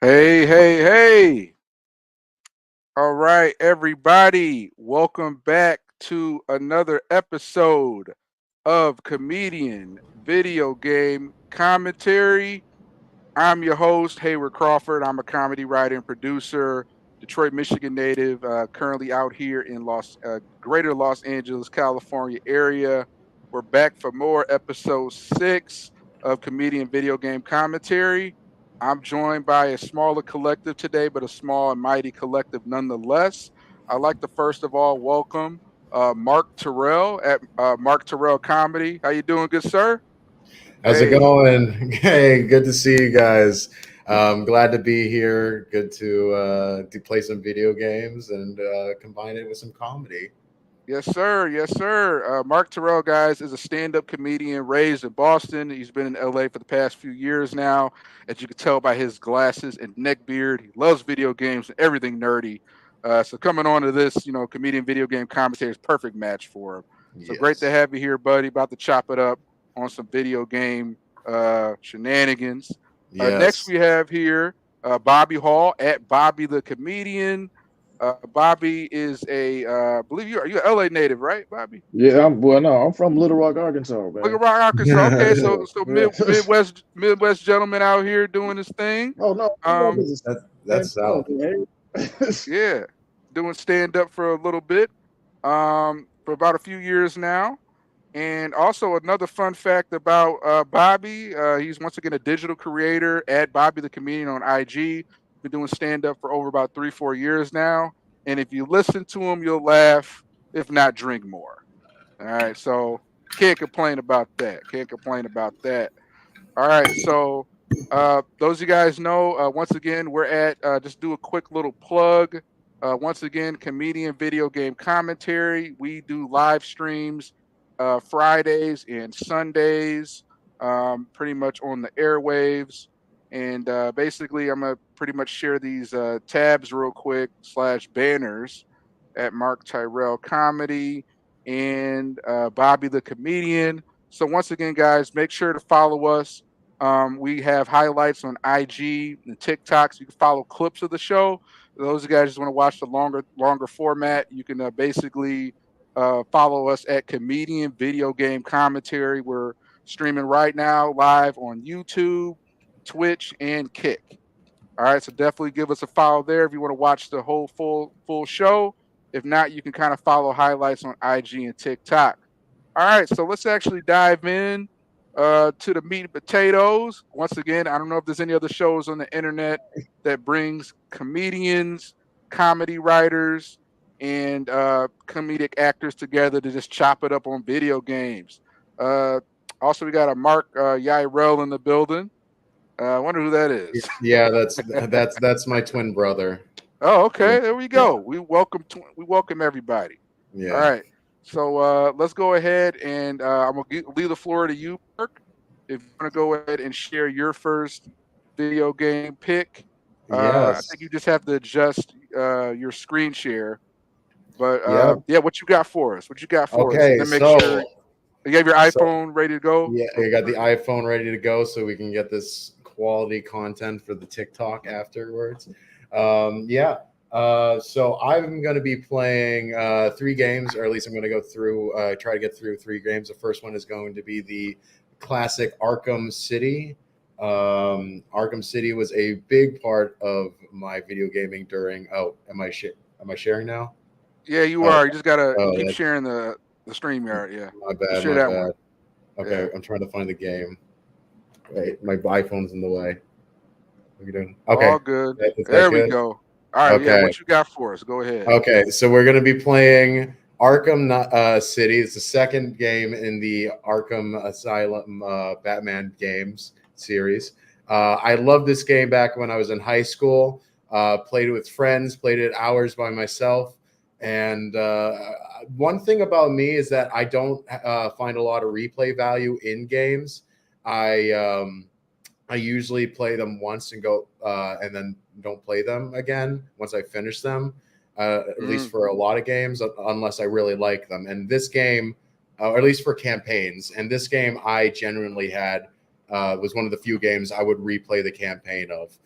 Hey, hey, hey. All right, everybody. Welcome back to another episode of Comedian Video Game Commentary. I'm your host, Hayward Crawford. I'm a comedy writer and producer, Detroit, Michigan native, currently out here in greater Los Angeles, California area. We're back for more episode 6 of Comedian Video Game Commentary. I'm joined by a smaller collective today, but a small and mighty collective nonetheless. I'd like to first of all welcome Mark Terrell at Mark Terrell Comedy. How you doing, good sir? How's it Hey, going? Hey, good to see you guys. Glad to be here. Good to play some video games and combine it with some comedy. yes, sir. Yes, sir. Mark Terrell, guys, is a stand-up comedian raised in Boston. He's been in LA for the past few years now. As you can tell by his glasses and neck beard, he loves video games and everything nerdy. So coming on to this, comedian video game commentary is perfect match for him. So great to Yes. have you here, buddy. About to chop it up on some video game shenanigans. Next, Yes. we have here Bobby Hall at Bobby the Comedian. Bobby is I believe you're a LA native, right, Bobby? Yeah, I'm from Little Rock, Arkansas, Little man. Rock, Arkansas. Okay, Yeah, so yeah. Midwest gentleman out here doing his thing. Oh no, New York Um, is the same That's South. thing, man. yeah, doing stand up for a little bit, for about a few years now. And also another fun fact about Bobby, he's once again a digital creator at Bobby the Comedian on IG. Been doing stand up for over about 3-4 years now. And if you listen to him, you'll laugh, if not drink more. All right, so can't complain about that. Can't complain about that. All right, so those of you guys know, once again, we're at just do a quick little plug. Once again, comedian video game commentary. We do live streams Fridays and Sundays, pretty much on the airwaves. And basically, I'm gonna pretty much share these tabs real quick slash banners at Mark Tyrell Comedy and Bobby the Comedian. So once again, guys, make sure to follow us. We have highlights on IG and TikToks. You can follow clips of the show. Those of you guys just want to watch the longer format, you can basically follow us at Comedian Video Game Commentary. We're streaming right now live on YouTube, Twitch, and Kick. All right, so definitely give us a follow there if you want to watch the whole full show. If not, you can kind of follow highlights on IG and TikTok. All right, so let's actually dive in to the meat and potatoes. Once again, I don't know if there's any other shows on the internet that brings comedians, comedy writers, and comedic actors together to just chop it up on video games. Uh, Also, we got a Mark Yairel in the building. I wonder who that is. Yeah, that's my twin brother. Oh, Yeah. okay. There we Yeah. go. We welcome everybody. All Yeah. right. So let's go ahead and leave the floor to you, Mark. If you want to go ahead and share your first video game pick, I think Yes. you just have to adjust your screen share. But Yep. yeah, what you got for us? What you got for us? And Okay. then make sure you have your So iPhone ready to go. yeah, I got the iPhone ready to go, so we can get this quality content for the TikTok afterwards. Yeah. So I'm going to be playing three games, or at least I'm going to go through, try to get through three games. The first one is going to be the classic Arkham City. Arkham City was a big part of my video gaming during. Oh, am I sharing now? Yeah, you Oh, are. You just gotta oh, keep that's sharing the stream yard. Yeah, my just bad. share My that one. bad. Yeah, Okay, I'm trying to find the game. Wait, my iPhone's in the way. What are you doing? Okay, all good. is that There we good? go. All right. Yeah, Okay. what you got for us? Go ahead. Okay, so we're going to be playing Arkham City. It's the second game in the Arkham Asylum Batman games series. I loved this game back when I was in high school. Played it with friends, played it hours by myself. And one thing about me is that I don't find a lot of replay value in games. I I usually play them once and go and then don't play them again once I finish them. At least Mm, for a lot of games, unless I really like them. And this game, or at least for campaigns, and this game I genuinely had was one of the few games I would replay the campaign of.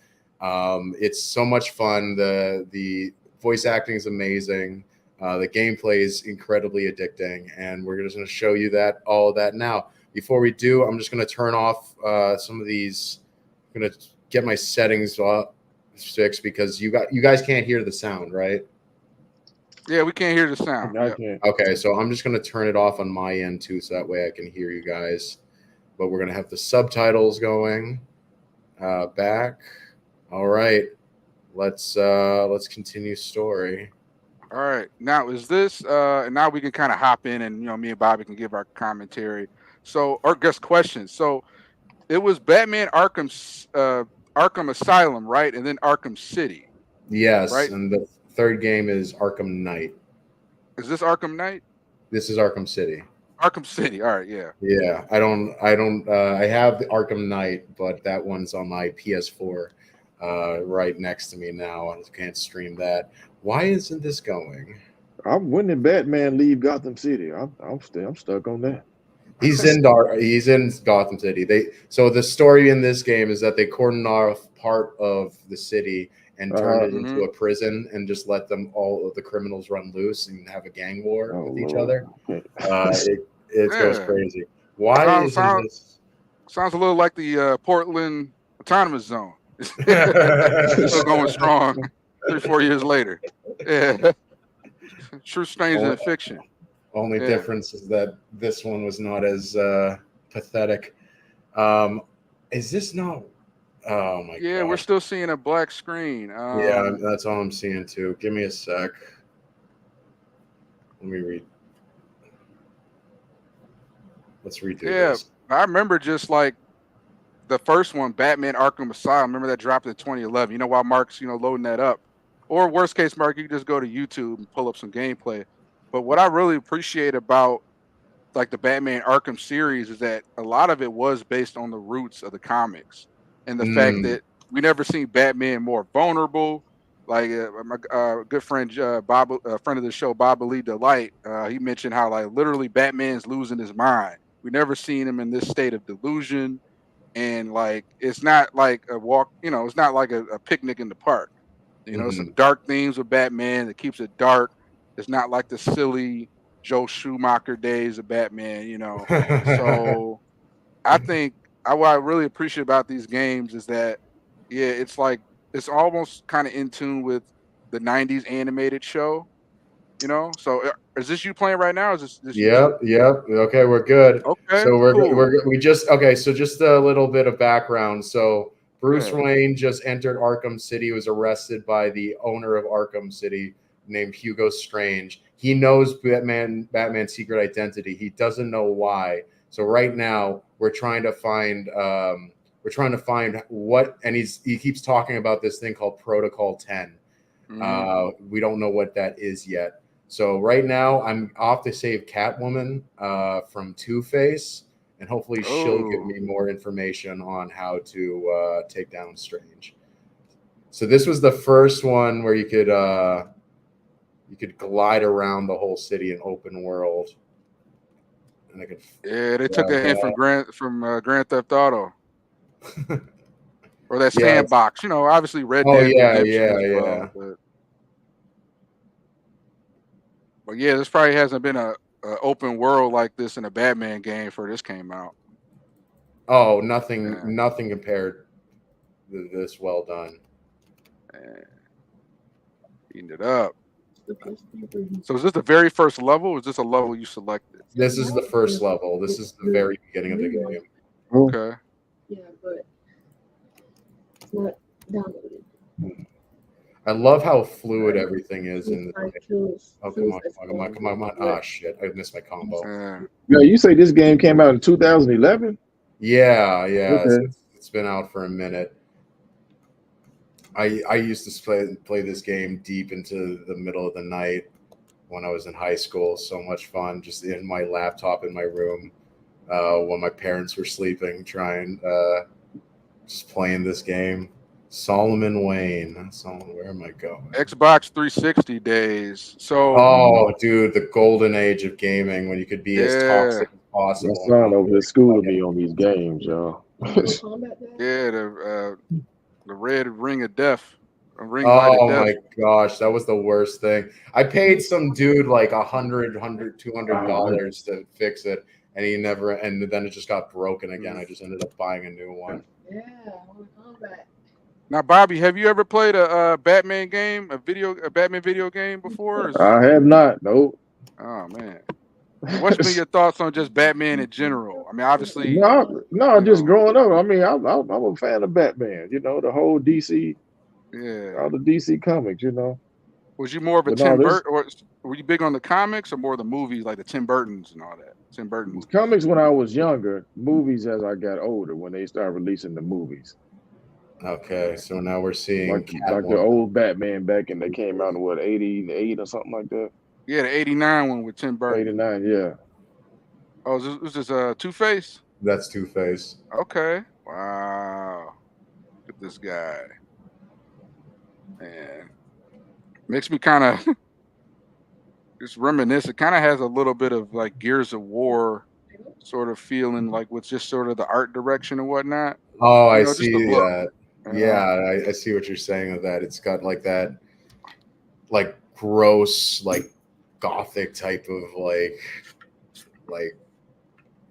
It's so much fun. The voice acting is amazing. The gameplay is incredibly addicting, and we're just going to show you all of that now. Before we do, I'm just going to turn off some of these. I'm going to get my settings fixed because you guys can't hear the sound, right? Yeah, we can't hear the sound. I Yep. can't. Okay, so I'm just going to turn it off on my end too, so that way I can hear you guys. But we're going to have the subtitles going back. All right, let's continue story. All right. Now is this and now we can kind of hop in and me and Bobby can give our commentary. So or guess questions. So it was Batman Arkham Asylum, right? And then Arkham City, Yes, right? and the third game is Arkham Knight. Is this Arkham Knight? This is Arkham City. Arkham City. All right, yeah. Yeah, I have the Arkham Knight, but that one's on my PS4 right next to me now. I can't stream that. Why isn't this going? When did Batman leave Gotham City? I'm stuck on that. He's in Gotham City. So the story in this game is that they cordon off part of the city and turn it into a prison and just let all of the criminals run loose and have a gang war with each other. It goes crazy. Why isn't this? Sounds a little like the Portland Autonomous Zone. Still going strong 3-4 years later. Yeah. True stranger than fiction. Only difference is that this one was not as pathetic. Is this not? Oh my god. Yeah, we're still seeing a black screen. Yeah, that's all I'm seeing too. Give me a sec. Let me read. Let's redo this. I remember just like the first one, Batman Arkham Asylum. Remember that dropped in 2011. While Mark's loading that up. Or worst case, Mark, you can just go to YouTube and pull up some gameplay. But what I really appreciate about like the Batman Arkham series is that a lot of it was based on the roots of the comics and the fact that we never seen Batman more vulnerable. Like my good friend Bob, a friend of the show, Bob Lee Delight, he mentioned how like literally Batman's losing his mind. We never seen him in this state of delusion, and like it's not like a walk. It's not like a picnic in the park. Some dark themes with Batman that keeps it dark. It's not like the silly Joe Schumacher days of Batman, So I think what I really appreciate about these games is that, it's like it's almost kind of in tune with the 90s animated show, So is this you playing right now? Or is this Yep. Okay, we're good. Okay. So cool. So just a little bit of background. So Bruce Wayne just entered Arkham City, was arrested by the owner of Arkham City named Hugo Strange. He knows Batman's secret identity. He doesn't know why. So right now we're trying to find what, and he keeps talking about this thing called Protocol 10. We don't know what that is yet. So right now I'm off to save Catwoman from Two-Face. And hopefully she'll give me more information on how to take down Strange. So this was the first one where you could glide around the whole city in open world. And they took that hint from Grand Theft Auto, or that sandbox. Obviously Red Dead Redemption as well. But this probably hasn't been a open world like this in a Batman game before this came out. Oh, nothing compared to this. Well done. Eating it up. So is this the very first level, or is this a level you selected? This is the first level. This is the very beginning of the game. Okay. Yeah, but it's not downloaded. I love how fluid everything is in the game. Oh, come on. Ah, shit. I missed my combo. Yeah, you say this game came out in 2011? Yeah. Okay. It's been out for a minute. I used to play this game deep into the middle of the night when I was in high school. So much fun, just in my laptop in my room when my parents were sleeping, just playing this game. Solomon Wayne. Where am I going? Xbox 360 days. So. Oh, dude, the golden age of gaming when you could be as toxic as possible. My son over at school with me on these games, y'all. The The red ring of death. A ring light of Oh death. my gosh, that was the worst thing. I paid some dude like $200 to fix it, and he never. And then it just got broken again. I just ended up buying a new one. Yeah, Kombat. Now, Bobby, have you ever played a Batman game, a Batman video game before? I have not. Nope. Oh man, what's been your thoughts on just Batman in general? I mean, obviously, No, just know. growing up. I mean, I'm a fan of Batman. You know, the whole DC, yeah. all the DC comics. You know, Was you more of a but no, Tim this Burton, or were you big on the comics, or more the movies like the Tim Burtons and all that? Tim Burton movies. comics when I was younger, movies as I got older when they started releasing the movies. Okay, so now we're seeing Like the Catwoman. old Batman back in they came out in what 88 or something like that. Yeah, the '89 one with Tim Burton. 89, yeah. Oh, was this Two-Face? That's Two-Face. Okay. Wow. Look at this guy. Man, makes me kind of just reminisce. It kind of has a little bit of like Gears of War sort of feeling, like with just sort of the art direction and whatnot. Oh, I Just see the look. that. Yeah, I see what you're saying with that. It's got like that, like gross, like gothic type of like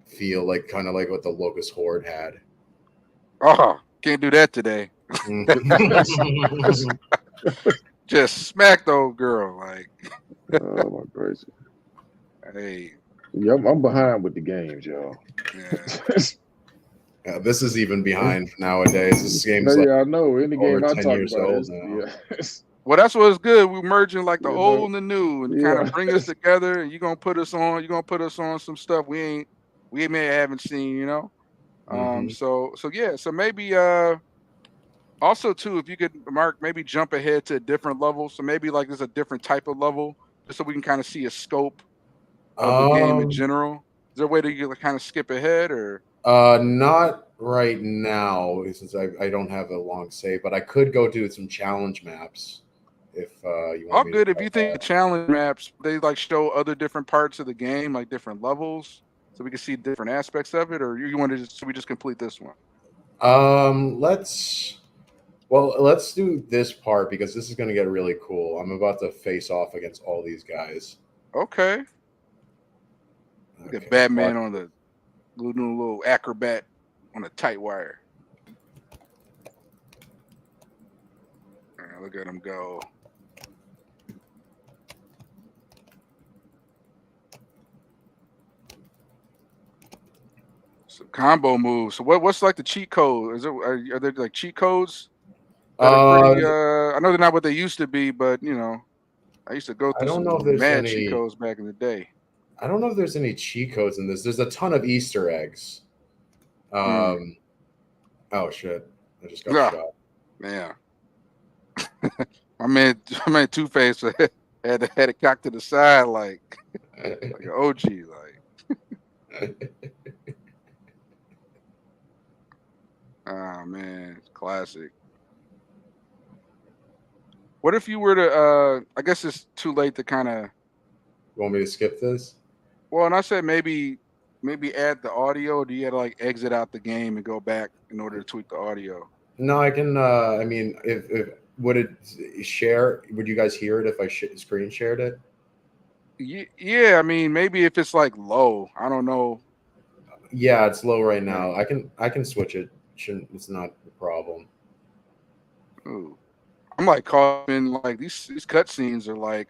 feel, like kind of like what the Locust Horde had. Oh, can't do that today. Just smack the old girl, like. Oh my gracious. Hey. Yeah, I'm behind with the games, y'all. Yeah. Yeah, this is even behind nowadays. This game's No, like yeah, I know. Any game I 10 talk years about old is now. yeah. Well, that's what's good. We're merging like the You old know, and the new, and yeah. kind of bring us together. And you're gonna put us on some stuff we may haven't seen, you know. Mhm. So yeah. So maybe also too, if you could, Mark, maybe jump ahead to a different level. So maybe like there's a different type of level, just so we can kind of see a scope of the game in general. Is there a way that you can kind of skip ahead, or? Not right now, since I don't have a long save, but I could go do some challenge maps if you want All me to good. If try you think the challenge maps, they like show other different parts of the game, like different levels, so we can see different aspects of it, or you want to just, so we just complete this one? Let's do this part because this is going to get really cool. I'm about to face off against all these guys. Okay. Look at Batman on the little acrobat on a tight wire. Look at him go. So combo moves. So what's like the cheat code? Are there like cheat codes that are pretty? I know they're not what they used to be, but you know, I used to go through some mad cheat codes back in the day. I don't know if there's any cheat codes in this. There's a ton of Easter eggs. Oh shit! I just got shot. Yeah. my man Two-Face had it cocked to the side like an OG, like. Oh man, it's classic. What if you were to I guess it's too late to kind of. You want me to skip this? Well, and I said maybe add the audio. Or do you have to like exit out the game and go back in order to tweak the audio? No, I can. I mean, if would it share? Would you guys hear it if I screen shared it? Yeah, I mean, maybe if it's like low, I don't know. Yeah, it's low right now. I can switch it. It's not a problem. Ooh. I'm like caught in like these cutscenes are like.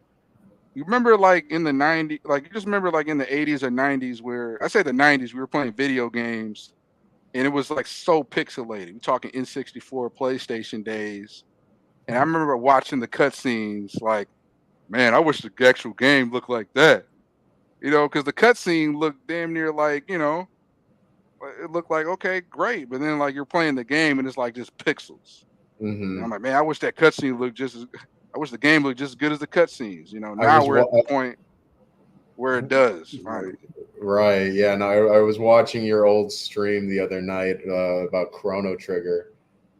You remember like in the 90s, like you just remember like in the 80s or 90s where I say the 90s, we were playing video games and it was like so pixelated. We're talking N64 PlayStation days. And I remember watching the cutscenes like, man, I wish the actual game looked like that. You know, because the cutscene looked damn near like, you know, it looked like, okay, great. But then like you're playing the game and it's like just pixels. And I'm like, man, I wish that cutscene looked I wish the game looked just as good as the cutscenes. You know, now we're at the point where it does finally. Right. Yeah. No, I was watching your old stream the other night about Chrono Trigger,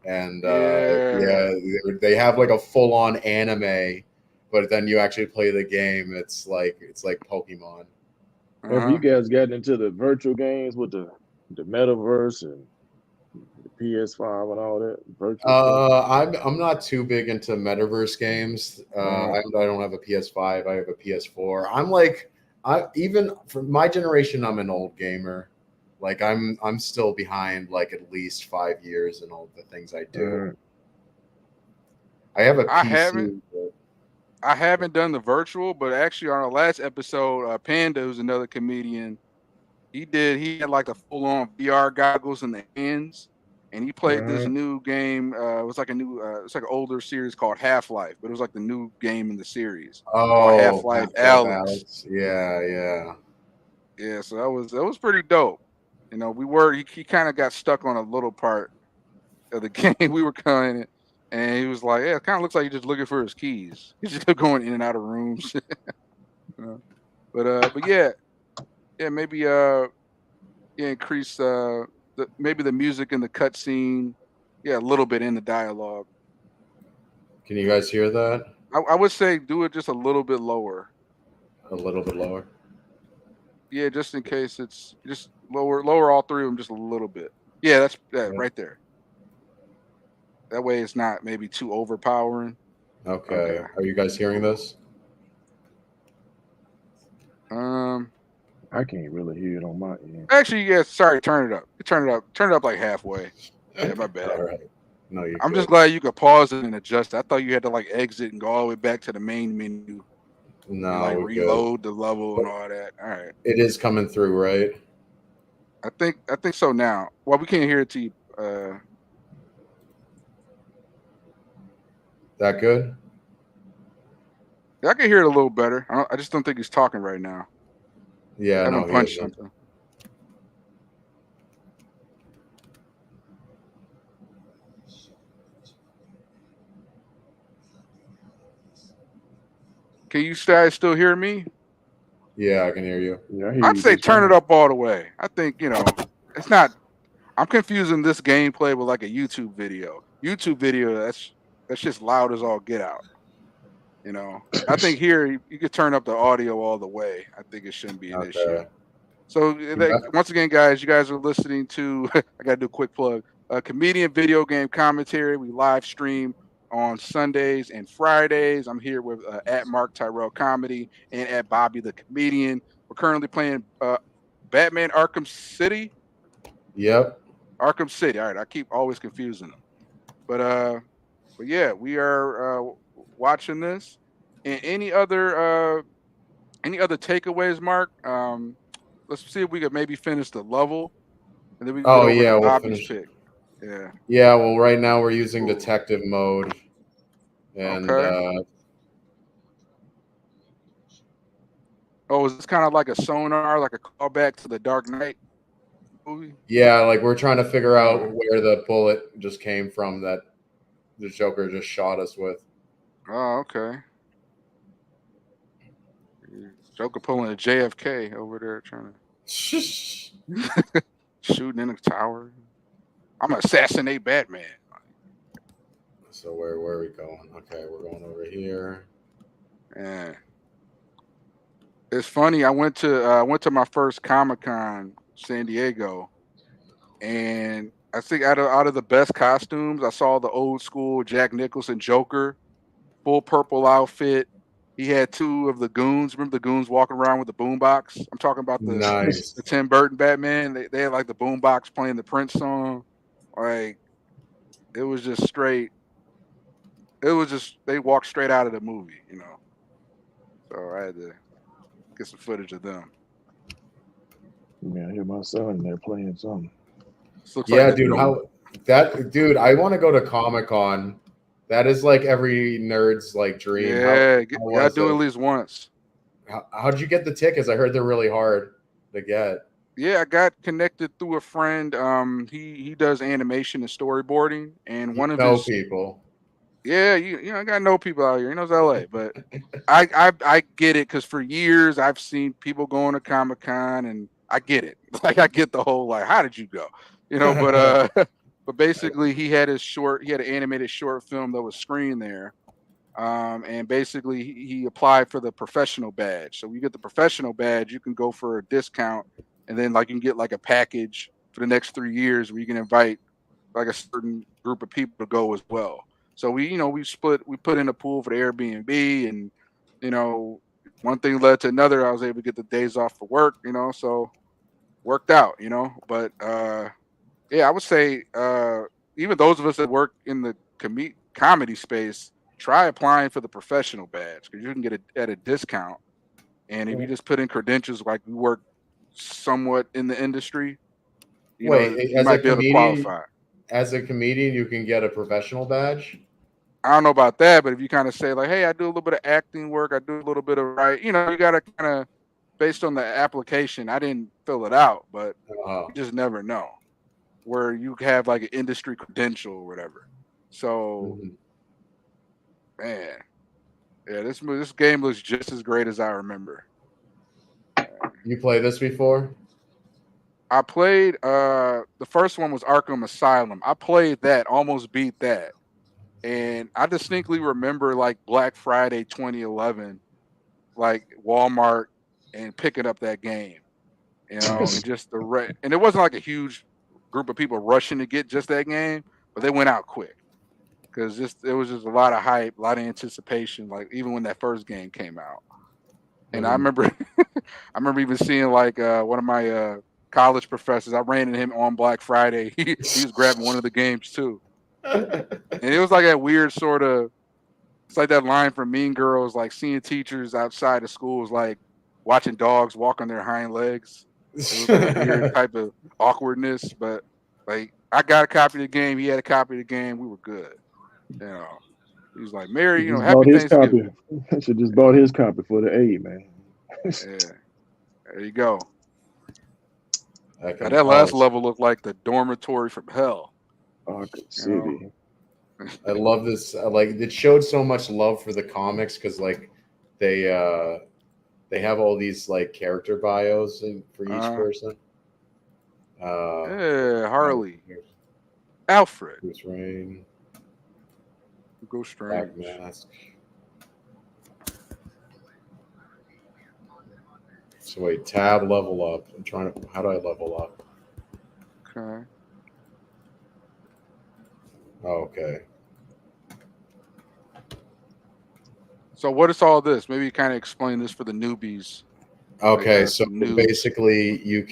and yeah, they have like a full-on anime, but then you actually play the game. It's like Pokemon. Have you guys gotten into the virtual games with the metaverse and PS5 and all that virtual stuff. I'm not too big into metaverse games. I don't have a PS5. I have a PS4. I even for my generation, I'm an old gamer. Like I'm still behind like at least 5 years in all the things I do. I have a I PC. haven't done the virtual, but actually on our last episode, Panda, who's another comedian, he had like the full on VR goggles in the hands, and he played this new game. It was like it's like an older series called Half Life, but it was like the new game in the series called Half Oh, Life Half-Life Alex. Alex. Yeah, yeah. Yeah, so that was pretty dope. He kind of got stuck on a little part of the game we were playing it, and he was like, "Yeah, it kind of looks like he's just looking for his keys. He's just going in and out of rooms." you know? But yeah, maybe increase maybe the music in the cutscene, yeah, a little bit in the dialogue. Can you guys hear that? I would say do it just a little bit lower. A little bit lower. Yeah, just in case it's just lower all three of them just a little bit. Yeah, that's Yeah. right there. That way it's not maybe too overpowering. Okay. Okay. Are you guys hearing this? I can't really hear it on my end. Actually, yeah, sorry, turn it up. Turn it up like halfway. Yeah, my bad. All right. No, you're I'm good. just glad you could pause it and adjust. I thought you had to like exit and go all the way back to the main menu No, and like we're good. reload the level and all that. All right. It is coming through, right? I think so now. Well, we can't hear it to you. That good? I can hear it a little better. I just don't think he's talking right now. Yeah, I no, haven't he punched isn't. something. Can you guys still hear me? Yeah, I can hear you. Yeah, I hear I'd you say just turn it fine. up all the way. I think, it's not. I'm confusing this gameplay with like a YouTube video. YouTube video, that's just loud as all get out. I think here you could turn up the audio all the way. I think it shouldn't be an issue. Okay. So Yeah. once again, guys, you guys are listening to. I got to do a quick plug. Comedian video game commentary. We live stream on Sundays and Fridays. I'm here with at Mark Tyrell Comedy and at Bobby the Comedian. We're currently playing Batman Arkham City. Yep. Arkham City. All right, I keep always confusing them. But yeah, we are watching this. And any other takeaways, Mark? Let's see if we could maybe finish the level, and then we can get Oh over yeah, to we'll Bobby's finish. pick. Yeah. Yeah, well, right now we're using Cool. detective mode, and Okay. Oh, is this kind of like a sonar, like a callback to the Dark Knight movie? yeah, like we're trying to figure out Oh. where the bullet just came from that the Joker just shot us with. Oh, okay. Joker pulling a JFK over there, trying to shooting in a tower. I'm gonna assassinate Batman. So where are we going? Okay, we're going over here. Yeah. It's funny. I went to my first Comic-Con, San Diego, and I think out of the best costumes, I saw the old school Jack Nicholson Joker, full purple outfit. He had two of the goons. Remember the goons walking around with the boombox? I'm talking about the Nice. the Tim Burton Batman. They had like the boombox playing the Prince song. Like it was just straight. It was just they walked straight out of the movie. So I had to get some footage of them. Yeah, I hear my son in there playing something. This looks Yeah, like dude, I want to go to Comic-Con. That is like every nerd's like dream. Yeah, how gotta was do it it? at least once. How'd you get the tickets? I heard they're really hard to get. Yeah, I got connected through a friend. He does animation and storyboarding, and one of his People. yeah, I got to know people out here. He knows LA, but I get it because for years I've seen people going to Comic Con, and I get it. Like I get the whole like, how did you go? But but basically he had an animated short film that was screened there. And basically he applied for the professional badge. So you get the professional badge, you can go for a discount, and then like you can get like a package for the next 3 years where you can invite like a certain group of people to go as well. So we put in a pool for the Airbnb, and you know one thing led to another. I was able to get the days off for work, so worked out, But yeah, I would say even those of us that work in the comedy space, try applying for the professional badge because you can get it at a discount. And if you just put in credentials like you work somewhat in the industry, Wait, you might be able to qualify. as a comedian, you can get a professional badge. I don't know about that, but if you kind of say like, "Hey, I do a little bit of acting work, I do a little bit of you got to kind of based on the application. I didn't fill it out, but Oh, you just never know where you have like an industry credential or whatever. So, mhm. man, yeah, this game looks just as great as I remember. You played this before? I played the first one was Arkham Asylum. I played that, almost beat that. And I distinctly remember like Black Friday 2011, like Walmart and picking up that game, and just and it wasn't like a huge group of people rushing to get just that game, but they went out quick because just it was just a lot of hype, a lot of anticipation, like even when that first game came out. And I Mhm. remember I remember even seeing like one of my college professors. I ran into him on Black Friday. He was grabbing one of the games too, and it was like that weird sort of. It's like that line from Mean Girls, like seeing teachers outside of schools, like watching dogs walk on their hind legs. It was like a weird type of awkwardness, but like I got a copy of the game. He had a copy of the game. We were good. You know, he was like, "Mary, Just Happy bought his copy. Thanksgiving." Should just bought his copy for the A, man. Yeah, there you go. I Now can. that Oh, last level looked like the dormitory from hell. Arkham You know, City. I love this. Like it showed so much love for the comics because like they uh they have all these like character bios for each uh, person. Uh, yeah, oh, Harley, here's Alfred, Bruce Wayne, Go Black Strange. Mask. So wait, tab level up. I'm trying to. How do I level up? Okay. Oh, okay. So what is all this? Maybe kind of explain this for the newbies, like Okay, so some news. basically you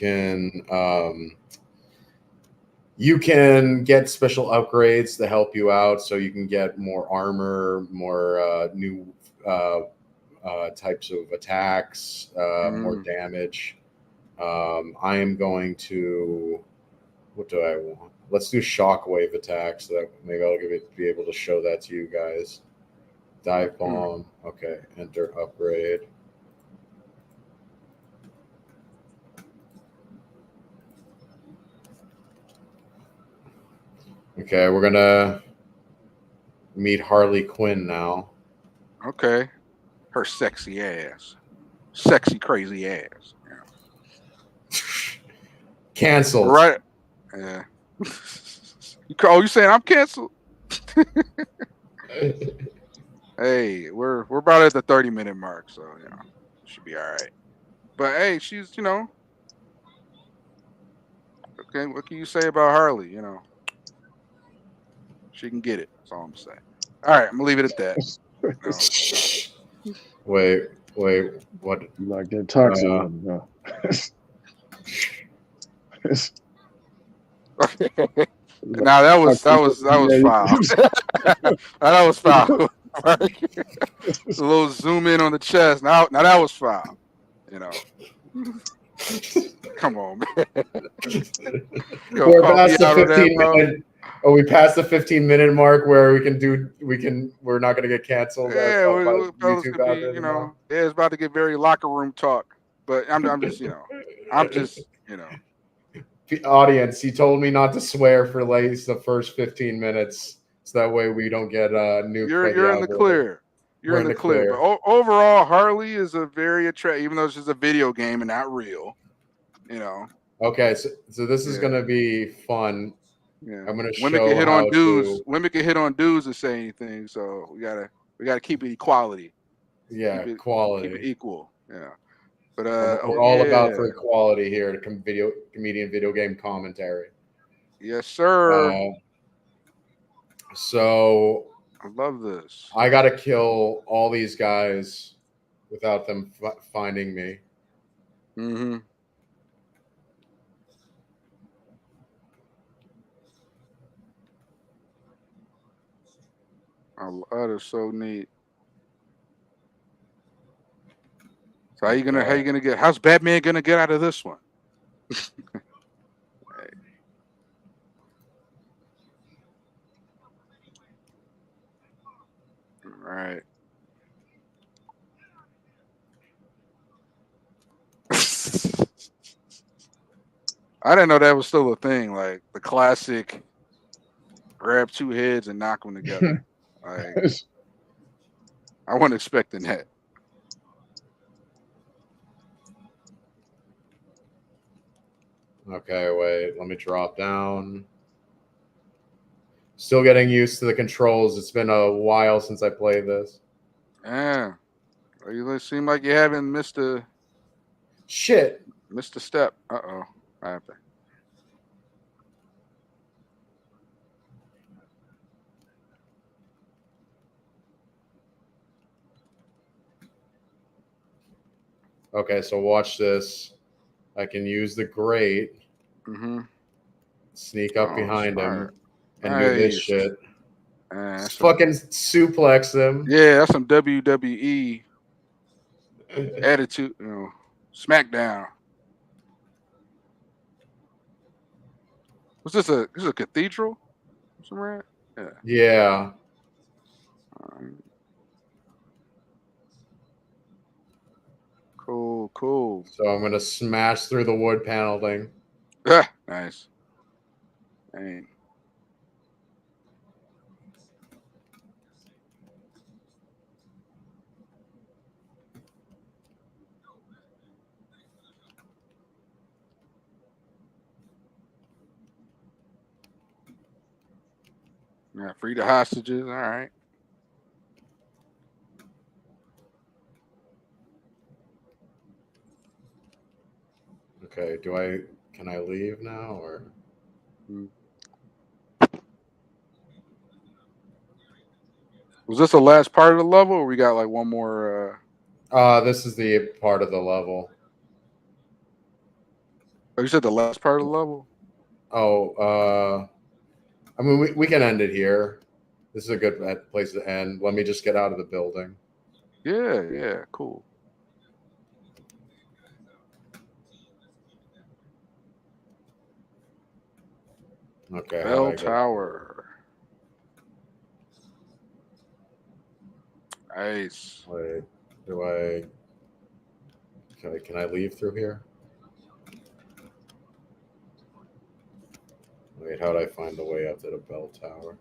can get special upgrades to help you out, so you can get more armor, more new types of attacks, more Mm, damage. I am going to. What do I want? Let's do shockwave attacks. So that maybe I'll be able to show that to you guys. Dive mm. bomb. Okay, enter upgrade. Okay, we're gonna meet Harley Quinn now. Okay, her sexy ass, sexy crazy ass. Yeah. Cancelled. Right. Yeah. You saying I'm canceled? Hey, we're about at the 30-minute mark, so should be all right. But hey, she's okay. What can you say about Harley? She can get it. That's all I'm saying. All right, I'm gonna leave it at that. No. Wait, wait. What? You like that toxic Uh, woman, huh? Now that was foul. That was foul. A little zoom in on the chest. Now that was foul. You know. Come on, man. Yo, We're call me past the out on that, 15 bro. minute. Oh, we passed the 15-minute mark where we're not gonna get canceled Yeah, by fellas YouTube could be, algorithm now. yeah, it's about to get very locker room talk. But I'm just, I'm just, The audience, he told me not to swear for at least the first 15 minutes, so that way we don't get nuked by the you're in the algorithm. clear. You're We're in in the the clear. But clear. overall, Harley is a very attractive, even though it's just a video game and not real. You know, Okay, so this is yeah, gonna be fun. yeah. I'm gonna Women can show hit on how dudes. to, Women can hit on dudes and say anything. So we gotta keep it equality. yeah, Keep it quality. equal. Yeah. But We're oh all about yeah, for equality here at comedian video game commentary. yes sir. So I love this. I got to kill all these guys without them finding me. Mm-hmm. That is so neat. So how's Batman gonna get out of this one? Right. I didn't know that was still a thing. Like the classic grab two heads and knock them together. Like I wasn't expecting that. Okay, wait. Let me drop down. Still getting used to the controls. It's been a while since I played this. Yeah. You seem like you haven't Shit. missed a step. Uh-oh. What happened? Okay, so watch this. I can use the grate, Mm-hmm. sneak up Oh, behind smart. him, and do this Nice. shit. That's Just some fucking suplex him. yeah, that's some WWE attitude, SmackDown. Was this a cathedral somewhere? Yeah. Yeah. Um, cool. So I'm gonna smash through the wood paneling. Ah, nice. Dang. Yeah, free the hostages. All right. Okay, can I leave now or Mm. Was this the last part of the level, or we got like one more? this is the part of the level. Oh, you said the last part of the level. Oh, I mean we can end it here. This is a good place to end. Let me just get out of the building. Yeah, cool. Okay, how do Bell I get up Tower. Nice. there? Wait, do I can I leave through here? Wait, how do I find the way up to the bell tower?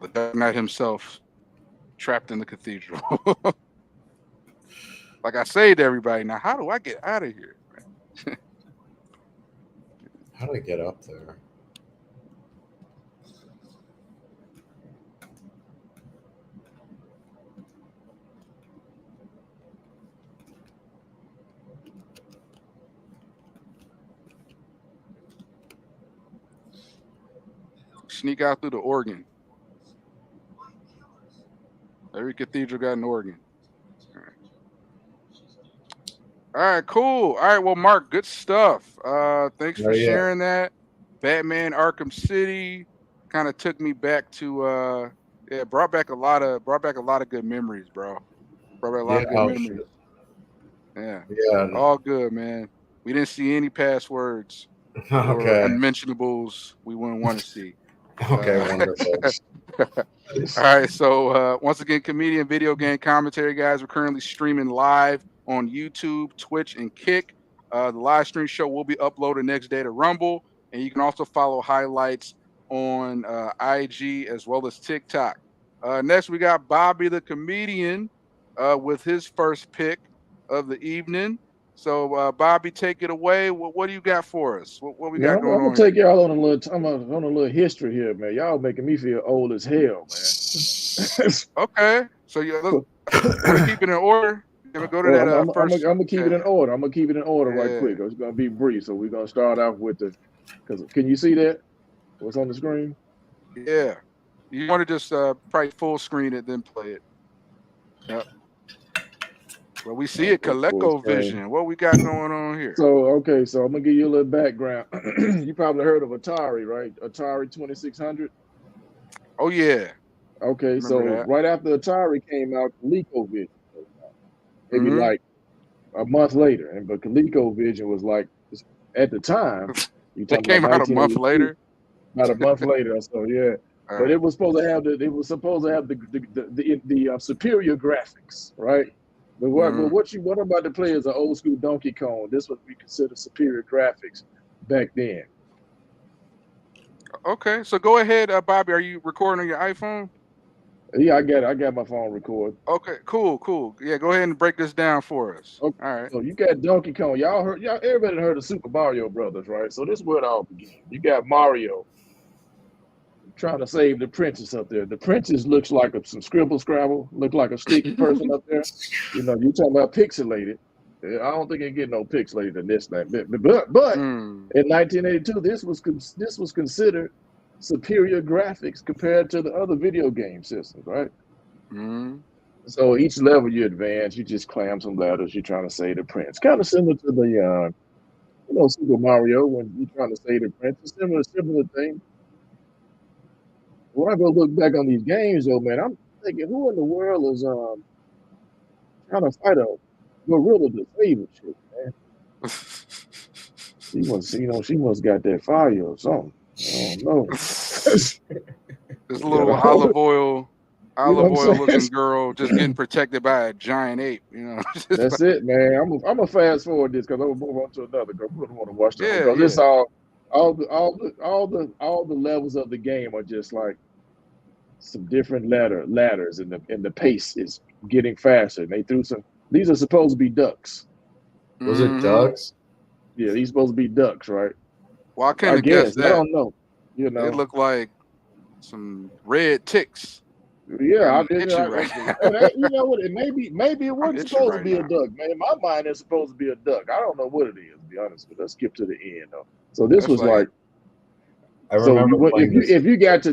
The Dark Knight himself trapped in the cathedral. Like I say to everybody, now how do I get out of here? How do I get up there? Sneak out through the organ. Every cathedral got an organ. All right, cool. All right, well, Mark, good stuff. Thanks Oh for yeah. sharing that. Batman Arkham City kind of took me back to yeah, brought back a lot of good memories, bro. Brought back a lot Yeah. of good Oh memories. shit. Yeah. Yeah. All good, man. We didn't see any passwords or Okay. unmentionables we wouldn't want to see. Okay. Uh, Wonderful. all right. So once again, comedian video game commentary, guys. We're currently streaming live on YouTube, Twitch, and Kick. The live stream show will be uploaded next day to Rumble, and you can also follow highlights on IG as well as TikTok. Next, we got Bobby the comedian with his first pick of the evening. So Bobby, take it away. What do you got for us? What we Yeah, got I'm going gonna on take here? y'all on a little on a little history here, man. Y'all making me feel old as hell, man. Okay, so you want to keep it in order? You want to go to Well, that I'm first? gonna keep it Okay, in order. I'm gonna keep it in order right yeah, quick. It's gonna be brief. So we're gonna start off with because can you see that? What's on the screen? yeah. You want to just probably full screen it, then play it. Yep. Well, we see it. Okay, full screen. ColecoVision. What we got going on here? So okay, so I'm gonna give you a little background. You probably heard of Atari, right? Atari 2600. Oh yeah, Okay, remember so that. right after Atari came out, ColecoVision came out. Maybe Mm-hmm. like a month later, and but ColecoVision was like at the time. You That talking about came out a month 1982? later. About a month later, so yeah. All But right. it was supposed to have the superior graphics, right? But Mm-hmm. what I'm about to play is an old school Donkey Kong. This would be considered superior graphics back then. Okay, so go ahead, Bobby. Are you recording on your iPhone? Yeah, I got my phone record. Okay, cool. Yeah, go ahead and break this down for us. Okay, All right. so you got Donkey Kong. Y'all everybody heard of Super Mario Brothers, right? So this is where it all began. You got Mario trying to save the princess up there. The princess looks like some scribble scrabble, look like a stick person up there. You know, you talking about pixelated. I don't think it get no pixelated than this thing. But Mm. in 1982, this was considered superior graphics compared to the other video game systems, right? Mm. So each level you advance, you just climb some ladders. You're trying to save the prince. Kind of similar to the Super Mario when you're trying to save the prince. It's similar thing. When I go look back on these games, though, man, I'm thinking, who in the world is trying to fight a gorilla disabled shit, man? She must got that fire or something. I don't know. This You little know, you know what olive I'm oil saying? looking girl just getting protected by a giant ape. Just That's it, man. I'm gonna fast forward this because I'm gonna move on to another. Because we don't want to watch the whole. yeah, Because it's yeah. all the levels of the game are just like some different ladders, and the pace is getting faster. And they threw some. These are supposed to be ducks. Was it Mm-hmm. ducks? Yeah, these supposed to be ducks, right? Well, I couldn't I have guessed guess. I that. don't know. You They know. look like some red ticks. Yeah, I'm gonna hit you right now. you know what? Maybe it I'm gonna wasn't hit you supposed to right be a now. duck, man. In my mind, it's supposed to be a duck. I don't know what it is, to be honest. But let's skip to the end though. So this That's was like, like, I remember playing this.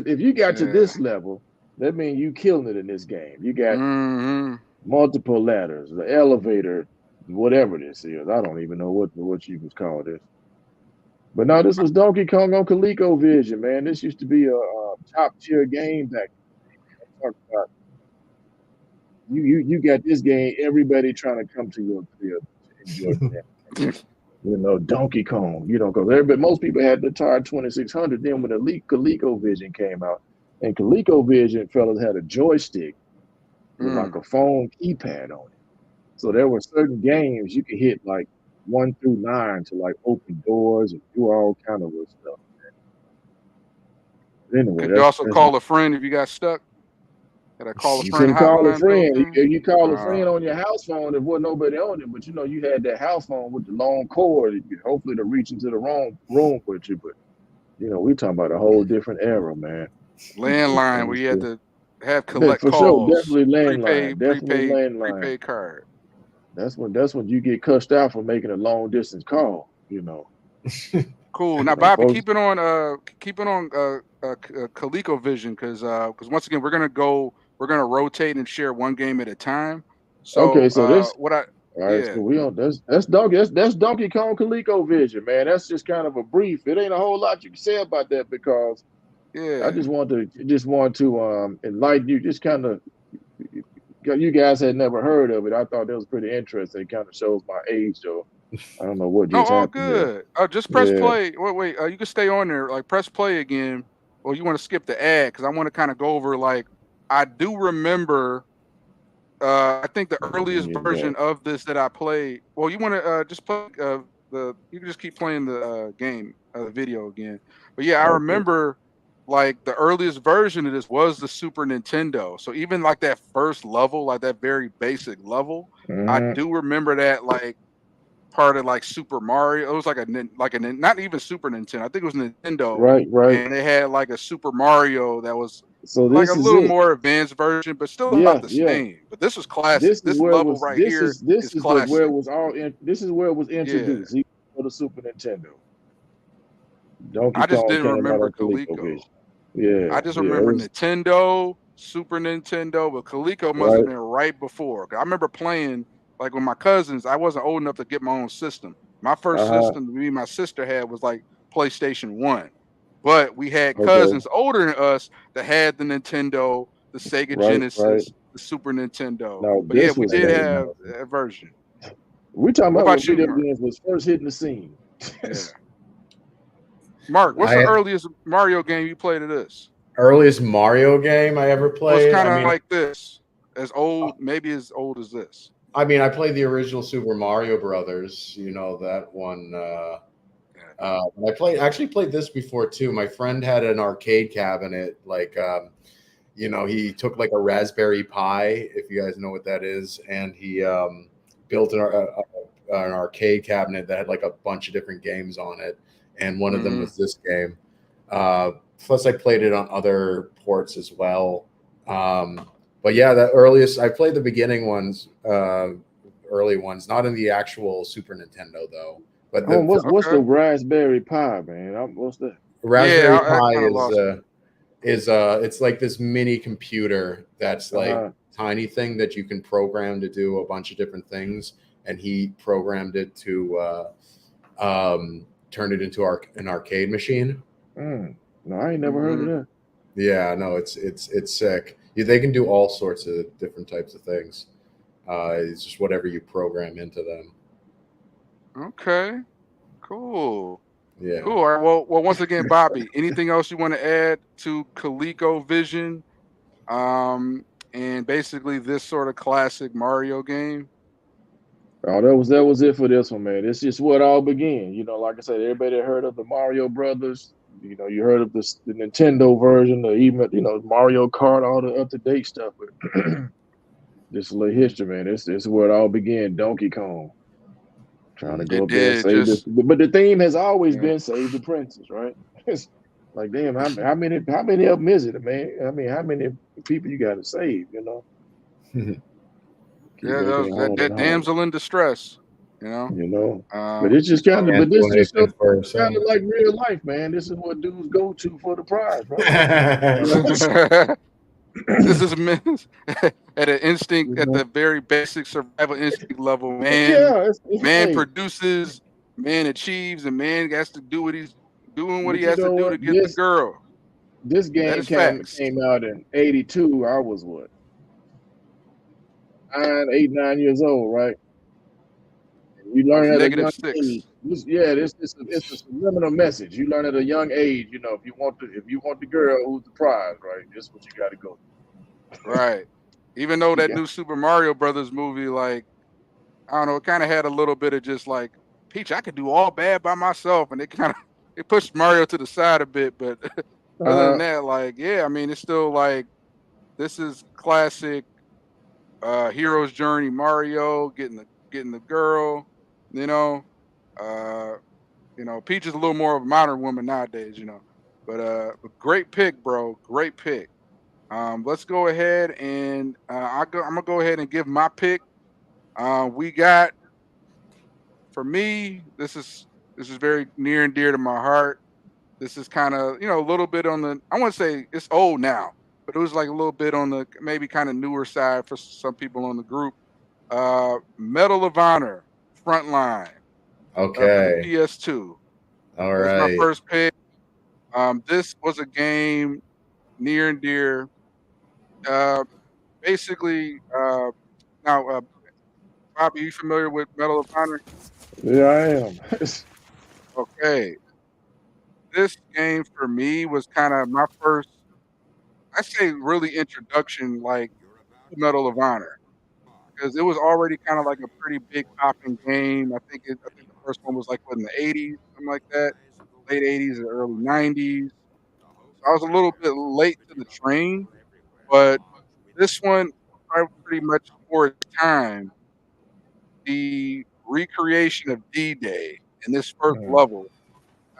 if you got to yeah. this level, that means you killing it in this game. You got Mm-hmm. multiple ladders, the elevator, whatever this is. I don't even know what you would call this. But no, this was Donkey Kong on ColecoVision, man. This used to be a top tier game back then. I'm talking about you got this game, everybody trying to come to your crib to enjoy that. You know, Donkey Kong, because most people had the Atari 2600. Then when the ColecoVision came out, and ColecoVision, fellas, had a joystick with like Mm. a phone keypad on it. So there were certain games you could hit like 1 through 9 to like open doors and do all kind of stuff. But anyway, Could you also that's call a friend if you got stuck? Got a call a you friend couldn't call a hotline built friend. in? You call a Uh, friend on your house phone if wasn't nobody on it, but you had that house phone with the long cord, hopefully to reach into the wrong room with you. But we talking about a whole different era, man. landline where And you had to have yeah, collect for sure, calls. definitely landline, definitely landline. Prepaid card. That's when you get cussed out for making a long distance call. Cool. Now, Bobby, Folks. keep it on ColecoVision because once again we're gonna rotate and share one game at a time. So Okay, so this. what I All right, yeah so we on that's Donkey Kong ColecoVision, man. That's just kind of a brief. It ain't a whole lot you can say about that because I yeah just want to enlighten you. Just kind of, you guys had never heard of it. I thought that was pretty interesting. It kind of shows my age, though. I don't know what no, just all happened there. good. Just press Yeah. play. Wait. You can stay on there. Like press play again, or you want to skip the ad because I want to kind of go over like I do remember. I think the Give earliest me version that. of this that I played. Well, you want to just play the. You can just keep playing the game, the video again. But yeah, I Okay. remember like the earliest version of this was the Super Nintendo. So even like that first level, like that very basic level, I Mhm. do remember that like part of like Super Mario. It was like not even Super Nintendo. I think it was Nintendo, Right, right. and they had like a Super Mario that was So like a this is little it. more advanced version, but still about Yeah, the yeah. same. But this was classic. This is This where it level was. right here This is is the where it classic. was all in. This is where it was Yeah, introduced. Even for the Super Nintendo, Donkey I just Kong didn't came out remember on Coleco. ColecoVision. Yeah, I just yeah. It remember was Nintendo, Super Nintendo, but Coleco must have right. been right before. 'Cause I remember playing like with my cousins. I wasn't old enough to get my own system. My first Uh huh. system me and my sister had was like PlayStation 1. But we had Okay. cousins older than us that had the Nintendo, the Sega Right, right. Genesis, the Super Nintendo. Now But yeah, this we was did game. have a version. We talking What about when about you, video Mark? games was first hitting the scene. Yeah. Mark, what's the I earliest Mario game you played of this? earliest Mario game I ever It was played. kind of like this, maybe as old as this. I played the original Super Mario Brothers. You know that one. Yeah. I actually played this before too. My friend had an arcade cabinet. He took like a Raspberry Pi, if you guys know what that is, and he built an arcade cabinet that had like a bunch of different games on it, and one of them Hmm. was this game. Plus, I played it on other ports as well. But yeah, the earliest I played the beginning ones, early ones, not in the actual Super Nintendo though. But Oh, the what's the Okay. Raspberry Pi, man? What's that? Raspberry Yeah, I Pi kind of lost me. is it's like this mini computer that's like Uh tiny thing that you can program to do a bunch of different things, and he programmed it to turn it into an arcade machine. No, I ain't never heard of Hmm. that. Yeah, no, it's sick. They can do all sorts of different types of things. It's just whatever you program into them. Okay. Cool. Yeah. Cool. All right. Well. Once again, Bobby. Anything else you want to add to ColecoVision? And basically this sort of classic Mario game. Oh, that was it for this one, man. It's just what all began. Like I said, everybody that heard of the Mario Brothers. You heard of the Nintendo version, or even Mario Kart, all the up to date stuff. But just a little history, man. This is where it all began. Donkey Kong trying to go It up there and did. save this, Just but the theme has always yeah. been save the princess, right? It's like, damn, how many of them is it, man? I mean, how many people you got to save? Keep Yeah. That making was it harder that and harder. damsel in distress. You know. you know. But Um. it's just kind of, So but Can't this do just shows anything for kind of herself. like real life, man. This is what dudes go to for the prize, right? You know, this is at an instinct, you at know. the very basic survival instinct level. Yeah, Man hey, produces, man achieves, and man has to do what he's doing what but he you has to know do what? to get the This girl. this That game is came facts. came out in '82. I was what 9, 8, 9 years old, right? You I was learn at a negative young age. six. Yeah, it's a subliminal message. You learn at a young age. If you want the girl, who's the prize, right? This is what you got to go. Right. Even though You that got new Super Mario Brothers movie, like, I don't know, it kind of had a little bit of just like, Peach, I could do all bad by myself. And it kind of it pushed Mario to the side a bit. But other than uh that, like, yeah, I mean, it's still like this is classic hero's journey Mario getting the girl, you know. Uh Peach is a little more of a modern woman nowadays, but great pick, bro. Great pick. Let's go ahead and I'm gonna go ahead and give my pick. We got for me, this is very near and dear to my heart. This is kind of a little bit on the I want to say it's old now, but it was like a little bit on the maybe kind of newer side for some people on the group. Medal of Honor Frontline for the Okay. PS2. All That was my right. first pick. This was a game near and dear. Uh, basically, now, Bobby, you familiar with Medal of Honor? yeah, I am. Okay, this game for me was kind of my first, I say, really introduction, like to Medal of Honor, because it was already kind of like a pretty big popping game. I think the first one was like what, in the '80s, something like that, late '80s or early '90s. So I was a little bit late to the train, but this one, I pretty much for its time, the recreation of D-Day in this first Mm. level,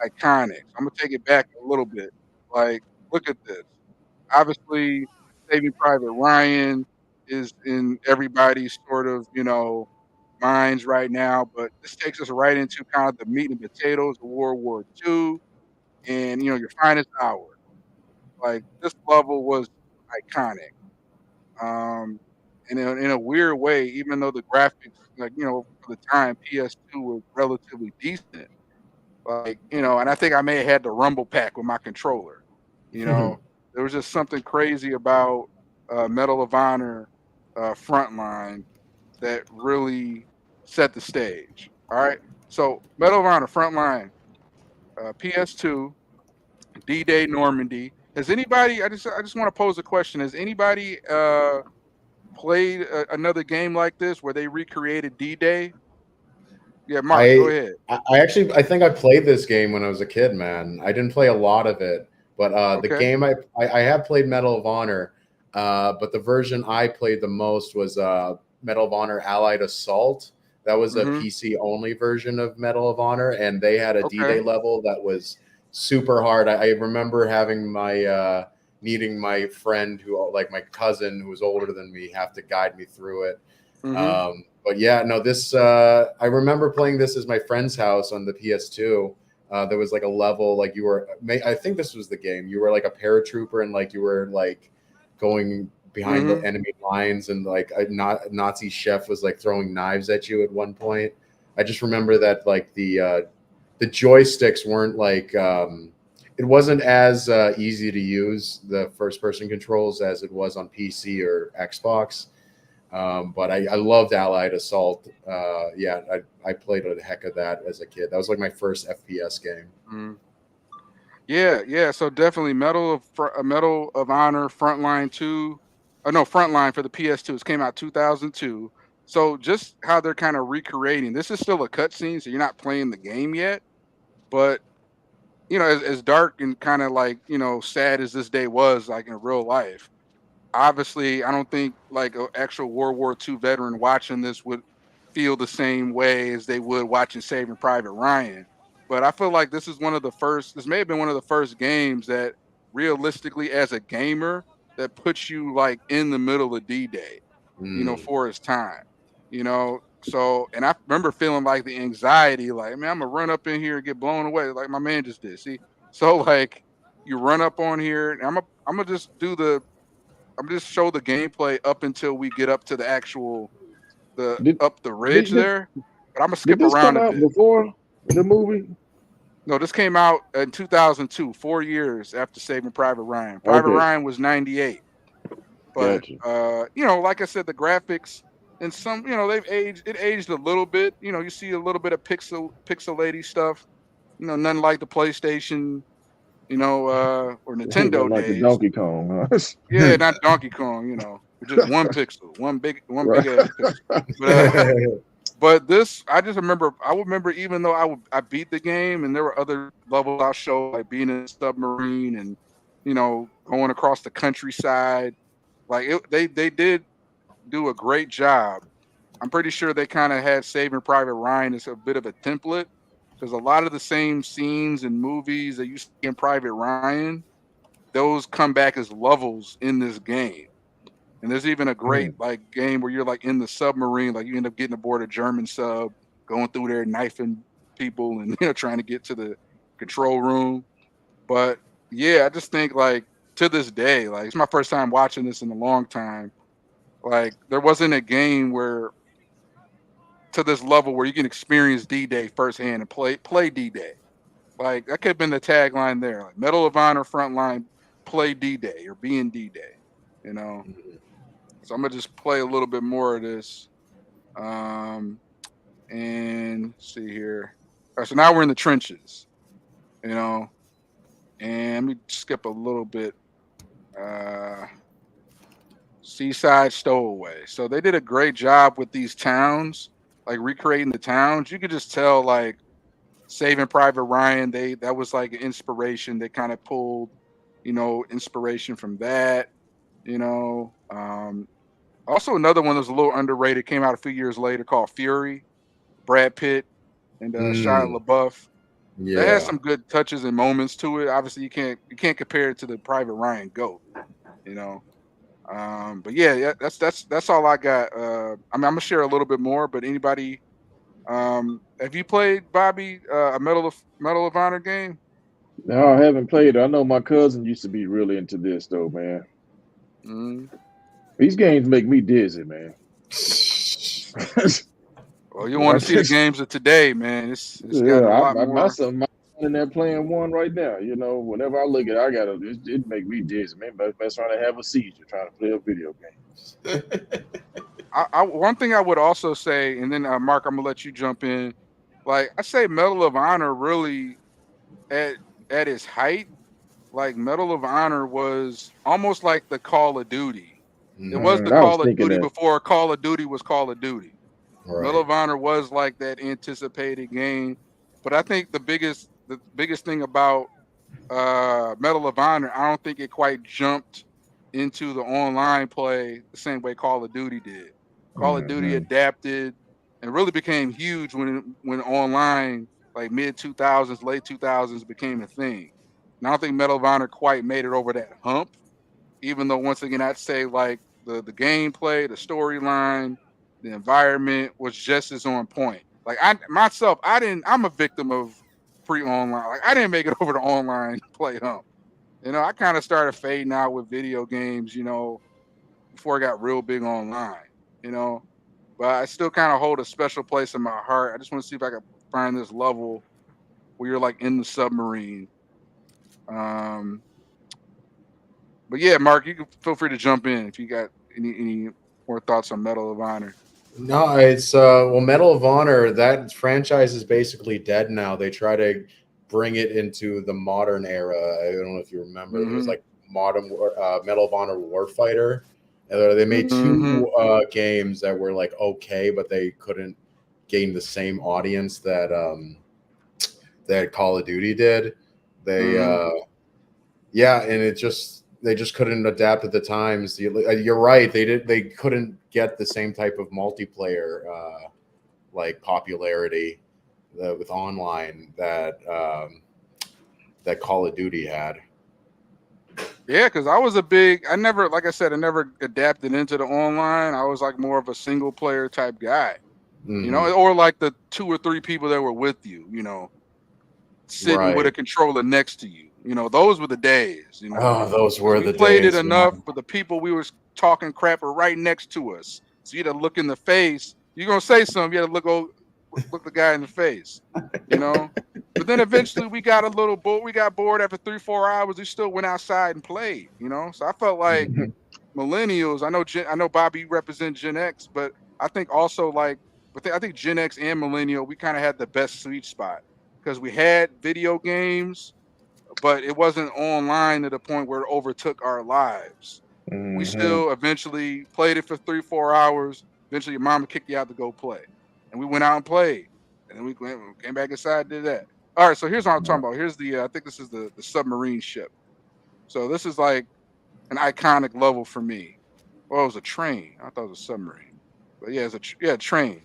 iconic. I'm gonna take it back a little bit. Like, look at this. Obviously, Saving Private Ryan is in everybody's sort of, minds right now, but this takes us right into kind of the meat and potatoes of World War II and, your finest hour. Like, this level was iconic. Um, and in a weird way, even though the graphics, like, for the time, PS2 was relatively decent, like, and I think I may have had the rumble pack with my controller. You know, there was just something crazy about Medal of Honor Frontline that really set the stage. All right. So Medal of Honor Frontline, PS2, D-Day Normandy. Has anybody? I just want to pose a question. Has anybody played another game like this where they recreated D-Day? Yeah, Mark, go I ahead. I actually I think I played this game when I was a kid, man. I didn't play a lot of it, but the Okay. game I have played Medal of Honor, but the version I played the most was Medal of Honor Allied Assault. That was a Mm-hmm. PC only version of Medal of Honor, and they had a D-Day Okay. level that was super hard. I remember having my needing my friend who like my cousin who was older than me have to guide me through it. Mm-hmm. But yeah, no, this I remember playing this as my friend's house on the PS2. There was like a level like you were. I think this was the game. You were like a paratrooper and like you were like going behind the Mm-hmm. enemy lines and like a Nazi chef was like throwing knives at you at one point. I just remember that like the joysticks weren't like it wasn't as easy to use the first person controls as it was on PC or Xbox. But I loved Allied Assault. Yeah, I played a heck of that as a kid. That was like my first FPS game. Mm-hmm. Yeah, yeah. So definitely Medal of Honor Frontline 2. No, Frontline for the PS2. It came out 2002. So just how they're kind of recreating. This is still a cutscene, so you're not playing the game yet. But as dark and kind of like sad as this day was, like in real life, obviously, I don't think like an actual World War II veteran watching this would feel the same way as they would watching Saving Private Ryan. But I feel like this is one of the first. This may have been one of the first games that, realistically, as a gamer, that puts you like in the middle of D-Day, Mm. for its time. So and I remember feeling like the anxiety, like, man, I'm gonna run up in here and get blown away, like my man just did. See, so like you run up on here, and I'm gonna just do the I'm just show the gameplay up until we get up to the actual the Did up the ridge did, did there, but I'm gonna did skip this around come a out bit. before the movie? No, this came out in 2002, 4 years after Saving Private Ryan. Private Okay, Ryan was 98, but gotcha. like I said, the graphics and some, they've aged. It aged a little bit. You see a little bit of pixelated stuff. Nothing like the PlayStation, or Nintendo Nothing like the days. Donkey Kong, huh? Yeah, not Donkey Kong, with just one pixel, one Right. big ass pixel. But this, I just remember. I remember even though I beat the game, and there were other levels I showed, like being in a submarine and going across the countryside. Like they did do a great job. I'm pretty sure they kind of had Saving Private Ryan as a bit of a template because a lot of the same scenes and movies that you see in Private Ryan, those come back as levels in this game. And there's even a great Mm. like game where you're like in the submarine, like you end up getting aboard a German sub, going through there knifing people and trying to get to the control room. But yeah, I just think like to this day, like it's my first time watching this in a long time. Like there wasn't a game where to this level where you can experience D-Day firsthand and play D-Day. Like that could have been the tagline there, like Medal of Honor Frontline, play D-Day you be in D-Day. You know, so I'm gonna just play a little bit more of this. Um, and see here. All right, so now we're in the trenches, you know, and let me skip a little bit. Uh, Seaside Stowaway. So they did a great job with these towns, like recreating the towns. You could just tell, like Saving Private Ryan, that was like an inspiration. They kind of pulled, inspiration from that. You know, also another one that was a little underrated came out a few years later called Fury. Brad Pitt and Shia Mm, LaBeouf. That has yeah. some good touches and moments to it. Obviously, you can't compare it to the Private Ryan GOAT, you know. But yeah, that's all I got. I mean, I'm gonna share a little bit more, but anybody, have you played Bobby a Medal of Honor game? No, I haven't played it. I know my cousin used to be really into this though, man. Mm. These games make me dizzy, man. Well, you want I to see the just, games of today, man. It's yeah, gotten a lot my more. son, my son in there playing one right now. You know, whenever I look at it, it make me dizzy, man. But that's trying to have a seizure trying to play a video game. One thing I would also say, and then Mark, I'm gonna let you jump in. Like I say, Medal of Honor really at at its height, like Medal of Honor was almost like the Call of Duty. It was the I was Call of thinking Duty that. before Call of Duty was Call of Duty. Medal Right. of Honor was like that anticipated game. But I think the biggest thing about Medal of Honor, I don't think it quite jumped into the online play the same way Call of Duty did. Call of Duty Hmm. adapted and really became huge when online, like mid 2000s, late 2000s, became a thing. And I don't think Medal of Honor quite made it over that hump, even though once again I'd say like the gameplay, the storyline, the environment was just as on point. Like I myself, I'm a victim of pre-online. Like I didn't make it over the online play hump. I kind of started fading out with video games, before I got real big online, you know. But I still kind of hold a special place in my heart. I just want to see if I can find this level where you're like in the submarine. Um, but yeah, Mark, you can feel free to jump in if you got any more thoughts on Medal of Honor. No, it's well, Medal of Honor. That franchise is basically dead now. They try to bring it into the modern era. I don't know if you remember. It was Hmm. like Medal of Honor Warfighter. And they made Hmm. two games that were like okay, but they couldn't gain the same audience that Call of Duty did. They Hmm. yeah, and they just couldn't adapt at the times. You're right. They couldn't get the same type of multiplayer like popularity with online that Call of Duty had. Yeah, because I was a big. I never, like I said, I never adapted into the online. I was like more of a single player type guy, Hmm. or like the two or three people that were with you, sitting with a Right. controller next to you. Those were the days, Oh, those because were we the played it days, enough, man. but the people we was talking crap were right next to us. So you had to look in the face. You're gonna say something, you had to look the guy in the face, you know. But then eventually we got a little bored. We got bored after 3 4 hours. We still went outside and played. So I felt like millennials. I know Bobby represent Gen X, but I think also like, I think Gen X and millennial, we kind of had the best sweet spot because we had video games, but it wasn't online to the point where it overtook our lives. We Hmm. still eventually played it for 3 4 hours. Eventually, your mama kicked you out to go play, and we went out and played, and then we came back inside, did that. All right, so here's what I'm talking about. Here's I think this is the submarine ship. So this is like an iconic level for me. Well, it was a train. I thought it was a submarine, but yeah, it's train.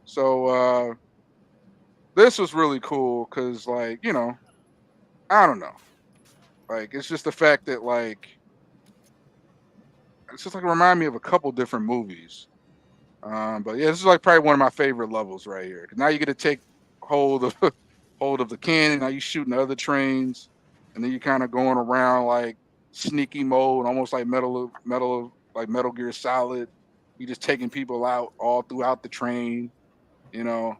So this was really cool because, like, I don't know, like it's just the fact that like it's just like remind me of a couple different movies. But yeah, this is like probably one of my favorite levels right here. 'Cause now you get to take hold of hold of the cannon. Now you shooting the other trains, and then you kind of going around like sneaky mode, almost like like Metal Gear Solid. You just taking people out all throughout the train. You know,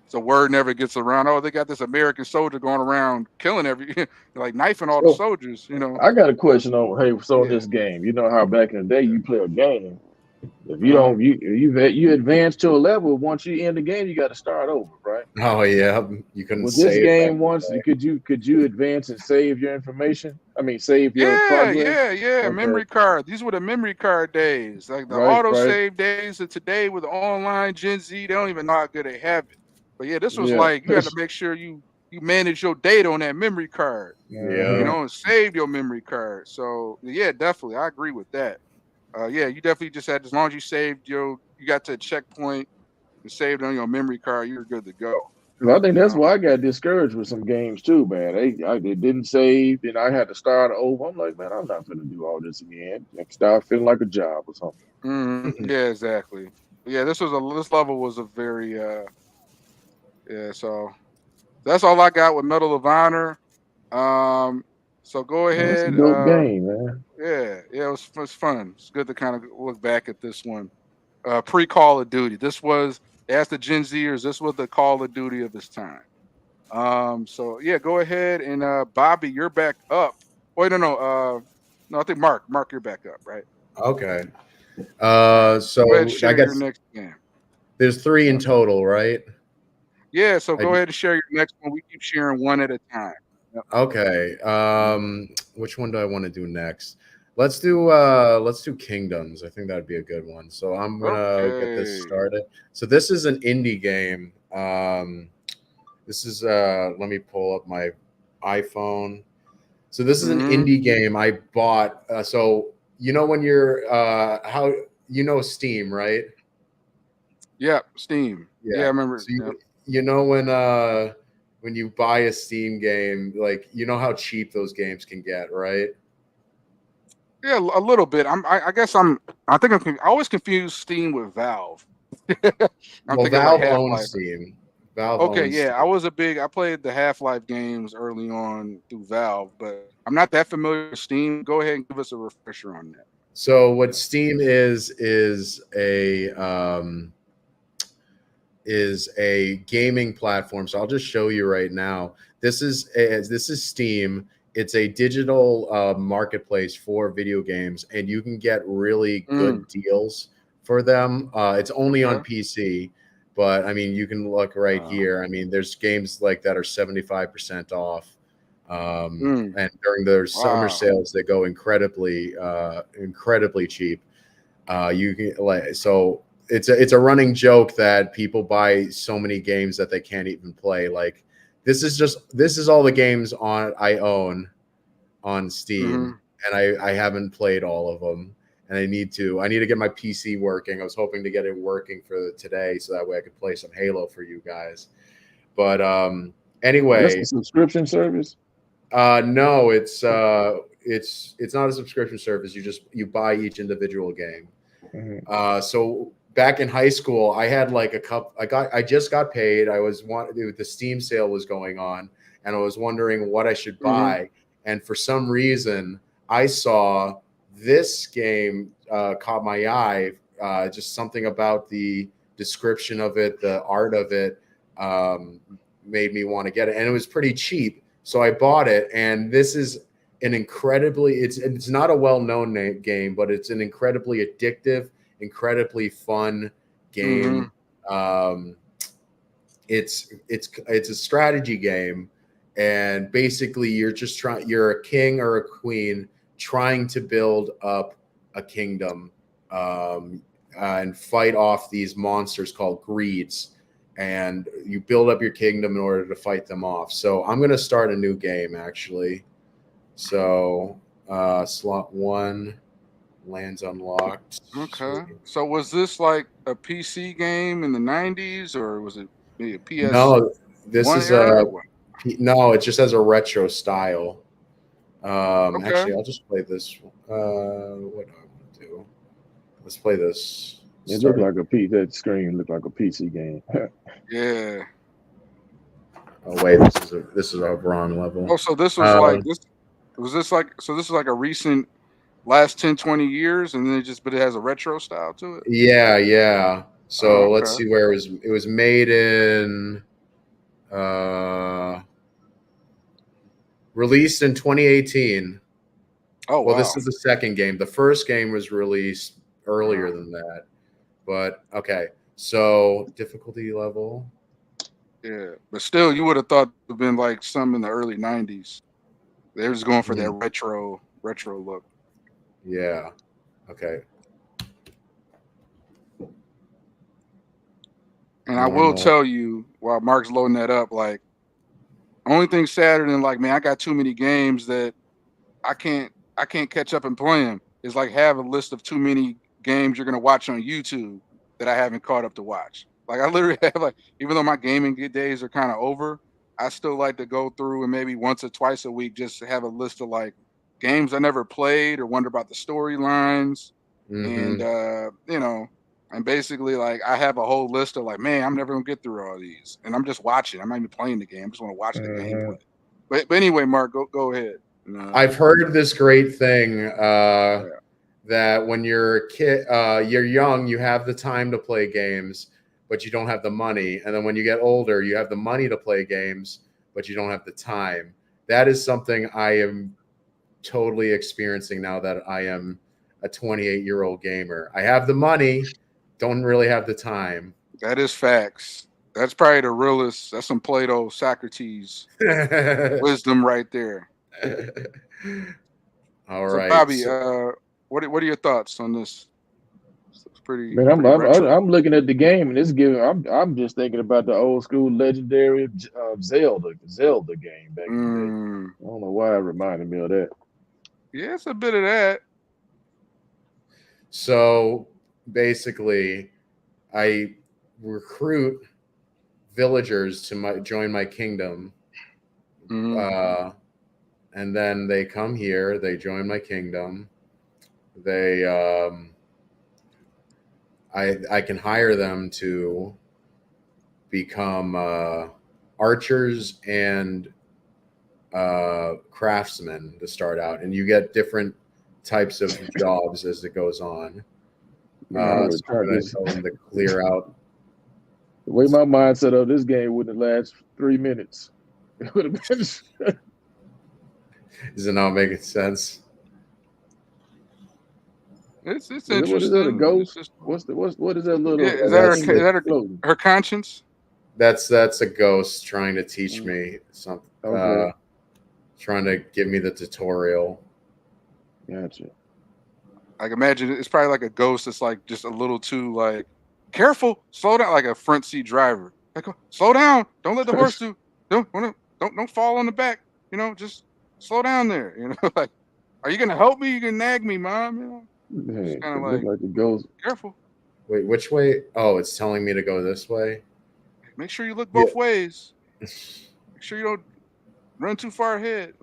so word never gets around. Oh, they got this American soldier going around killing like knifing all the So soldiers. I got a question on so in Yeah. this game, you know how back in the day you play a game. If you Uh-huh. don't you advance to a level, once you end the game, you got to start over, right? Oh yeah, you couldn't With this save back game, in the once day. could you advance and save your information? I mean, save your Yeah, progress. yeah, yeah. Okay, Memory card. These were the memory card days. Like the right, auto right, save days of today with online Gen Z, they don't even know how good they have it. But yeah, this was yeah. like you had to make sure you manage your data on that memory card, Yeah. Hmm. and save your memory card. So yeah, definitely. I agree with that. Yeah, you definitely just had as long as you saved you got to a checkpoint, and saved on your memory card, you're good to go. I think You that's know. why I got discouraged with some games too, man. They didn't save, and I had to start over. I'm like, man, I'm not gonna do all this again. Like, start feeling like a job or something. Yeah, exactly. Yeah, this level was a very yeah. So that's all I got with Medal of Honor. Um, so go Man, that's a ahead. dope game, man. Yeah, it was fun. It's good to kind of look back at this one. Pre Call of Duty. This was, as the Gen Zers, this was the Call of Duty of its time. So yeah, go ahead and Bobby, you're back up. Wait, no, I think Mark, you're back up, right? Okay. All right. Go ahead and So I share your guess next game. there's three in total, right? Yeah, so I go d- ahead and share your next one. We keep sharing one at a time. Yep. okay. Which one do I want to do next? Let's do Kingdoms. I think that'd be a good one. So I'm gonna get this Okay. started. So this is an indie game. This is let me pull up my iPhone. So this is an Mm-hmm. indie game I bought. So you know when you're how you know Steam, right? Yep, Steam. Yeah, I Yeah. remember. So Yep. you know when you buy a Steam game, like you know how cheap those games can get, right? Yeah, a little bit. I guess I always confuse Steam with Valve. I'm Well, thinking like Valve Half owns Life. Steam. Valve Okay, owns yeah, Steam. I played the Half Life games early on through Valve, but I'm not that familiar with Steam. Go ahead and give us a refresher on that. So what Yeah. Steam is a gaming platform. So I'll just show you right now. This is Steam. It's a digital marketplace for video games, and you can get really Mm, good deals for them. It's only on okay. PC, but I mean, you can look right Wow. here. I mean, there's games like that are 75% off. Mm, And during their summer wow. sales, they go incredibly cheap. You can like so it's a running joke that people buy so many games that they can't even play. Like this is all the games on I own on Steam, Hmm. and I haven't played all of them, and I need to get my PC working. I was hoping to get it working for today, so that way I could play some Halo for you guys. But That's a anyway, subscription service. no, it's not a subscription service. You buy each individual game. Mhm. So back in high school, I had like a cup. I just got paid. The Steam sale was going on, and I was wondering what I should Hmm. buy. And for some reason, I saw this game caught my eye. Just something about the description of it, the art of it, um, made me want to get it, and it was pretty cheap. So I bought it, and this is an incredibly it's not a well-known game, but it's an incredibly addictive, incredibly fun game. Hmm. um it's a strategy game, and basically you're a king or a queen trying to build up a kingdom, and fight off these monsters called greeds, and you build up your kingdom in order to fight them off. So I'm going to start a new game actually. So slot one, lands unlocked. So Okay. So was this like a PC game in the '90s, or was it maybe a no, this PS1 is era? a Or what? no. It just has a retro style. Okay. Actually, I'll just play this. What do I want to do? Let's play this. It looked Start. like a P. That screen looked like a PC game. Yeah. Oh wait, this is a wrong level. Oh, so this was Uh, like this was this like so this is like a recent last 10, 20 years, and then but it has a retro style to it. yeah, yeah. Oh, So let's okay. see where it was. It was made in. Uh, Released in 2018. Oh Well, this wow. is the second game. The first game was released Wow. earlier than that. But okay. So difficulty level. Yeah. But still you would have thought it would have been like some in the early '90s. They was going for that Hmm, retro look. yeah. Okay. And I will Normal. tell you while Mark's loading that up, like only thing sadder than like, man, I got too many games that I can't catch up and play them. Is like have a list of too many games you're gonna watch on YouTube that I haven't caught up to watch. Like I literally have like, even though my gaming days are kind of over, I still like to go through and maybe once or twice a week just to have a list of like games I never played or wonder about the storylines, and Hmm. and basically like I have a whole list of like, man, I'm never gonna get through all these, and I'm just watching. I'm not even playing the game. I just want to watch the Uh-huh. gameplay. But anyway, Mark, go ahead. No, I've heard this great thing yeah. that when you're a kid, you're young, you have the time to play games, but you don't have the money. And then when you get older, you have the money to play games, but you don't have the time. That is something I am totally experiencing now that I am a 28-year-old gamer. I have the money, don't really have the time. That is facts. That's probably the realest. That's some Plato, Socrates wisdom right there. All So, right. Bobby, So what are your thoughts on this? It's Man, I'm, pretty I'm I'm retro. I'm looking at the game and it's giving. I'm just thinking about the old school legendary Zelda game back in the day. Mm, I don't know why it reminded me of that. yeah, it's a bit of that. so basically, I recruit villagers to join my kingdom, Mm, uh, and then they come here. They join my kingdom. They I can hire them to become archers and craftsmen to start out, and you get different types of jobs as it goes on. Man, I would So have I'm tried going to this. tell them to clear out. The way my mind set up, this game wouldn't last 3 minutes. It would have been. Does it not make sense? it's What is that? A interesting. It's ghost? just What is that yeah. little Is that That's thing is that's that floating? her conscience? that's a ghost trying to teach Mm, me something. okay, Trying to give me the tutorial. gotcha. Like imagine it's probably like a ghost that's like just a little too like careful, slow down, like a front seat driver. Like slow down, don't let the horse do. Don't fall on the back. Just slow down there. Like are you gonna help me? You can nag me, mom. Just Man, kind of it looked like like the ghost. careful. Wait, which way? Oh, it's telling me to go this way. Make sure you look Yeah. both ways. Make sure you don't run too far ahead.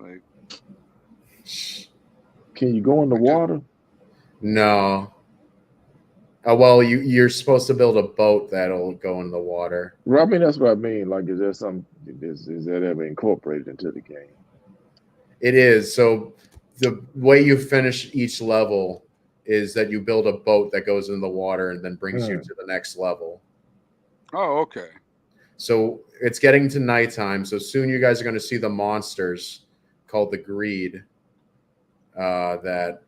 Can you go in the Like just water? No. Oh well, you're supposed to build a boat that'll go in the water. Well, I mean, that's what I mean. Like, is there some? Is that ever incorporated into the game? It is. So the way you finish each level is that you build a boat that goes in the water and then brings you Hmm. to the next level. oh okay. So it's getting to nighttime. So soon you guys are going to see the monsters called the Greed that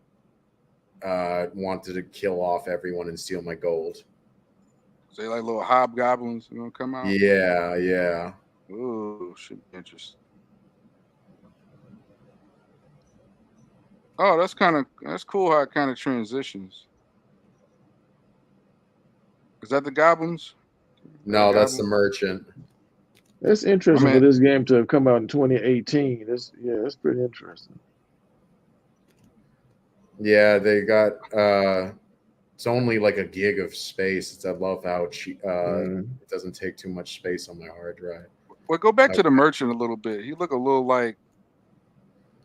wanted to kill off everyone and steal my gold. So they like little hobgoblins gonna come out. Yeah, yeah. Ooh, should be interesting. Oh, that's cool how it kind of transitions. Is that the goblins? Is that a No, that's the goblin? merchant. It's I interesting for mean, this game to have come out in 2018. That's pretty interesting. Yeah, they got it's only like a gig of space. I love how Mm. it doesn't take too much space on my hard drive. well, go back Uh, to the merchant a little bit. He look a little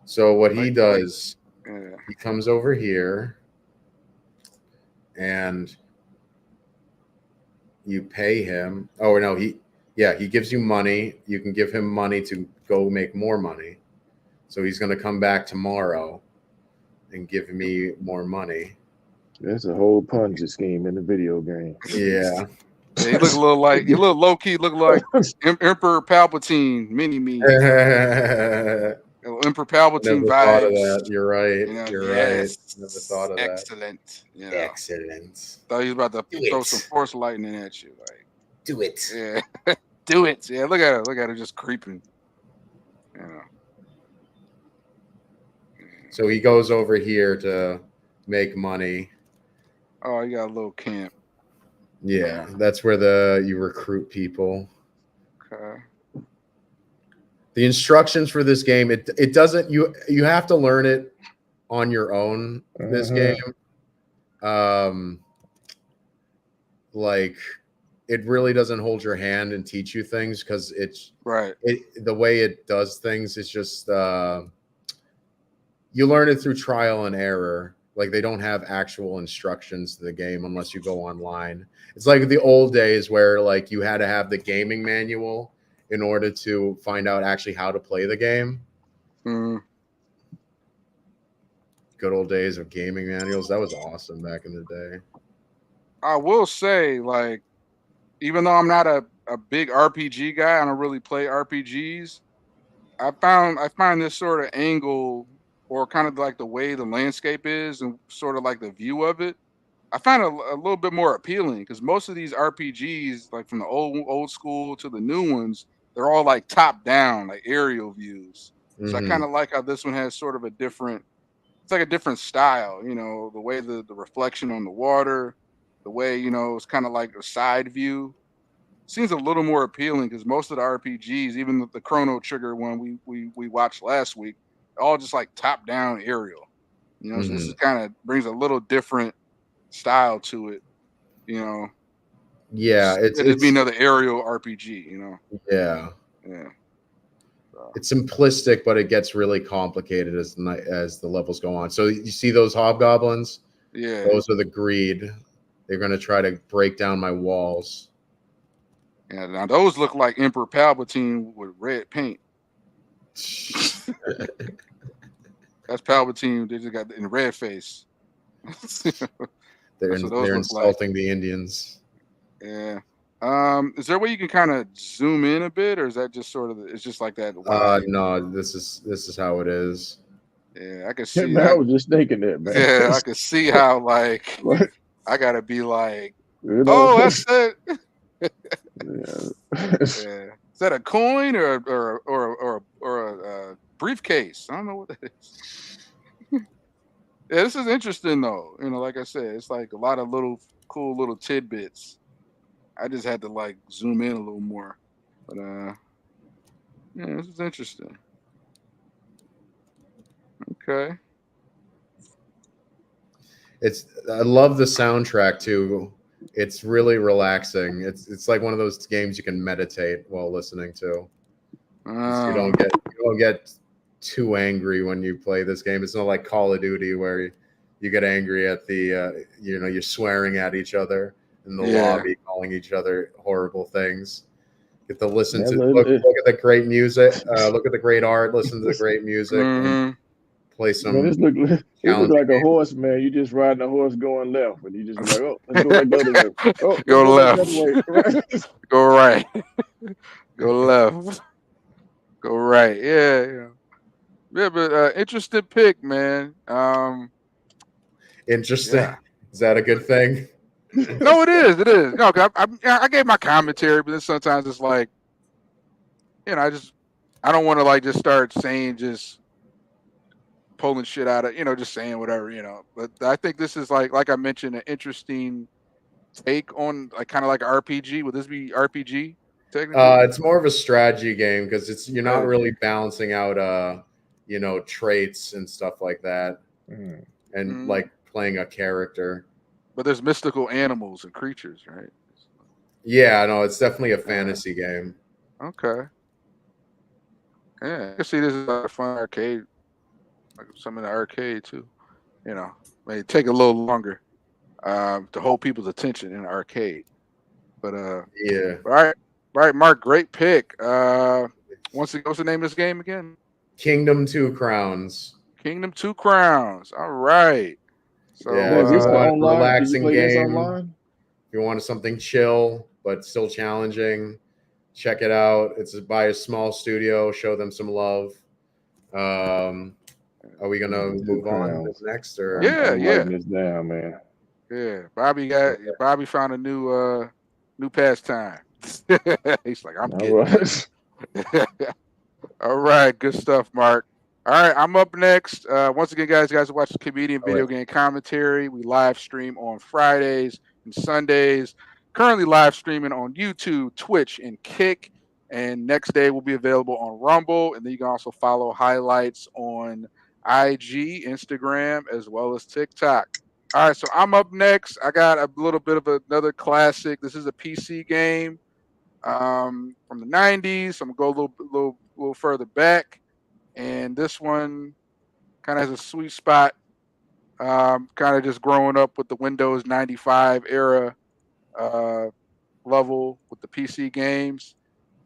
So what he like does, yeah. he comes over here and you pay him. Oh no, he gives you money. You can give him money to go make more money. So he's going to come back tomorrow and give me more money. That's a whole Ponzi scheme in the video game. Yeah. Yeah, he look a little like he look low key, look like Emperor Palpatine, mini me, I Emperor Palpatine never thought of vibes. that. You're right. You're right. Never Yes, thought of that. excellent. Excellent. Thought he was about to Do throw some it. force lightning at you, like Do it. yeah, do it. Yeah, look at her just creeping. You know. So he goes over here to make money. Oh, you got a little camp. Yeah, that's where you recruit people. Okay. The instructions for this game, it doesn't you have to learn it on your own. This Uh-huh. game, like it really doesn't hold your hand and teach you things because Right. the way it does things is just you learn it through trial and error. Like they don't have actual instructions to the game unless you go online. It's like the old days where like you had to have the gaming manual in order to find out actually how to play the game. Mm. Good old days of gaming manuals. That was awesome back in the day. I will say, like, even though I'm not a big RPG guy, I don't really play RPGs. I find this sort of angle or kind of like the way the landscape is and sort of like the view of it. I find it a little bit more appealing because most of these RPGs, like from the old school to the new ones, they're all like top down, like aerial views. So I kind Hmm. of like how this one has sort of a different. It's like a different style, the way the reflection on the water, the way it's kind of like a side view seems a little more appealing because most of the RPGs, even the Chrono Trigger one we watched last week, all just like top down aerial. So this is Hmm. kind of brings a little different style to it. You know, Yeah, it'd be another aerial RPG. yeah. Yeah. So, It's simplistic, but it gets really complicated as the levels go on. So you see those hobgoblins? yeah. Those are the greed. They're going to try to break down my walls. Yeah. Now those look like Emperor Palpatine with red paint. That's Palpatine. They just got in red face. They're That's what those they're look like. insulting the Indians. Yeah. Is there a way you can kind of zoom in a bit, or is that just sort of it's just like that wide? No, this is how it is. Yeah, I can Yeah, see. man, I was just thinking that, man. Yeah, I can see how like Right? I gotta be like, You know? oh, that's it. Yeah. Yeah. Is that a coin or a briefcase? I don't know what that is. Yeah, this is interesting though. Like I said, it's like a lot of little cool little tidbits. I just had to like zoom in a little more. But yeah, this is interesting. Okay. I love the soundtrack too. It's really relaxing. It's like one of those games you can meditate while listening to. You Oh, don't get too angry when you play this game. It's not like Call of Duty where you get angry at you're swearing at each other in the yeah. lobby, calling each other horrible things. Get to listen Man, to look at the great music, look at the great art, listen to the great music, and Hmm. play man, some this look challenging like a games. horse, man. You just riding a horse going left, and you just be like, oh, let's go back the other way. Oh, let's Go go back the other left. way. Right? Go right. Go left. Go right. Yeah, yeah. Yeah, but interesting pick, man. Interesting. Yeah. Is that a good thing? No, it is. It is. No, 'cause I gave my commentary, but then sometimes it's like, I don't want to like just start saying just pulling shit out of, just saying whatever. But I think this is like I mentioned, an interesting take on like kind of like RPG. Would this be RPG technically? It's more of a strategy game because you're not really Strategy. balancing out traits and stuff like that, Mm. and Mm. like playing a character. But there's mystical animals and creatures, right? Yeah, no, it's definitely a Uh, fantasy game. okay. Yeah, I can see this is like a fun arcade, like some in the arcade too. May take a little longer to hold people's attention in the arcade. But Yeah, all right, Mark, great pick. Once again, what's the name of this game again? Kingdom Two Crowns. Kingdom Two Crowns. All right. So Yeah, Now, is if you this the want a online? Can you relaxing play this game, online? if you want something chill but still challenging, check it out. It's by a small studio. Show them some love. Um, are we gonna Kingdom Two move on to Crowns. next or? yeah, I'm writing yeah, this down, man. yeah. Bobby found a new pastime. He's like, I'm All getting it. right. All right, good stuff, Mark. All right, I'm up next. Once again, guys watch the comedian Oh, wait. video game commentary. We live stream on Fridays and Sundays. Currently live streaming on YouTube, Twitch, and Kick. And next day will be available on Rumble. And then you can also follow highlights on IG, Instagram, as well as TikTok. All right, so I'm up next. I got a little bit of another classic. This is a PC game from the '90s. I'm gonna go a little further back, and this one kind of has a sweet spot. Kind of just growing up with the Windows 95 era uh, level with the PC games.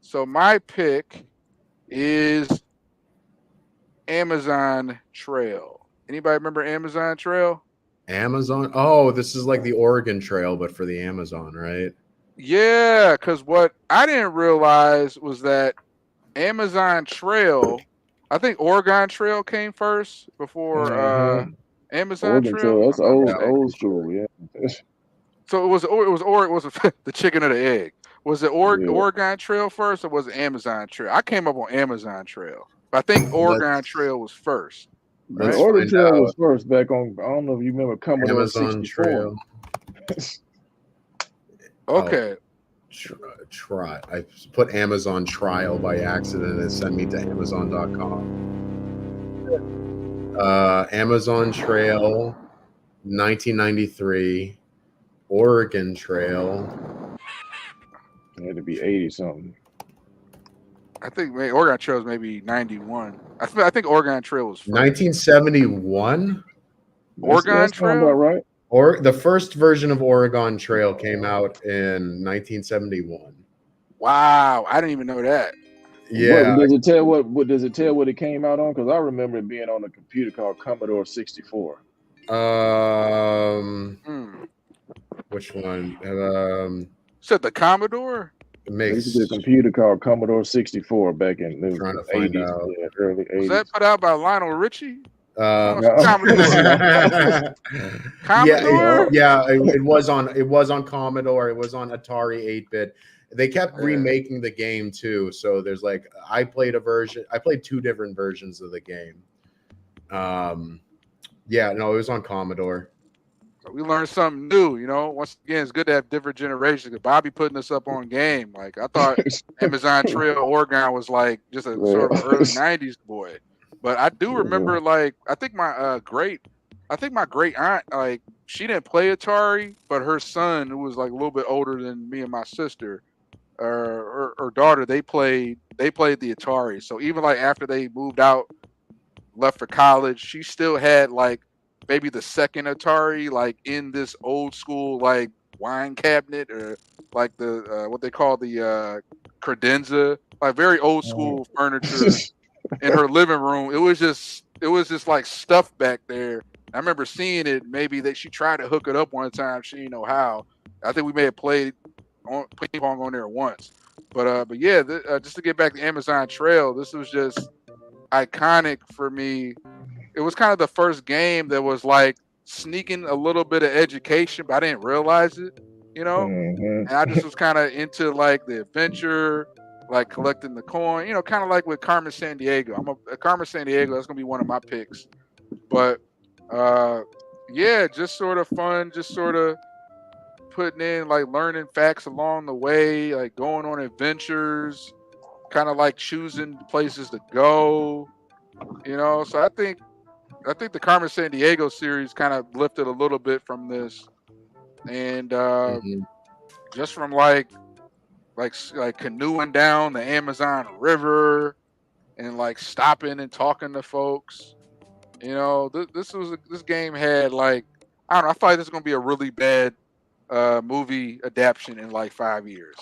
So my pick is Amazon Trail. Anybody remember Amazon Trail? Amazon. Oh, this is like the Oregon Trail, but for the Amazon, right? Yeah, because what I didn't realize was that Amazon Trail, I think Oregon Trail came first before Mm-hmm. Amazon Oregon Trail, Trail, if that's I'm not Yeah, mistaken. old sure. school, yeah. So it was the chicken or the egg. Was it Yeah. Oregon Trail first or was it Amazon Trail? I came up on Amazon Trail, but I think Oregon Let's Trail was first, The let's right? Oregon find Trail out. was first back on, I don't know if you remember Commodore Amazon 64. Trail. Oh, Okay. try. I put Amazon Trial by accident and it sent me to Amazon.com. Amazon Trail, 1993. Oregon Trail. It had to be 80 something. I think Oregon Trail is maybe 91. I think Oregon Trail was first. 1971. Oregon That sound about Trail? right. Or the first version of Oregon Trail came out in 1971. Wow, I didn't even know that. What Yeah. does it tell? What does it tell? What it came out on? Because I remember it being on a computer called Commodore 64. Um, Hmm. which one? Said the Commodore? It There used to be a makes computer called Commodore 64 back in trying the to find 80s, out. yeah, early Was that 80s. put out by Lionel Richie? Come on, Uh, some No, Commodore. no, yeah, no. it was on Commodore. It was on Atari 8-bit. They kept Yeah. remaking the game too. So there's like I played two different versions of the game. Yeah, no, it was on Commodore. So we learned something new, you know. Once again, it's good to have different generations. Bobby putting us up on game. Like I thought Amazon Trail Oregon was like just a sort of an early '90s boy, but I do remember like I think my great aunt like she didn't play Atari, but her son who was like a little bit older than me and my sister or her daughter they played the Atari. So even like after they moved out, left for college, she still had like maybe the second Atari like in this old school like wine cabinet or like the what they call the credenza, like very old school furniture in her living room. It was just like stuff back there. I remember seeing it. Maybe that she tried to hook it up one time. She didn't know how. I think we may have played on ping pong on there once. But yeah, just to get back to Amazon Trail, this was just iconic for me. It was kind of the first game that was like sneaking a little bit of education, but I didn't realize it, you know. And I just was kind of into like the adventure, like collecting the coin, kind of like with Carmen San Diego. I'm a Carmen San Diego. That's gonna be one of my picks. But uh, yeah, just sort of fun, just sort of putting in like learning facts along the way, like going on adventures, kind of like choosing places to go, So I think the Carmen San Diego series kind of lifted a little bit from this, and Mhm. just from like canoeing down the Amazon River and like stopping and talking to folks. This game had like I don't know. I feel like this is gonna be a really bad movie adaptation in like 5 years.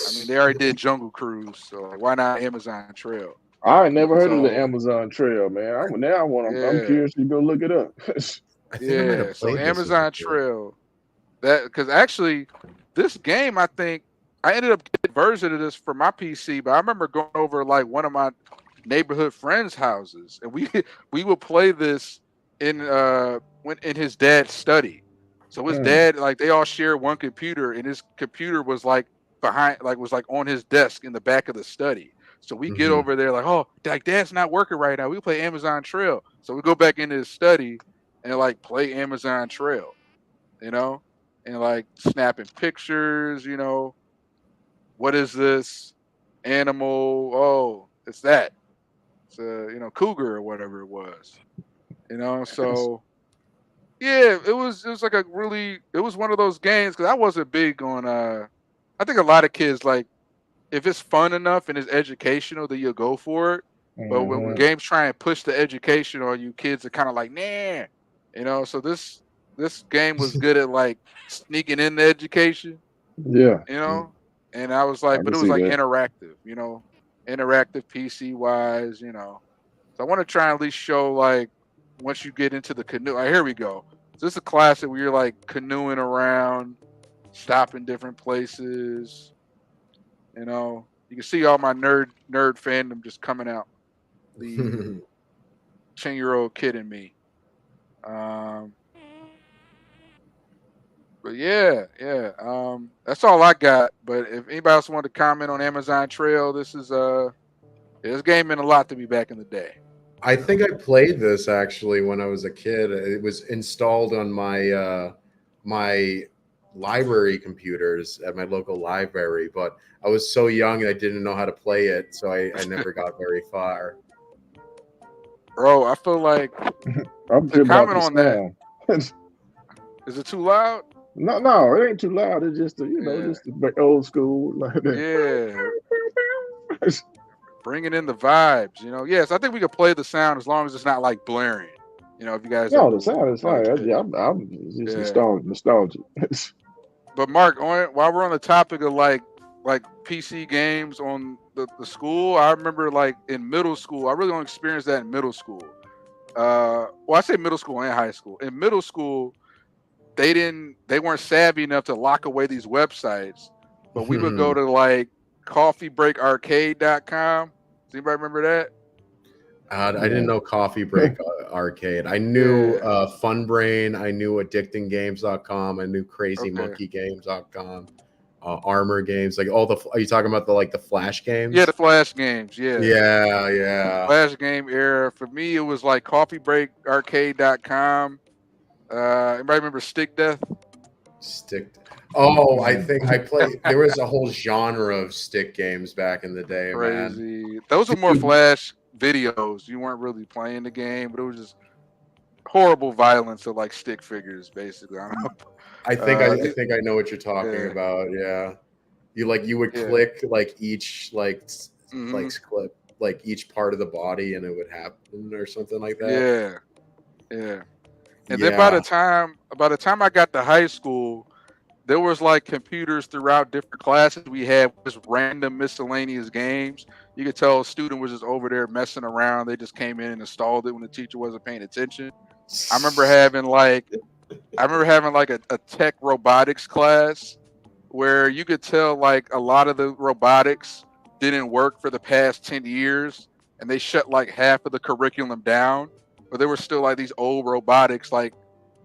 I mean, they already did Jungle Cruise, so like, why not Amazon Trail? I ain't never heard of the So Amazon Trail, man. I'm yeah, curious to go look it up. I think I might yeah. have So played this as a Amazon kid. Trail. That because actually, this game I think I ended up getting a version of this for my PC, but I remember going over like one of my neighborhood friends' houses, and we we would play this in his dad's study. So his Mm, dad like they all shared one computer, and his computer was like on his desk in the back of the study. So we get Mhm. over there like, oh, like dad's not working right now. We play Amazon Trail. So we go back into his study and like play Amazon Trail, you know, and like snapping pictures, what is this animal? Oh, it's that. It's a cougar or whatever it was. So Yeah, it was like it was one of those games because I wasn't big on I think a lot of kids like if it's fun enough and it's educational, then you'll go for it. But when Hmm. games try and push the education on you, kids are kind of like, nah, So this game was good at like sneaking in the education, Yeah, you know. And I was like, I but can it was see like that. interactive, interactive PC wise. So I want to try and at least show like once you get into the canoe. All right, here we go. So this is a classic where you're like canoeing around, stopping different places. You can see all my nerd fandom just coming out. The 10-year-old kid in me. Um, but yeah, yeah. That's all I got. But if anybody else wanted to comment on Amazon Trail, this game meant a lot to me back in the day. I think I played this actually when I was a kid. It was installed on my library computers at my local library, but I was so young I didn't know how to play it, so I never got very far. Bro, I feel like I'm to good about comment the on that, sound. is it too loud? No, no, it ain't too loud. It's just Yeah. just the old school like that. Yeah. Bringing in the vibes. Yes, I think we could play the sound as long as it's not like blaring. If you guys No, ever the sound is like fine. it. I'm just Yeah. nostalgic. But Mark, while we're on the topic of like PC games on the school, I remember like in middle school, I really don't experience that in middle school. Well, I say middle school and high school. In middle school, they weren't savvy enough to lock away these websites, but we would go to like coffeebreakarcade.com. Does anybody remember that? I didn't know Coffee Break Arcade. I knew Yeah. Funbrain. I knew AddictingGames.com. I knew Okay. CrazyMonkeyGames.com. Armor Games, like all the. Are you talking about the Flash Yeah, the games? Flash games. Yeah. Yeah, yeah. Flash game era. For me, it was like coffeebreakarcade.com. Anybody remember Stick Death? Stick. Oh, I Mm. think I played. There was a whole genre of stick games back in the day, man. Crazy. Those were more Dude, Flash videos. You weren't really playing the game, but it was just horrible violence of like stick figures, basically. I don't know. I These, think I know what you're talking yeah, about. Yeah, you would yeah. click like each Hmm. clip like each part of the body, and it would happen or something like that. Yeah, yeah. And then Yeah. by the time I got to high school, there was like computers throughout different classes. We had just random miscellaneous games. You could tell a student was just over there messing around. They just came in and installed it when the teacher wasn't paying attention. I remember having like a tech robotics class where you could tell like a lot of the robotics didn't work for the past 10 years and they shut like half of the curriculum down, but there were still like these old robotics like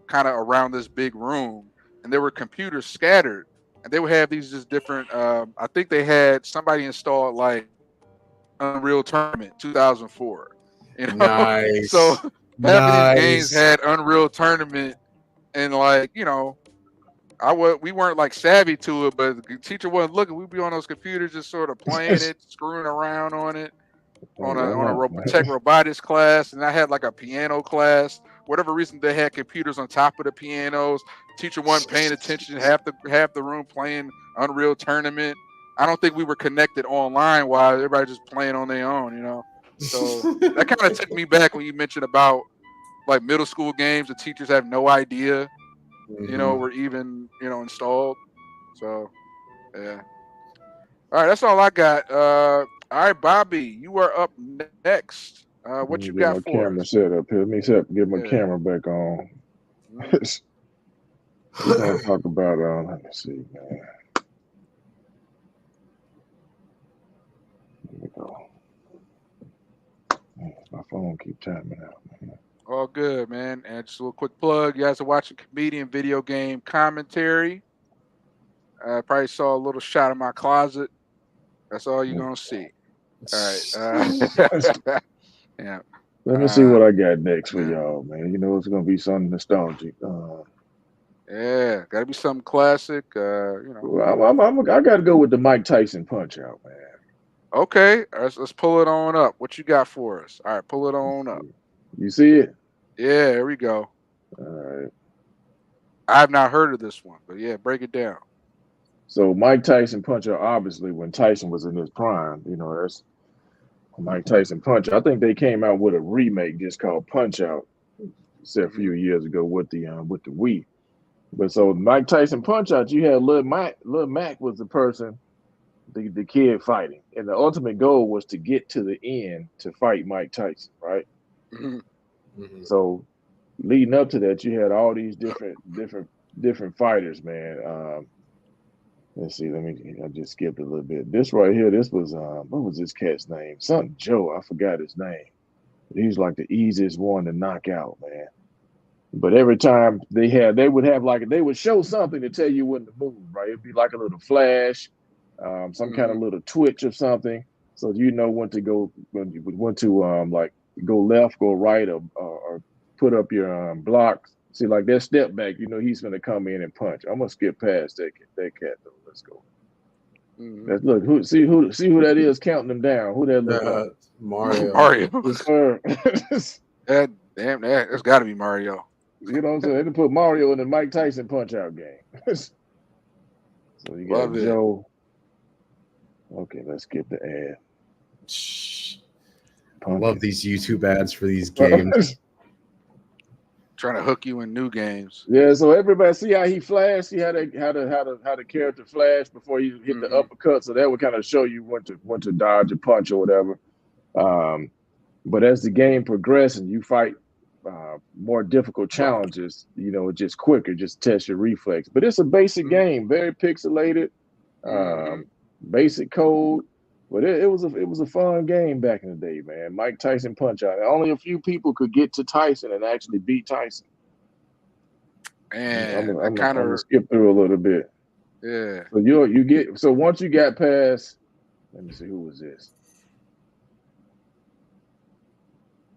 kind of around this big room, and there were computers scattered, and they would have these just different. I think they had somebody installed like Unreal Tournament 2004. So Nice. half of these games Nice. had Unreal Tournament, and like we weren't like savvy to it, but the teacher wasn't looking. We'd be on those computers just sort of playing it, screwing around on it on Yeah, no. tech robotics class, and I had like a piano class. Whatever reason, they had computers on top of the pianos. Teacher wasn't paying attention. Half the room playing Unreal Tournament. I don't think we were connected online while everybody just playing on their own. So that kind of took me back when you mentioned about like middle school games. The teachers have no idea, Mhm. were even installed. So yeah. All right, that's all I got. All right, Bobby, you are up next. Let What me you get got my for camera us? set up here. Let me get my Yeah. camera back on. Mhm. We're gonna talk about let me see, man. Here we go. Man, my phone keep timing out, man. All good, man. And just a little quick plug. You guys are watching comedian video game commentary. Probably saw a little shot of my closet. That's all you're gonna see. All right. Yeah. Let me see Uh, what I got next for yeah. y'all, man. You know it's gonna be something nostalgic. Yeah. Got to be something classic. Well, I got to go with the Mike Tyson Punch Out, man. Okay. Let's pull it on up. What you got for us? All right. Pull it Let's on up. see. You see it? Yeah. Here we go. All right. I have not heard of this one, but yeah, break it down. So Mike Tyson Punch Out, obviously, when Tyson was in his prime, that's Mike Tyson Punch. I think they came out with a remake just called Punch Out, said a few years ago with the Wii. But so Mike Tyson Punch Out, you had Lil Mac. Lil Mac was the person, the kid fighting, and the ultimate goal was to get to the end to fight Mike Tyson, right? Mhm. So leading up to that, you had all these different fighters, man. Let's see. I just skipped a little bit. This right here. This was what was this cat's name? Something Joe. I forgot his name. He's like the easiest one to knock out, man. But every time they would show something to tell you when to move, right? It'd be like a little flash, some kind of little twitch or something, so you know when to go, when to like go left, go right, or put up your blocks. See, like that step back, you know he's gonna come in and punch. I'm gonna skip past that cat though. Let's go. Let's look. See who that is counting them down. Who that look like? Mario. Mario. That, That's got to be Mario. you know what I'm saying? They can put Mario in the Mike Tyson Punch Out game. So you got Love it. Joe. Okay, let's skip the ad. I love these YouTube ads for these games. Trying to hook you in new games. Yeah, so everybody see how he flashed. See how the character flashed before you hit the uppercut. So that would kind of show you when to dodge a punch or whatever. But as the game progresses and you fight more difficult challenges, you know, it's just quicker, just test your reflex. But it's a basic game, very pixelated, basic code. But it was a fun game back in the day, man. Mike Tyson Punch Out. Only a few people could get to Tyson and actually beat Tyson. And I'm gonna skip through a little bit. Yeah. So once you got past, let me see, who was this?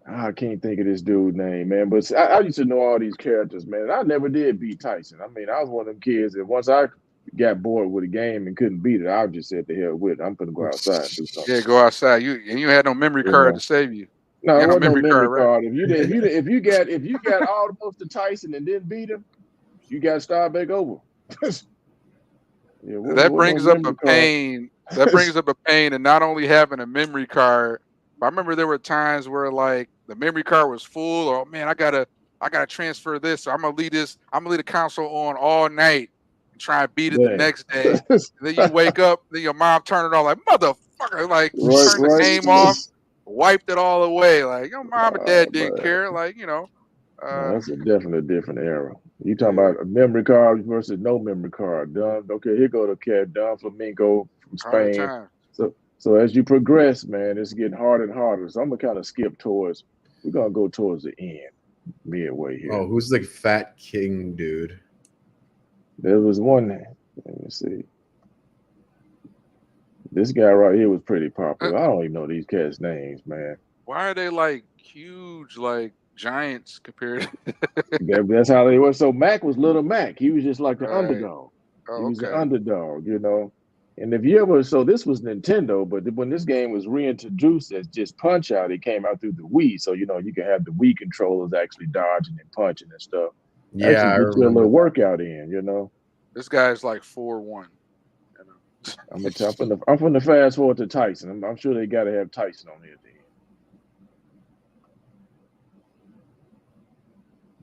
I can't think of this dude's name, man. But I used to know all these characters, man. I never did beat Tyson. I mean, I was one of them kids that once I got bored with a game and couldn't beat it, I just said, "The hell with it. I'm gonna go outside and do something." Yeah, go outside. You had no memory card to save you. No, You it had wasn't no memory right? card. If you got almost to Tyson and didn't beat him, you got to start back over. That brings up a pain. That brings up a pain, and not only having a memory card. But I remember there were times where like the memory card was full, or man, I gotta transfer this. So I'm gonna leave the console on all night and try and beat it the next day. And then you wake up, then your mom turned it on like motherfucker, like turned the game off, wiped it all away. Like your mom and dad didn't care. Like that's a definitely different era. You talking about a memory card versus no memory card. Done. Okay, here go the cat. Don Flamenco from Spain. So as you progress, man, it's getting harder and harder. So I'm gonna kind of skip towards. We're gonna go towards the end, midway here. Oh, who's the fat king dude? There was one. Let me see. This guy right here was pretty popular. I don't even know these cats' names, man. Why are they like huge, like giants compared? That's how they were. So Mac was Little Mac. He was just like the underdog. Oh, he was an underdog, you know. And if you ever, so this was Nintendo, but when this game was reintroduced as just Punch Out, it came out through the Wii. So, you know, you can have the Wii controllers actually dodging and punching and stuff. Yeah, actually get you a little workout in, you know. This guy's like 4'1". I'm from the fast forward to Tyson. I'm sure they got to have Tyson on here. Then.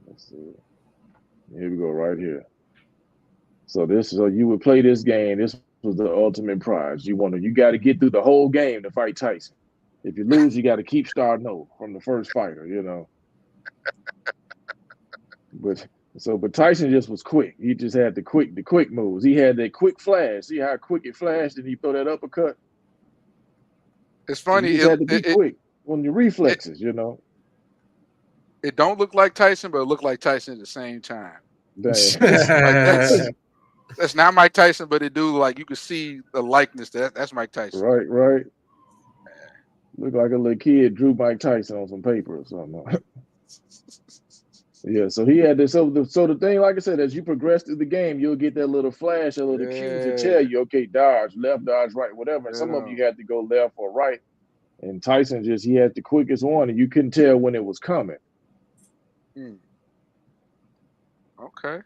Let's see. Here we go, right here. So you would play this game. This was the ultimate prize. You got to get through the whole game to fight Tyson. If you lose, you got to keep starting over from the first fighter, you know. But Tyson just was quick. He just had the quick moves. He had that quick flash. See how quick it flashed and he throw that uppercut? It's funny. He had to be quick on your reflexes, you know. It don't look like Tyson, but it looked like Tyson at the same time. That's not Mike Tyson, but it do like you could see the likeness. That's Mike Tyson. Right. Look like a little kid drew Mike Tyson on some paper or something. Yeah, so he had this. So the thing, like I said, as you progress through the game, you'll get that little flash, a little cue to tell you, okay, dodge, left, dodge, right, whatever. And some of you had to go left or right. And Tyson he had the quickest one, and you couldn't tell when it was coming. Okay.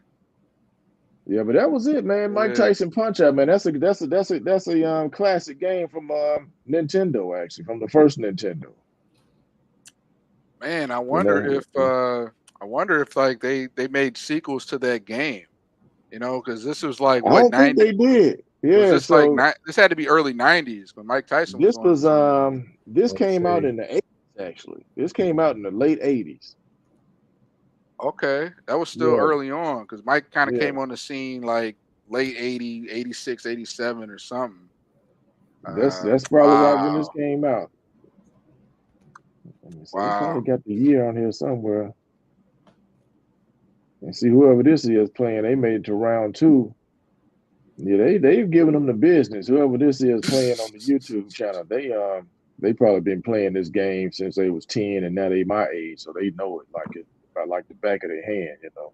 Yeah, but that was it, man. Mike Yeah. Tyson Punch Out, man. That's a classic game from Nintendo, actually, from the first Nintendo. Man, You know, I wonder if like they made sequels to that game. Because this was like I what don't think 90 they did. was Yeah, this like so this had to be early 90s when Mike Tyson was this on the was scene. this Let's came out see. in the 80s, actually. This came out in the late 80s. Okay, that was still Yeah, early on because Mike kind of yeah. came on the scene like late 80, 86, 87 or something. That's probably right when this Wow. came out. Let me see. They probably Wow. got the year on here somewhere. And see whoever this is playing, they made it to round two. Yeah, they've given them the business. Whoever this is playing on the YouTube channel, they probably been playing this game since they was 10 and now they my age, so they know it like the back of their hand, you know.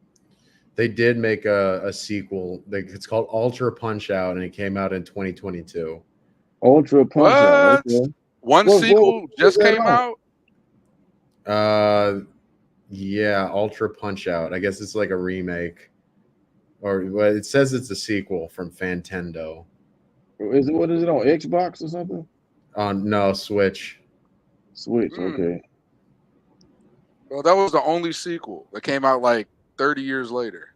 They did make a sequel. It's called Ultra Punch Out, and it came out in 2022. Ultra Punch Out, What? okay. One What sequel was just that came about? out? Yeah, Ultra Punch Out. I guess it's like a remake, or well, it says it's a sequel from Fantendo. What is it on Xbox or something? No, Switch. Switch, Hmm. okay. Well, that was the only sequel that came out like 30 years later.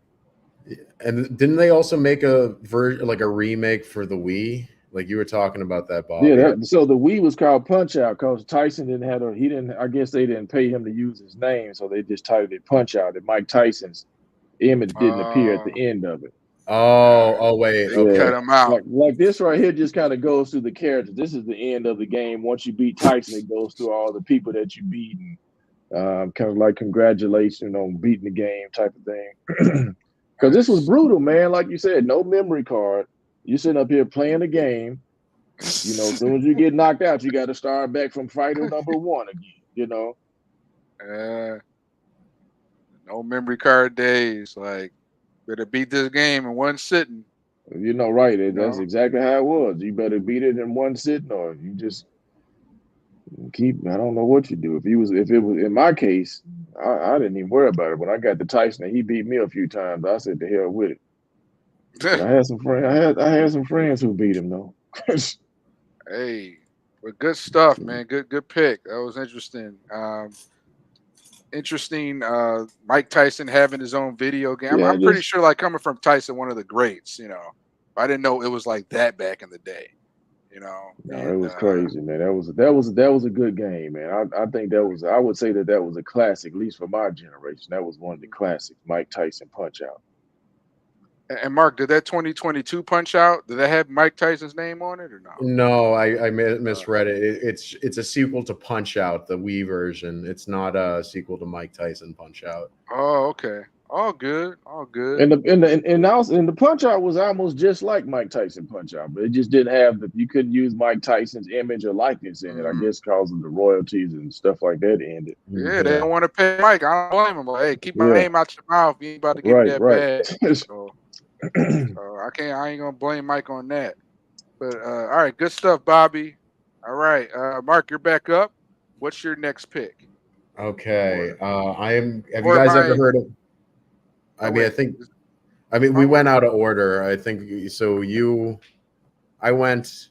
And didn't they also make a version, like a remake for the Wii? Like you were talking about that, Yeah, Bobby. so the Wii was called Punch Out because Tyson didn't have he didn't, I guess they didn't pay him to use his name, so they just titled it Punch Out. And Mike Tyson's image didn't appear at Uh, the end of it. Oh, uh, oh wait, they Yeah. cut okay. him out. Like this right here just kind of goes through the characters. This is the end of the game. Once you beat Tyson, it goes through all the people that you beat and kind of like congratulations on beating the game type of thing. Because this was Nice. brutal, man. Like you said, no memory card. You sitting up here playing the game. You know, as soon as you get knocked out, you got to start back from fighter number one again. You know, Uh, no memory card days. Like, better beat this game in one sitting. right. You That's know. exactly how it was. You better beat it in one sitting, or you just keep. I don't know what you do. If it was in my case, I didn't even worry about it. When I got to Tyson, and he beat me a few times. I said, "The hell with it." But I had some friends. I had some friends who beat him though. Hey, but good stuff, man. Good pick. That was interesting. Interesting. Mike Tyson having his own video game. Yeah, I'm pretty just sure, like coming from Tyson, one of the greats. I didn't know it was like that back in the day. no, it And was crazy, man. That was a good game, man. I think that was. I would say that was a classic, at least for my generation. That was one of the classics, Mike Tyson Punch Out. and Mark, did that 2022 Punch Out? Did that have Mike Tyson's name on it or no? No, I Uh, misread it. It's a sequel to Punch Out, the Wii version. It's not a sequel to Mike Tyson Punch Out. oh, okay. All good. All good. And the Punch Out was almost just like Mike Tyson Punch Out, but it just didn't have you couldn't use Mike Tyson's image or likeness in it. I Mhm. guess because of the royalties and stuff like that ended. Yeah, they Yeah. don't want to pay Mike. I don't blame him. Like, hey, keep my Yeah, name out your mouth. You ain't about to give me right, that right. bag. So I can't. I ain't gonna blame Mike on that. But all right, good stuff, Bobby. All right, Mark, you're back up. What's your next pick? Okay. Have you Or guys ever my? heard of? Oh I mean, I wait, think. is I mean, my we one? went out of order. I think so. I went,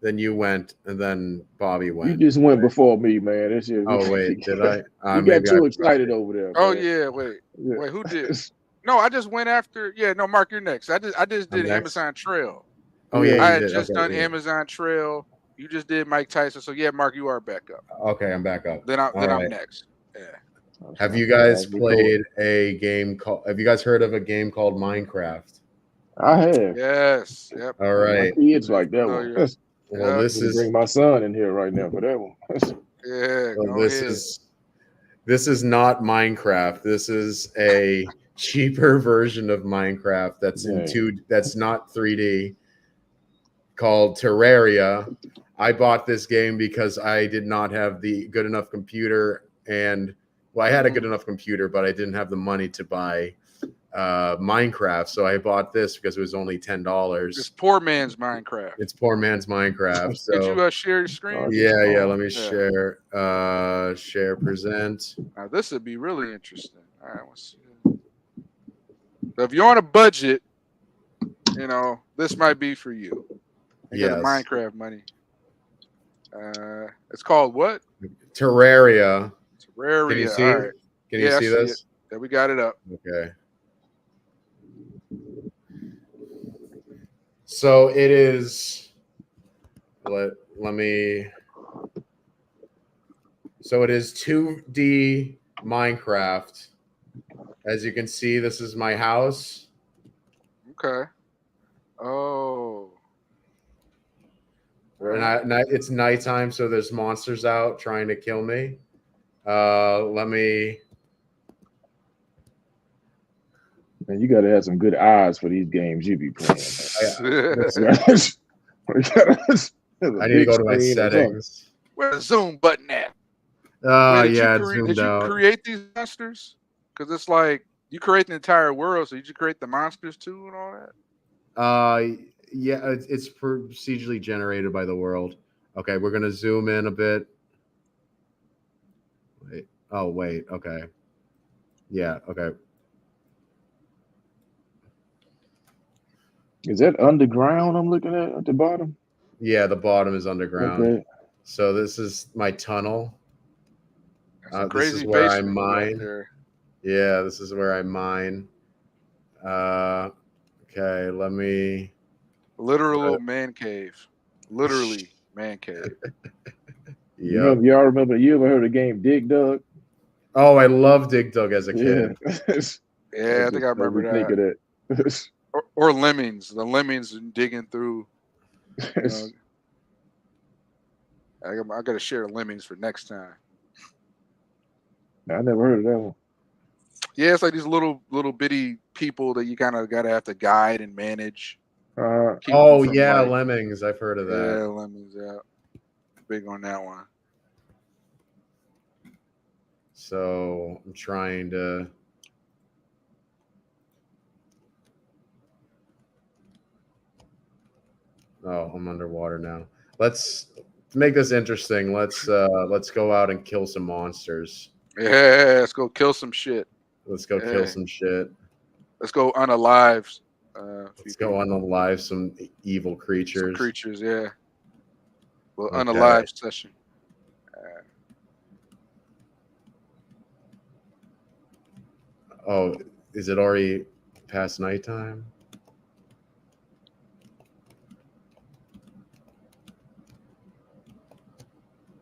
then you went, and then Bobby You went. just went Right? before me, man. This is Oh wait, did I? you got Maybe I too forgot excited it. over there, Oh man. yeah, wait, Yeah. wait. Who did? No, I just went after. Yeah, no, Mark, you're next. I just I'm did next. Amazon Trail. Oh yeah, Yeah. I you had did. just Okay, done yeah. Amazon Trail. You just did Mike Tyson. So yeah, Mark, you are back up. Okay, I'm back up. Then All I'm right. next. Yeah. Have I you forgot I guys was recording. played a game called? Have you guys heard of a game called Minecraft? I have. Yes. Yep. All My right. kids like that one. Familiar. Well, Yep. I need to bring my son in here right now for that one. Yeah. well, Go ahead. this is not Minecraft. This is a cheaper version of Minecraft Dang. that's not 3D, called Terraria. I bought this game because I did not have the good enough computer, and well, I had a good enough computer, but I didn't have the money to buy Minecraft. So I bought this because it was only It's $10. poor man's Minecraft. It's poor man's Minecraft. Could you So share your Oh, screen? just yeah. Let me Yeah. share. Share present. Now this would be really interesting. All right. Let's see. So if you're on a budget this might be for you. I got the Yes. Minecraft money. It's called what? Terraria. Terraria. Can you see? All right. Can Yeah, you I see see it. this? Yeah, we got it up. Okay. So it is. Let me. So it is 2D Minecraft. As you can see, this is my house. Okay. Oh. And it's nighttime, so there's monsters out trying to kill me. Let me. Man, you gotta have some good eyes for these games you be playing. I need to go to my settings. Where's the zoom button at? Yeah, it's Did zoomed you out. create these monsters? Because it's like you create the entire world, so did you create the monsters too and all that? Yeah, it's procedurally generated by the world. Okay, we're gonna zoom in a bit. Wait. Oh, wait. Okay. Yeah. Okay. Is that underground I'm looking at the bottom? Yeah, the bottom is underground. Okay. So this is my tunnel. This is Crazy where I basement mine. there. Yeah, this is where I mine. Okay, let me. Literal man cave. Literally man cave. Yep. You ever heard of the game Dig Dug? Oh, I love Dig Dug as a kid. Yeah, I think I remember that. Think of that. Or lemmings. The lemmings digging through. I got to share lemmings for next time. I never heard of that one. Yeah, it's like these little bitty people that you kind of got to have to guide and manage. Oh yeah, lemmings. I've heard of that. Yeah, lemmings. Yeah, big on that one. So I'm trying to. Oh, I'm underwater now. Let's make this interesting. Let's go out and kill some monsters. Yeah, let's go kill some shit. Let's go kill some shit. Let's go unalive. Let's go unalive some evil creatures. Some creatures, yeah. Well, unalive session. Oh, is it already past nighttime?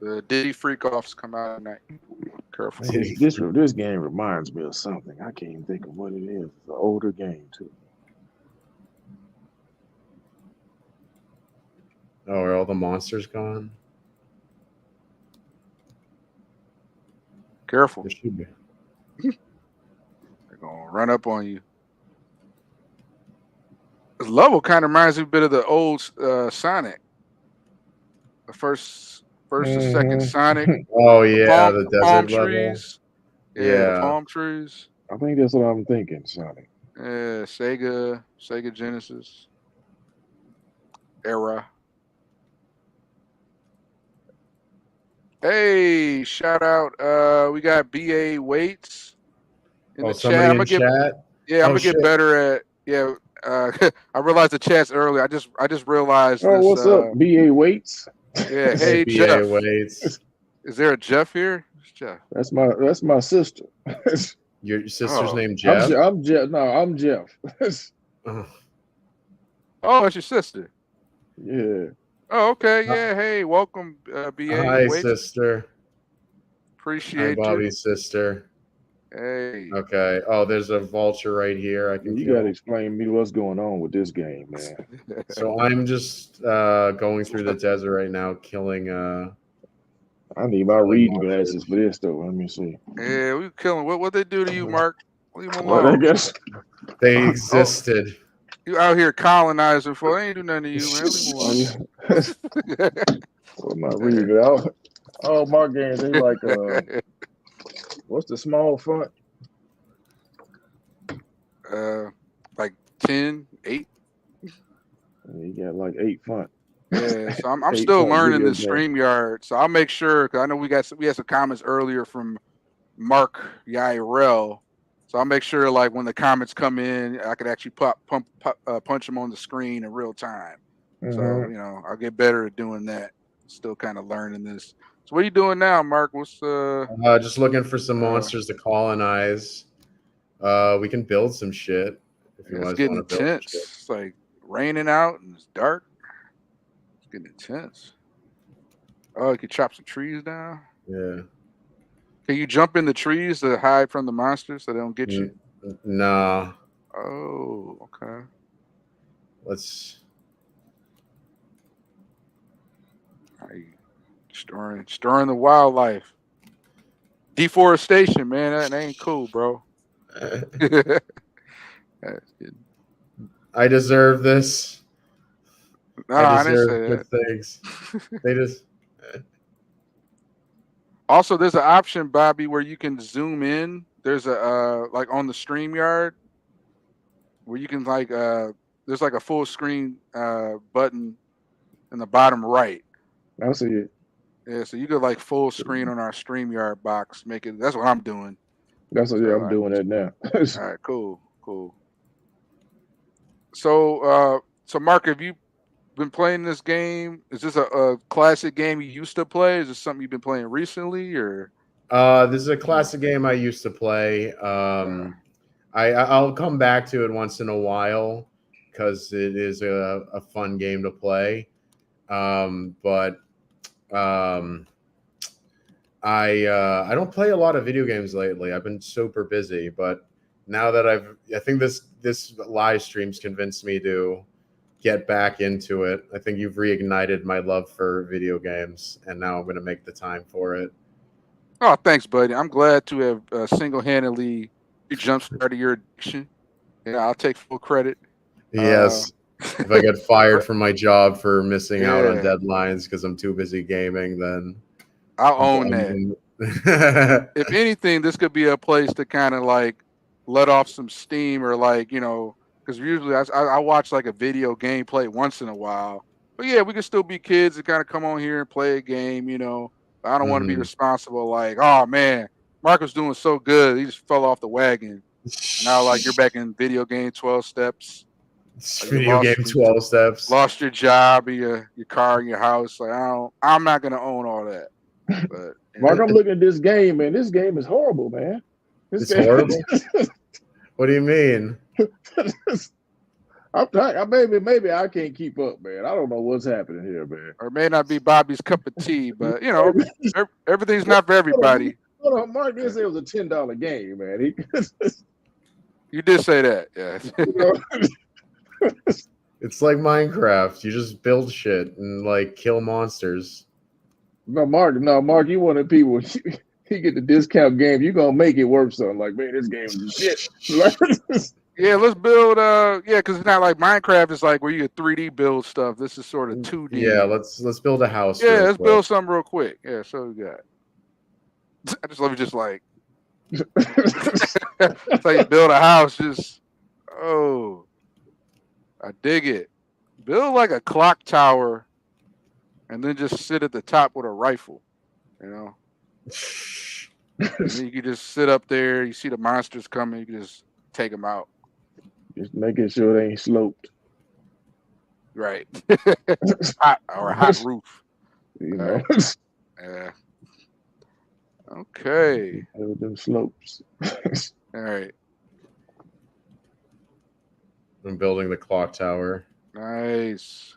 The Diddy freak offs come out at night. Careful. This game reminds me of something. I can't even think of what it is. It's an older game too. Oh, are all the monsters gone? Careful. There should be. They're gonna run up on you. This level kind of reminds me a bit of the old Sonic. The first and second Sonic. Oh yeah, the desert palm level. trees. Yeah, the palm trees. I think that's what I'm thinking, Sonic. Yeah, Sega Genesis era. Hey, shout out. We got BA Waits in the chat. I'm gonna get better at I realized the chat's early. I just realized this. What's up, BA Waits? Yeah, hey Jeff. Waits. Is there a Jeff here? Who's Jeff? That's my sister. Your sister's name Jeff? I'm Jeff. No, I'm Jeff. Oh, it's your sister. Yeah. Oh, okay. Yeah. Hey, welcome, BA. Hi, sister. Appreciate Hi, Bobby's sister. Hey. Okay. Oh, there's a vulture right here. You gotta explain to me what's going on with this game, man. So I'm just going through the desert right now, killing. I need my reading glasses for this, though. Let me see. Yeah, we killing. What they do to you, Mark? Leave them alone. Well, I guess they existed. You out here colonizing for? They ain't do nothing to you, man. Leave them alone. What am I reading? Oh, my games, they like what's the small font? Like 10, 8. You got like 8 font. Yeah, so I'm still learning the StreamYard. So I'll make sure, because I know we had some comments earlier from Mark Yairel. So I'll make sure like when the comments come in, I could actually punch them on the screen in real time. So Mm-hmm. I'll get better at doing that. Still kind of learning this. So what are you doing now, Mark? What's Just looking for some monsters to colonize. We can build some shit if you it's guys getting want to build some intense. shit. It's like raining out and it's dark. It's getting intense. Oh, you could chop some trees down. Yeah. Can you jump in the trees to hide from the monsters so they don't get you? Nah. Oh, okay. Let's. Right. Storing the wildlife. Deforestation, man. That ain't cool, bro. That's good. I deserve this. No, I I didn't deserve say good things. They just. Also, there's an option, Bobby, where you can zoom in. There's a like on the StreamYard where you can like there's like a full screen button in the bottom right. I see it. Yeah, so you could like full screen on our StreamYard box. Make it. That's what I'm doing. That's what. So, Yeah, I'm doing that now. all right, cool. So Mark, have you been playing this game? Is this a classic game you used to play? Is this something you've been playing recently, or? This is a classic game I used to play. I'll come back to it once in a while because it is a fun game to play. But I don't play a lot of video games lately. I've been super busy, but now that I think this live stream's convinced me to get back into it. I think you've reignited my love for video games, and now I'm going to make the time for it. Oh, thanks, buddy. I'm glad to have single-handedly jump-started your addiction. Yeah, I'll take full credit. Yes. If I get fired from my job for missing out on Yeah. deadlines because I'm too busy gaming, then I'll own that. If anything, this could be a place to kind of like let off some steam, or like because usually I watch like a video gameplay once in a while. But yeah, we can still be kids and kind of come on here and play a game. I don't want to be responsible. Like, oh man, Mark was doing so good, he just fell off the wagon. Now, like you're back in video game 12 steps. Video game 12 steps. Lost your job, your car, and your house. Like I'm not gonna own all that. But Mark, I'm looking at this game, man. This game is horrible, man. It's horrible. What do you mean? Maybe I can't keep up, man. I don't know what's happening here, man. Or it may not be Bobby's cup of tea, but everything's not for everybody. Hold on, Mark did say it was a $10 game, man. You did say that, yeah. It's like Minecraft. You just build shit and like kill monsters. No, Mark, you one of the people. He get the discount game. You gonna make it worth something? Like, man, this game is shit. Yeah, let's build. Because it's not like Minecraft is like where you get 3D build stuff. This is sort of 2D. Yeah, let's build a house. Yeah, let's build something real quick. Yeah, so we got. I just love it. Just like it's like you build a house. Just I dig it. Build like a clock tower, and then just sit at the top with a rifle. And then you can just sit up there. You see the monsters coming. You can just take them out. Just making sure they ain't sloped. Right. Hot or a hot roof. Yeah. Okay. Them slopes. All right. I'm building the clock tower. Nice.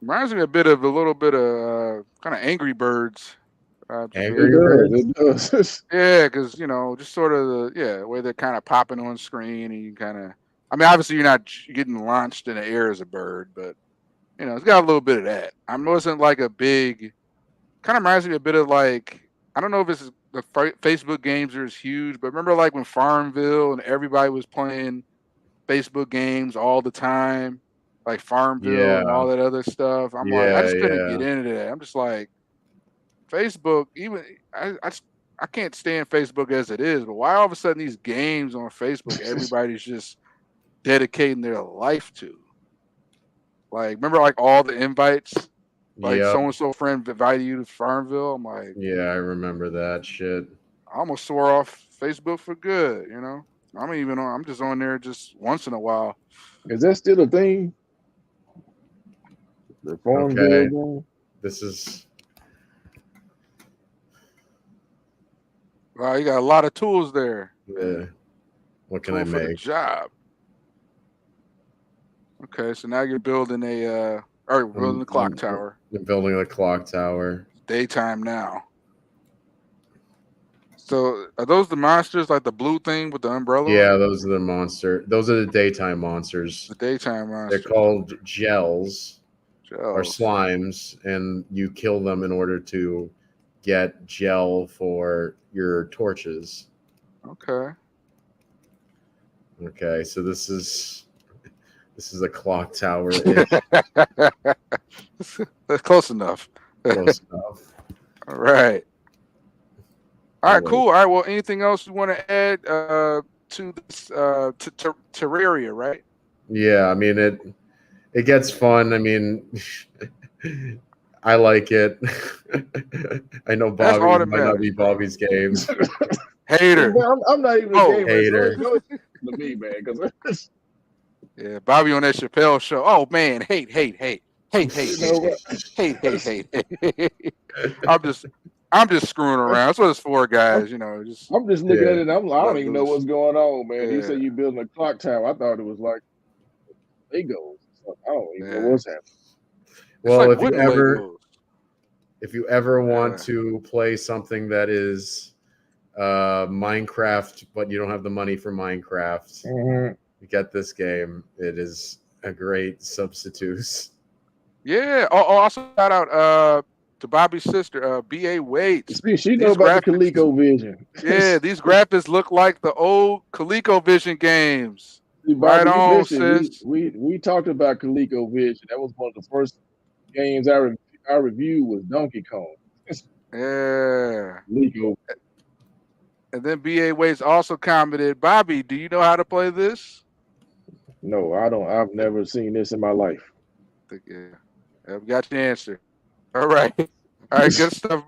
Reminds me a little bit of kind of Angry Birds. Angry Birds? It does. Yeah, because just sort of the way they're kind of popping on screen, and you kind of. I mean, obviously you're not getting launched in the air as a bird, but it's got a little bit of that. I wasn't like a big. Kind of reminds me a bit of like I don't know if it's the Facebook games are as huge, but remember like when Farmville and everybody was playing Facebook games all the time, like Farmville and all that other stuff. I'm like, I just couldn't get into that. I'm just like, Facebook. Even I can't stand Facebook as it is, but why all of a sudden these games on Facebook, everybody's just dedicating their life to? Like, remember like all the invites. Like so and so friend invited you to Farmville. I'm like, yeah, I remember that shit. I almost swore off Facebook for good. I'm just on there just once in a while. Is that still a thing? The Farmville Okay. game? This is Wow, you got a lot of tools there. what can I Tool for the make? job. Okay, so now you're building building the clock tower. I'm building a clock tower. Daytime now. So are those the monsters, like the blue thing with the umbrella? Yeah, those are the monster. Those are the daytime monsters. The daytime They're monsters. called gels or Gels. slimes, and you kill them in order to get gel for your torches. Okay. Okay, so this is a clock tower. That's close enough. Close enough. All right. All right, Wait. cool. All right. Well, anything else you want to add to this to Terraria, right? Yeah, I mean it gets fun. I mean, I like it. I know That's Bobby all that might not be matters, bro. Bobby's game. Hater. I'm not even a Oh, gamer. hater. So it's to me, man, because Yeah, Bobby on that Chappelle show. Oh man, hate. you know what? I'm just screwing around. That's what it's for, guys. Just I'm just looking at Yeah. it. I let don't even know loose. what's going on, man. He Yeah. said you building a clock tower. I thought it was like Legos. I don't even know Yeah. what's happening. It's Well, like if you wooden ever Legos. want Yeah. to play something that is Minecraft, but you don't have the money for Minecraft, you get this game. It is a great substitute. Yeah. Also shout out to Bobby's sister, B.A. Waits. She know These about the graphics, ColecoVision. yeah, these graphics look like the old ColecoVision games. See, Right Bobby, you on, missed it. sis. We talked about ColecoVision. That was one of the first games I reviewed was Donkey Kong. Yeah. Coleco. And then B.A. Waits also commented, Bobby, do you know how to play this? No, I don't. I've never seen this in my life. Yeah. We got your answer. All right. All right, good stuff.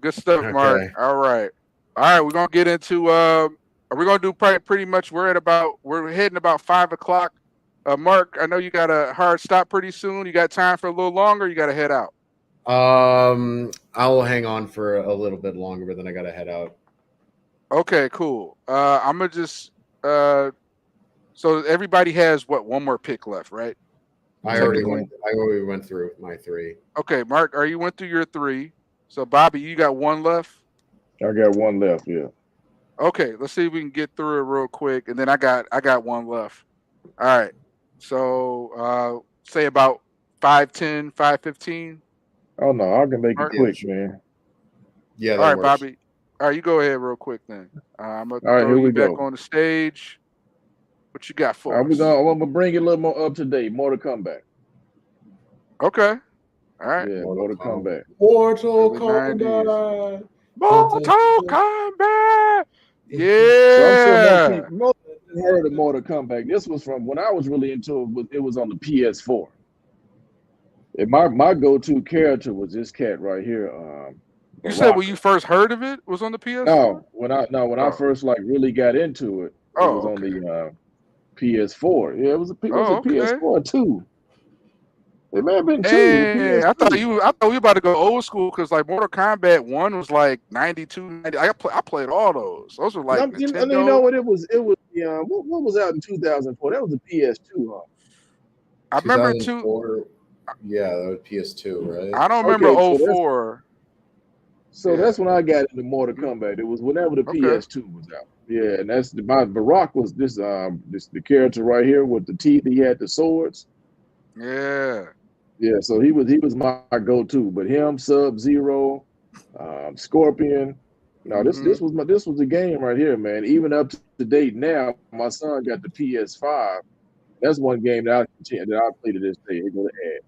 Good stuff, Mark. Okay. All right. We're gonna get into are we gonna do pretty much we're heading about 5 o'clock. Mark, I know you got a hard stop pretty soon. You got time for a little longer, you gotta head out. I'll hang on for a little bit longer, but then I gotta head out. Okay, cool. I'm gonna just so everybody has one more pick left, right? I already went through my 3. Okay, Mark, you went through your 3. So Bobby, you got 1 left? I got 1 left, yeah. Okay, let's see if we can get through it real quick. And then I got 1 left. All right. So say about 5:10, 5:15. Oh no, I can make Mark? it quick, man. Yeah, All that right, works. Bobby. All right, you go ahead real quick then. I'm gonna All right, throw here you we back go. on the stage. What you got for I'm us? gonna bring it a little more up to date. Mortal Kombat. Okay. All right. Yeah, Mortal Kombat. Mortal Early 90s. Kombat. Mortal Kombat. So I'm sure Yeah. most people heard of Mortal Kombat. This was from when I was really into it. It was on the PS4. And my go-to character was this cat right here. You said when Baraka. you first heard of it was on the PS4? No, when I Oh. first like really got into it, it was on the PS4. Yeah, it was a PS4 too. It may have been 2. Hey, I thought we were about to go old school because like Mortal Kombat 1 was like 92, 90. I played all those. Those were like Nintendo. You know what it was? It was what was out in 2004? That was the PS2, huh? I remember 2004. Yeah, that was PS2, right? I don't remember Okay, 04. So that's when I got into Mortal Kombat. It was whenever the PS2 was out. Yeah, and that's my Barak was this the character right here with the teeth. He had the swords. Yeah. Yeah, so he was my go-to. But him, Sub-Zero, Scorpion. No, this was the game right here, man. Even up to date now, my son got the PS5. That's one game that I play to this day. They go to ad.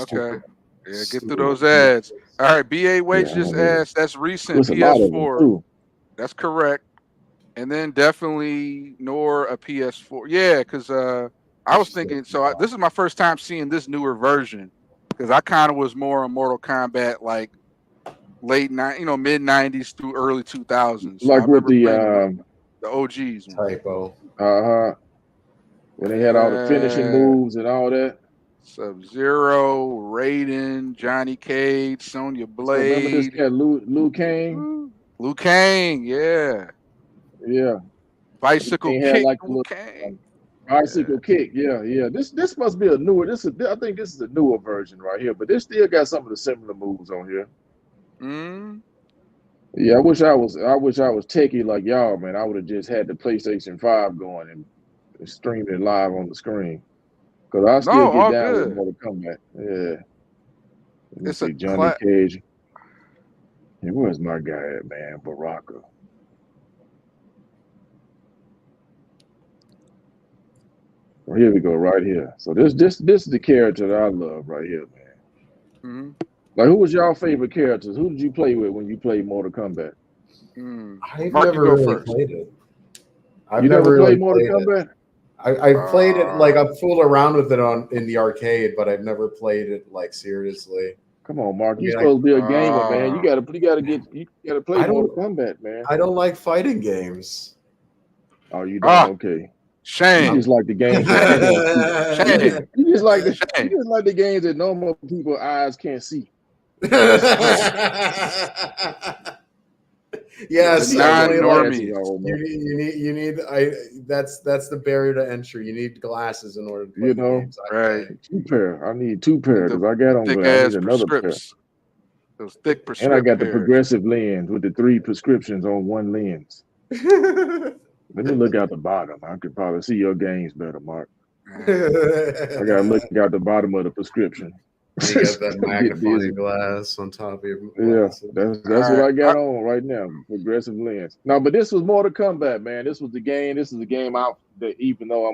Okay. Yeah, get through those ads. All right, BA Waits just asked. That's recent There's a lot of them, PS4. too. That's correct. And then definitely nor a PS4. Yeah, because I was thinking. So this is my first time seeing this newer version because I kind of was more on Mortal Kombat like mid '90s through early 2000s. So I Like with remember the playing the OGs one. Typo. when they had all the finishing Yeah. moves and all that. Sub-Zero, Raiden, Johnny Cage, Sonya So remember this Blade, cat Liu Kang? Liu Kang, yeah. Yeah, Liu Bicycle Kang had kick, like the Liu little Kang. Yeah. bicycle kick. Yeah, yeah. This must be a newer. I think this is a newer version right here, but this still got some of the similar moves on here. Mm. Yeah, I wish I was techie like y'all, man. I would have just had the PlayStation 5 going and streamed it live on the screen. Cause I still No, get all down with good. Mortal Kombat. Yeah. Let me It's a see, Johnny class. Cage. Hey, where's my guy at, man? Baraka. Well, here we go, right here. So this is the character that I love right here, man. Mm. Like, who was y'all favorite characters? Who did you play with when you played Mortal Kombat? Mm. I've Mark, you never go really first. played it. I've You never never really played Mortal played it. Kombat? I've played it like Uh, I've fooled around with it in the arcade, but I've never played it like seriously. Come on, Mark. I You mean, supposed to be a gamer, man. uh, You gotta play I Mortal don't Kombat, man. I don't like fighting games. Oh, you don't? ah, Okay. You shame, just like the games that you can't see. shame, You shame. just like the games that normal people eyes can't see. The Let Yes, me I go get play my like glasses non-normies. on, man. you need I that's the barrier to entry. You need glasses in order to play You the know, games, I Right. think. two pair. I need two And pair the because I got on thick glass. I need ass another pair. prescripts. Those thick And I prescript got the pairs. progressive lens with the 3 prescriptions on one lens. Let me look out the bottom. I could probably see your games better, Mark. Man. I gotta look out the bottom of the prescription. And you got that Get busy. magnifying glass on top of your Yeah, glasses. All that's what right. I got on right now. Progressive lens. No, but this was Mortal Kombat, man. This was the game. This is the game out that even though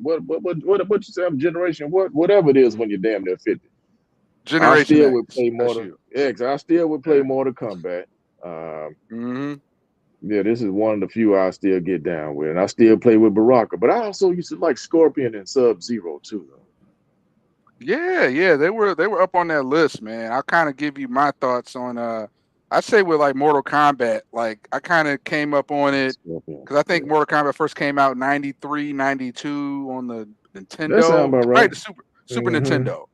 what you say I'm generation whatever it is when you're damn near 50. I Generation still would X. play That's Mortal you. X. I still would play Yeah. Mortal Kombat. Um, Hmm. yeah, this is one of the few I still get down with, and I still play with Baraka. But I also used to like Scorpion and Sub-Zero too, though. Yeah. They were up on that list, man. I'll kind of give you my thoughts on I'd say with like Mortal Kombat, like I kind of came up on it Scorpion, because I think yeah, Mortal Kombat first came out in 93, 92 on the that sounds Nintendo, about right? right. The Super Hmm. Nintendo.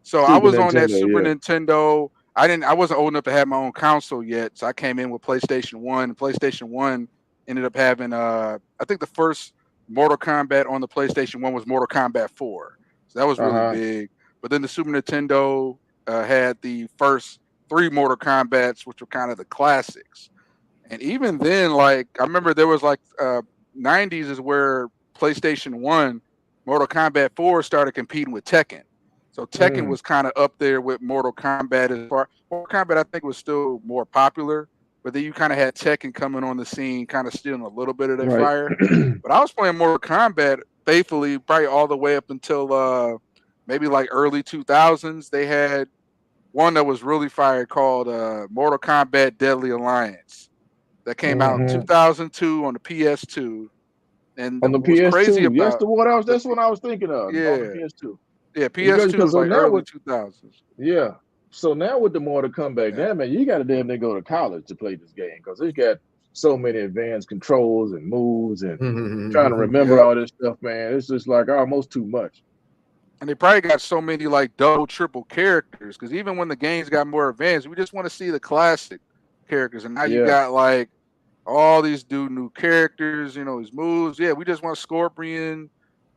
So I Super was on that Nintendo, Super yeah. Nintendo. I wasn't old enough to have my own console yet, so I came in with PlayStation 1. PlayStation 1 ended up having I think the first Mortal Kombat on the PlayStation 1 was Mortal Kombat 4. So that was Uh really huh. big. But then the Super Nintendo had the first three Mortal Kombats, which were kind of the classics. And even then, like I remember there was like 90s is where PlayStation 1, Mortal Kombat 4 started competing with Tekken. So Tekken Mm, was kind of up there with Mortal Kombat as far Mortal Kombat I think was still more popular, but then you kind of had Tekken coming on the scene, kind of stealing a little bit of their right. fire. But I was playing Mortal Kombat faithfully probably all the way up until maybe like early 2000s. They had one that was really fire called Mortal Kombat Deadly Alliance that came out in Hmm. 2002 on the PS2. And On the what was crazy PS2, about the that's what I was thinking of on the yeah PS2. yeah PS2 Because was so like now early with 2000s. yeah, so now with the Mortal Kombat, Yeah, now man, you got to damn near go to college to play this game because it's got so many advanced controls and moves and trying to remember yep. all this stuff, man. It's just like almost too much. And they probably got so many like double, triple characters because even when the games got more advanced, we just want to see the classic characters. And now you Yeah. got like all these new characters, his moves. Yeah, we just want Scorpion,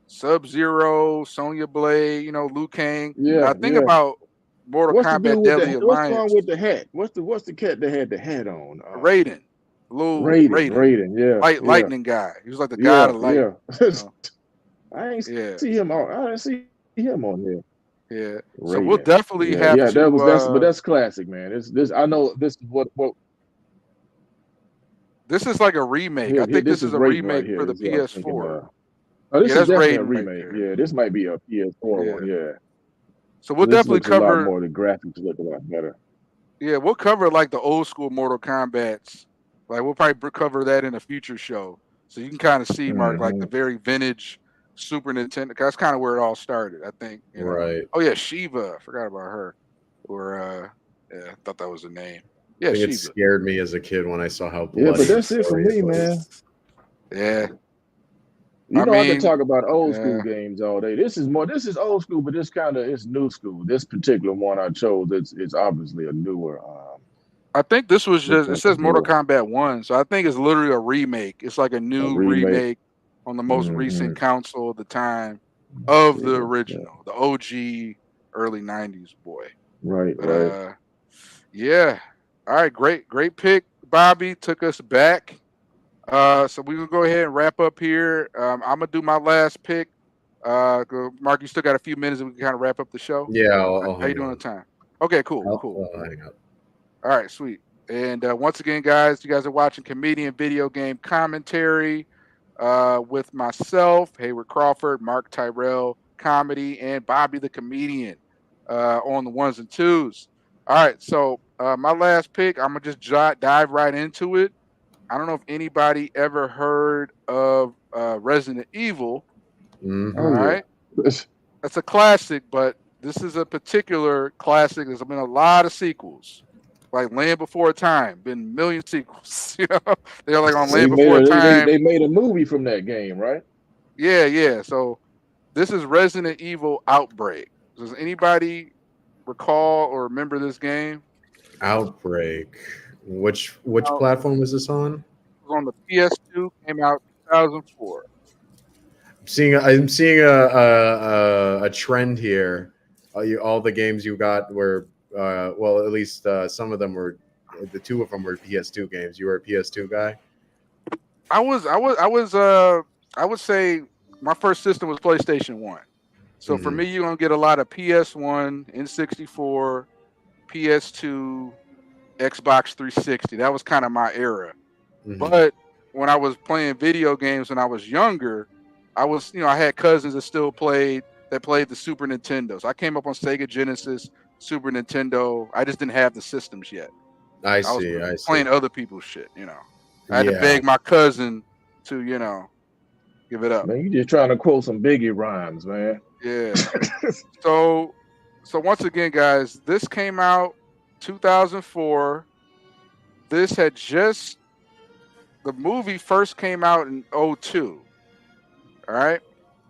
Sub Zero, Sonya Blade, Liu Kang. Yeah, Now think yeah. about Mortal What's the dude Kombat with Deadly the what's the one Alliance, with the hat? What's the cat that had the hat on? Raiden, Lil Raiden, Raiden, Raiden, yeah, yeah, lightning guy. He was like the god yeah, of yeah. lightning. You know? I ain't Yeah, see him on. I didn't see him on here. yeah. So we'll Raiden. definitely Yeah, have yeah. to. But that's classic, man. It's this. I know this is what This is like a remake. I here. think This this is is a Raiden right remake here. for the This is what I was thinking. PS4. Oh, this Yeah, is that's definitely a Raiden right remake. there. Yeah, this might be a PS4 Yeah. one. Yeah, So we'll this definitely looks a lot cover. more. The graphics look a lot better. Yeah, we'll cover like the old school Mortal Kombat's. Like we'll probably cover that in a future show, so you can kind of see Mark like Hmm. the very vintage Super Nintendo. 'Cause that's kind of where it all started, I think. Right. Oh yeah, Shiva. I forgot about her. Or yeah, I thought that was the name. I Yeah, think it Sheba. scared me as a kid when I saw how Yeah, bloody but and that's it for gory it me, man. was. Yeah. You I know, I could mean, talk about old school yeah. games all day. This is old school, but it's new school. This particular one I chose, it's obviously a newer. I think this was Looks just it like a says Mortal newer Kombat 1, so I think it's literally a remake. It's like a a new remake. remake on the most Hmm. recent console of the time of the Yeah, yeah. original, the OG early 90s boy. Right, But right. yeah. All right, great pick. Bobby took us back. So we're gonna go ahead and wrap up here. I'm gonna do my last pick. Mark, you still got a few minutes and we can kind of wrap up the show. Yeah, I'll How you hang doing on on. time? Okay, cool, cool. I'll hang up. All right, sweet. And once again, guys, you guys are watching Comedian Video Game Commentary with myself, Hayward Crawford, Mark Tyrell, comedy, and Bobby the Comedian on the ones and twos. All right, so my last pick, I'm going to just dive right into it. I don't know if anybody ever heard of Resident Evil. All Oh Hmm. yeah. right, that's a classic, but this is a particular classic. There's been a lot of sequels, like Land Before Time, been a million sequels. They're like on They Land made Before a they, Time. they made a movie from that game, right? Yeah, yeah. So this is Resident Evil Outbreak. Does anybody recall or remember this game? Outbreak. Which It platform is this on? was on the PS2, came out 2004. I'm seeing a trend here. All the games you got were well, at least some of them were. The two of them were PS2 games. You were a PS2 guy. I would say my first system was PlayStation 1. So for Hmm. me, you're gonna get a lot of PS1, N64, PS2, Xbox 360. That was kind of my era. Hmm. But when I was playing video games when I was younger, I had cousins that played the Super Nintendo. So I came up on Sega Genesis, Super Nintendo. I just didn't have the systems yet. I I was see. I see. playing other people's shit. I had to Yeah. beg my cousin to, give it up. Man, you just trying to quote some Biggie rhymes, man. Yeah. So once again, guys, this came out 2004. This had just the movie first came out in '02. All right.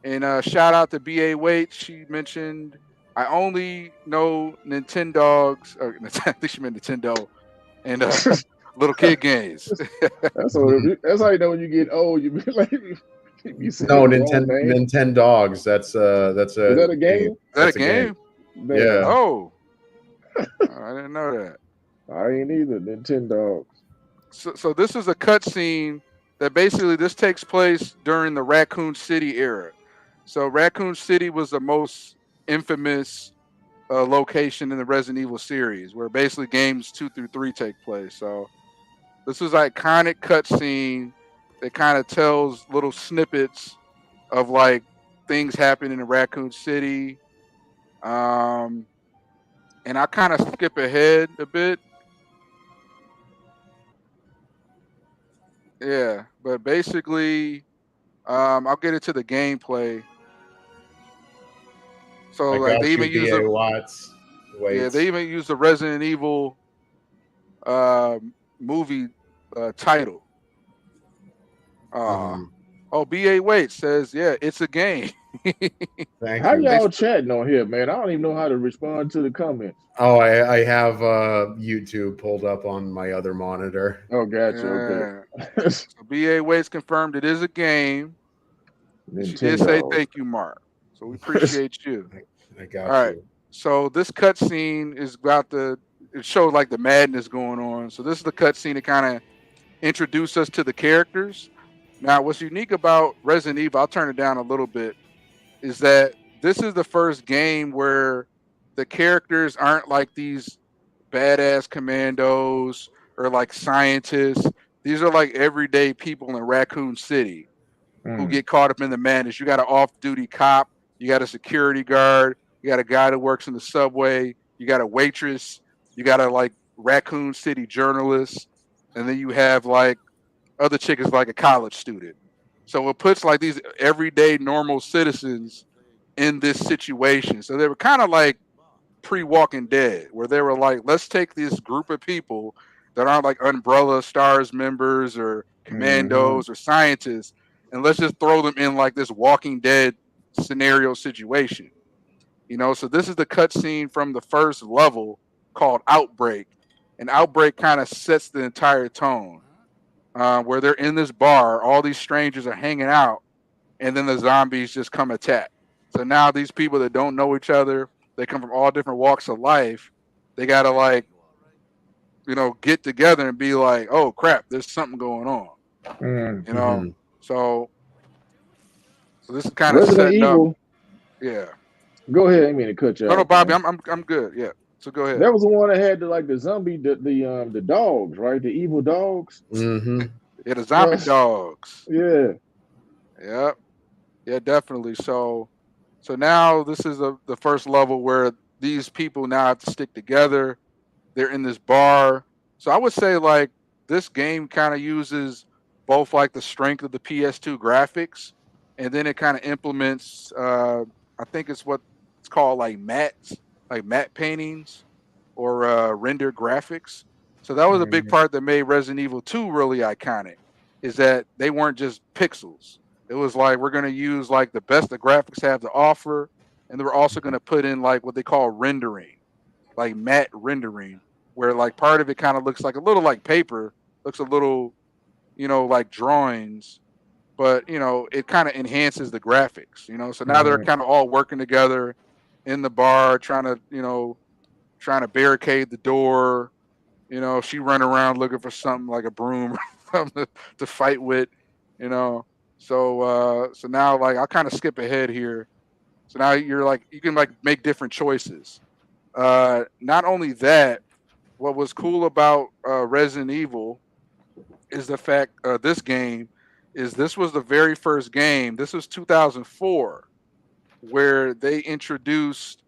And shout out to BA Waite. She mentioned I only know Nintendogs or I think she meant Nintendo and little kid games. That's how you know when you get old. You be like you be saying No, the wrong name. Nintendo Dogs. That's Is a that a game. game? Is that a That's a game. game? Damn, Yeah. Oh, I didn't know that. I ain't either. Nintendo. So this is a cutscene that basically this takes place during the Raccoon City era. So Raccoon City was the most infamous location in the Resident Evil series, where basically games 2 through 3 take place. So this was an iconic cutscene that kind of tells little snippets of like things happening in Raccoon City. Um, and I kind of skip ahead a bit. Yeah, but basically, I'll get into the gameplay. So I like got you, BA Watts. they Wait. even use the Resident Evil uh, movie title. Uh, Hmm. oh, BA Wait says, yeah, it's a game. Thank How you. y'all chatting on here, man? I don't even know how to respond to the comments. Oh, I have YouTube pulled up on my other monitor. Oh, gotcha. Yeah. Okay. So BA Waits confirmed it is a game. And she did say Nintendo. thank you, Mark. So we appreciate you. I All got right. you. So this cutscene is it showed like the madness going on. So this is the cutscene that kind of introduced us to the characters. Now, what's unique about Resident Evil, I'll turn it down a little bit, is that this is the first game where the characters aren't like these badass commandos or like scientists. These are like everyday people in Raccoon City who Hmm. get caught up in the madness. You got an off-duty cop, you got a security guard, you got a guy that works in the subway, you got a waitress, you got a like Raccoon City journalist, and then you have like other chick is like a college student. So it puts like these everyday normal citizens in this situation. So they were kind of like pre-Walking Dead, where they were like, let's take this group of people that aren't like Umbrella Stars members or Mm-hmm. commandos or scientists, and let's just throw them in like this Walking Dead scenario situation. So this is the cutscene from the first level called Outbreak, and Outbreak kind of sets the entire tone. Where they're in this bar, all these strangers are hanging out, and then the zombies just come attack. So now these people that don't know each other, they come from all different walks of life. They gotta like get together and be like, oh crap, there's something going on. Mm. You know, Hmm. so this is kind of Resident setting up. Evil. Yeah. Go ahead. I didn't mean to cut you No, no, off, Bobby, man. I'm good. Yeah. So go ahead. That was the one that had the zombie, the dogs, right? The evil dogs. Hmm. Yeah, the zombie dogs. Yeah. Yeah. Yeah, definitely. So now this is the first level where these people now have to stick together. They're in this bar. So I would say like this game kind of uses both like the strength of the PS2 graphics, and then it kind of implements I think it's what it's called like matte paintings or render graphics. So that was a big Mhm. part that made Resident Evil 2 really iconic, is that they weren't just pixels. It was like we're gonna use like the best the graphics have to offer, and they were also gonna put in like what they call rendering, like matte rendering, where like part of it kind of looks like a little like paper, looks a little, like drawings, but it kind of enhances the graphics. So now they're Mhm. kind of all working together in the bar, trying to barricade the door. She run around looking for something like a broom or something to fight with. You know, so now like I'll kind of skip ahead here. So now you're like you can like make different choices. Not only that, what was cool about Resident Evil is the fact this game is this was the very first game. This was 2004 where they introduced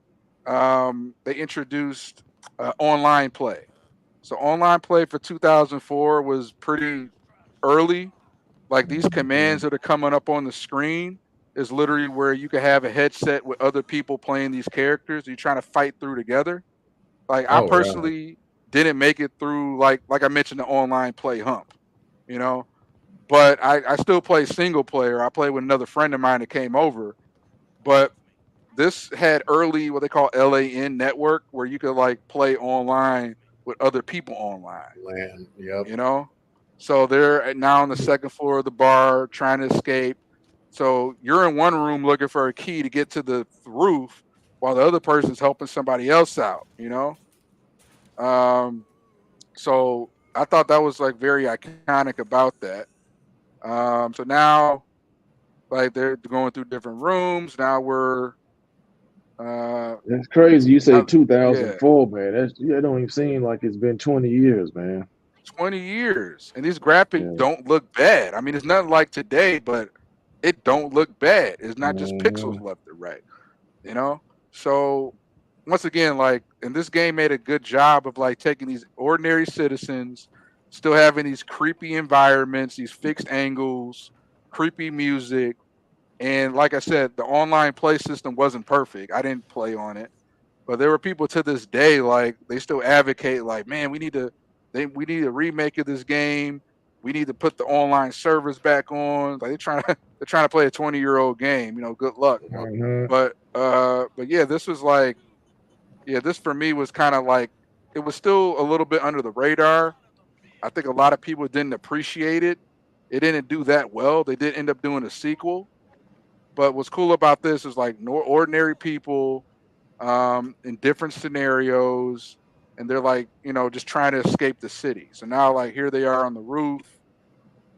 online play. So online play for 2004 was pretty early. Like these commands Mhm. that are coming up on the screen is literally where you could have a headset with other people playing these characters. You're trying to fight through together. Like I Oh, right. personally didn't make it through like I mentioned the online play hump, you know. But I still play single player. I play with another friend of mine that came over. But this had early what they call LAN network where you could like play online with other people online, Land. Yep. you know? So now on the second floor of the bar trying to escape. So you're in one room looking for a key to get to the roof while the other person's helping somebody else out. Um, so I thought that was like very iconic about that. So now like they're going through different rooms. Now we're uh That's crazy. You say yeah, 2004, man. That don't even seem like it's been 20 years, man. 20 years. And these graphics Yeah. don't look bad. I mean, it's nothing like today, but it don't look bad. It's not just pixels Mhm. left or right, you know? So once again, like, and this game made a good job of like taking these ordinary citizens, still having these creepy environments, these fixed angles, creepy music. And like I said, the online play system wasn't perfect. I didn't play on it. But there were people to this day, like they still advocate, like, man, we need a remake of this game. We need to put the online servers back on. Like they're trying to play a 20-year-old game. Good luck. Mhm. But yeah, this was like, yeah, this for me was kind of like it was still a little bit under the radar. I think a lot of people didn't appreciate it. It didn't do that well. They did end up doing a sequel. But what's cool about this is like no ordinary people in different scenarios, and they're like, just trying to escape the city. So now, like, here they are on the roof.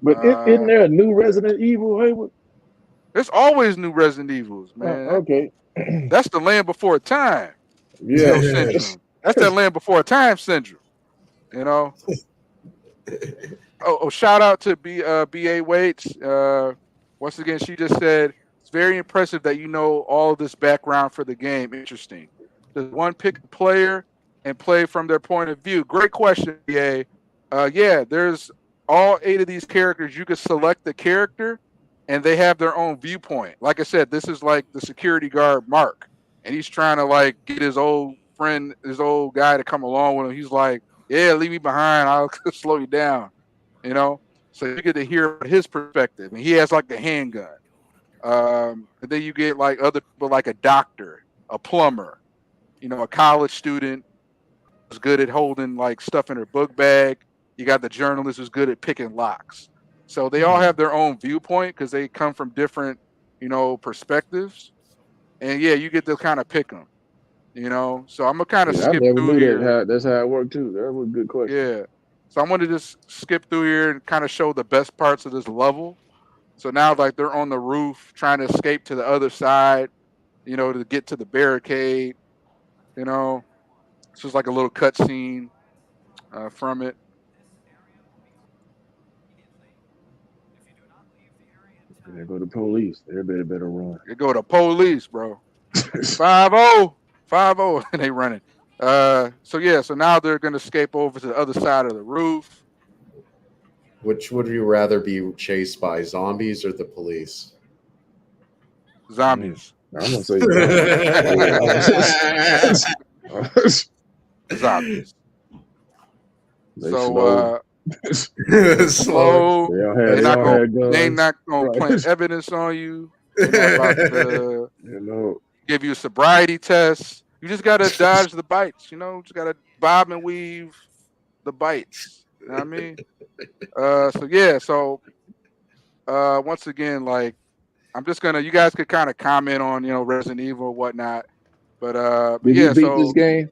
But isn't Uh, there a new yeah, Resident Evil, Haywood? there's always new Resident Evils, man. Okay. That's the land before time, Yeah. syndrome. That's that land before time syndrome. You know. Oh, shout out to BA Waits. Once again, she just said it's very impressive that you know all of this background for the game. Interesting. Does one pick a player and play from their point of view? Great question, BA. Yeah, there's all 8 of these characters. You could select the character, and they have their own viewpoint. Like I said, this is like the security guard Mark, and he's trying to like get his old friend, his old guy to come along with him. He's like, Yeah, leave me behind. I'll slow you down. You know, so you get to hear his perspective, and he has like a handgun. And then you get like other people, like a doctor, a plumber, a college student who's good at holding like stuff in her book bag. You got the journalist who's good at picking locks. So they all Hmm. have their own viewpoint because they come from different, perspectives. And yeah, you get to kind of pick them. So I'm gonna kind of Yeah, I skip never through knew that. here. That's how it worked too. That was a good question. Yeah. So I'm gonna just skip through here and kind of show the best parts of this level. So now, like, they're on the roof trying to escape to the other side, to get to the barricade. You know, it's just like a little cutscene from it. And there go the police. Everybody better run. They go to police, bro. 5-0, 5-0, and they running. So yeah, so now they're gonna escape over to the other side of the roof. Which would you rather be chased by, zombies or the police? Mm, Zombies, I'm gonna say zombies. Yeah, zombies. they So slow. they Slow. slow. They're They not don't gonna have they guns. not gonna Right. plant evidence on you. They're not about to You know. give you a sobriety test. You just gotta dodge the bites. Just gotta bob and weave the bites. You know what I mean? So yeah, so once again, like, I'm just gonna you guys could kind of comment on, Resident Evil or whatnot. But Did you yeah, beat this so game?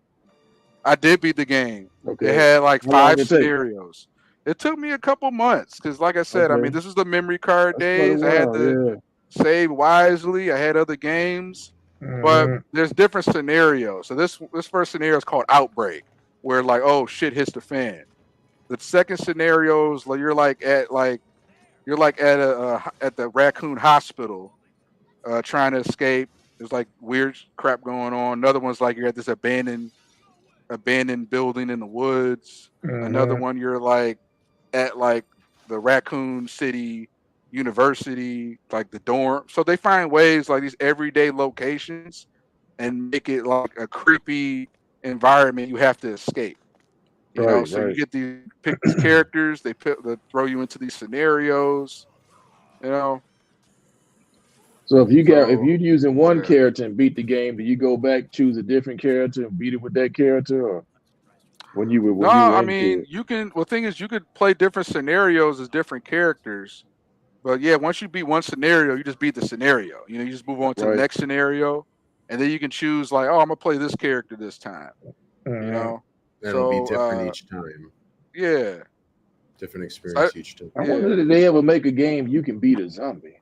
I did beat the game. It Okay. had like How long five it take? scenarios. It took me a couple months because, like I said, I mean, Okay. this is the memory card That's quite a days. I had while, to yeah. save wisely. I had other games, but Hmm. there's different scenarios. So this first scenario is called Outbreak, where like, oh shit hits the fan. The second scenario is like you're like at at the raccoon hospital, trying to escape. There's like weird crap going on. Another one's like you're at this abandoned building in the woods. Another Hmm. one you're like at like the Raccoon City University, like the dorm. So they find ways like these everyday locations and make it like a creepy environment you have to escape. Right, So you right. get these pick these characters, they throw you into these scenarios, you know. So if So you're using one yeah. character and beat the game, do you go back, choose a different character and beat it with that character, or No, when you were I into mean it? you can. Well, thing is, you could play different scenarios as different characters. But yeah, once you beat one scenario, you just beat the scenario. You just move on to the Right. next scenario, and then you can choose like, oh, I'm gonna play this character this time. You Hmm. know, And it'll be so different each time. yeah, Different so experience each time. I yeah. wonder if they ever make a game you can beat a zombie.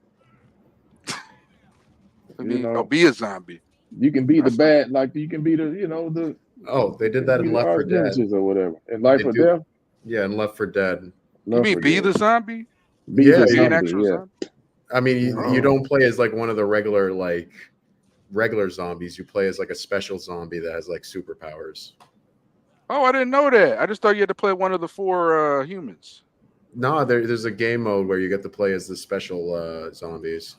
I You mean, I'll know, be a zombie. you can be the That's the bad, like you can be the, Oh, they did you can that be in the Left 4 arch Dead. nemesis or whatever. In Life They or do, Death, yeah, in Left 4 Dead. you Love mean for be Dead. the zombie? Be Yeah, the Be an zombie, actual yeah. zombie? I mean, you Hmm. Oh, don't play as like one of the regular zombies. You play as like a special zombie that has like superpowers. oh, I didn't know that. I just thought you had to play one of the four humans. No, there's a game mode where you get to play as the special zombies.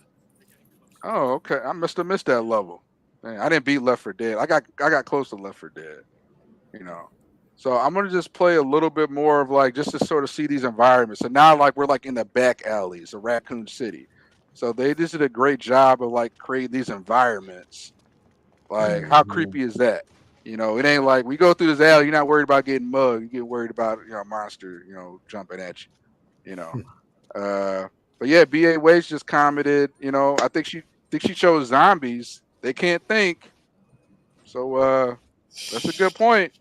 Oh, okay. I must have missed that level. Man, I didn't beat Left 4 Dead. I got close to Left 4 Dead. You know. So I'm gonna just play a little bit more of like just to sort of see these environments. So now like we're like in the back alleys of Raccoon City. So they just did a great job of like creating these environments. Like how Hmm. creepy is that? It ain't like we go through this alley, you're not worried about getting mugged. You get worried about, a monster, jumping at you, you know. Uh but yeah, BA Waits just commented, I think she chose zombies. They can't think. So that's a good point.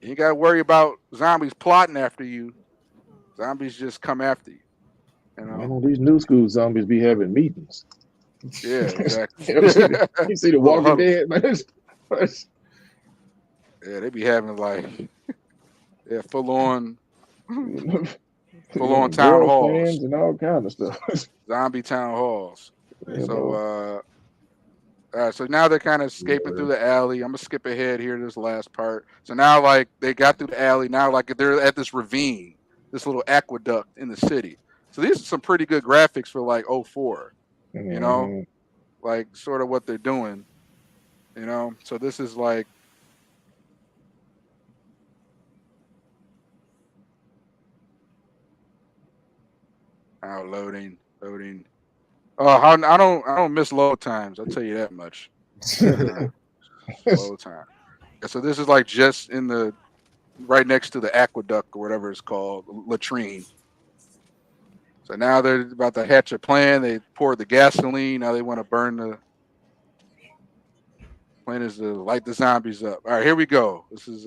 You ain't got to worry about zombies plotting after you. Zombies just come after you. You know? These new school zombies be having meetings. Yeah, exactly. You ever see the you see the Little Walking huddles. Dead, man? Yeah, they be having like yeah, full on town halls, Girlfriends and all kind of stuff. zombie town halls. you So know. so now they're kind of escaping through Yeah. the alley. I'm gonna skip ahead here to this last part. So now like they got through the alley. Now like they're at this ravine, this little aqueduct in the city. So these are some pretty good graphics for like '04. You know, Hmm. like sort of what they're doing. So this is like Now loading. Oh, I don't miss load times. I'll tell you that much. Uh, load time. Yeah, so this is like just in the right next to the aqueduct or whatever it's called, latrine. So now they're about to hatch a plan. They poured the gasoline. Now they want to burn the plan is to light the zombies up. All right, here we go. This is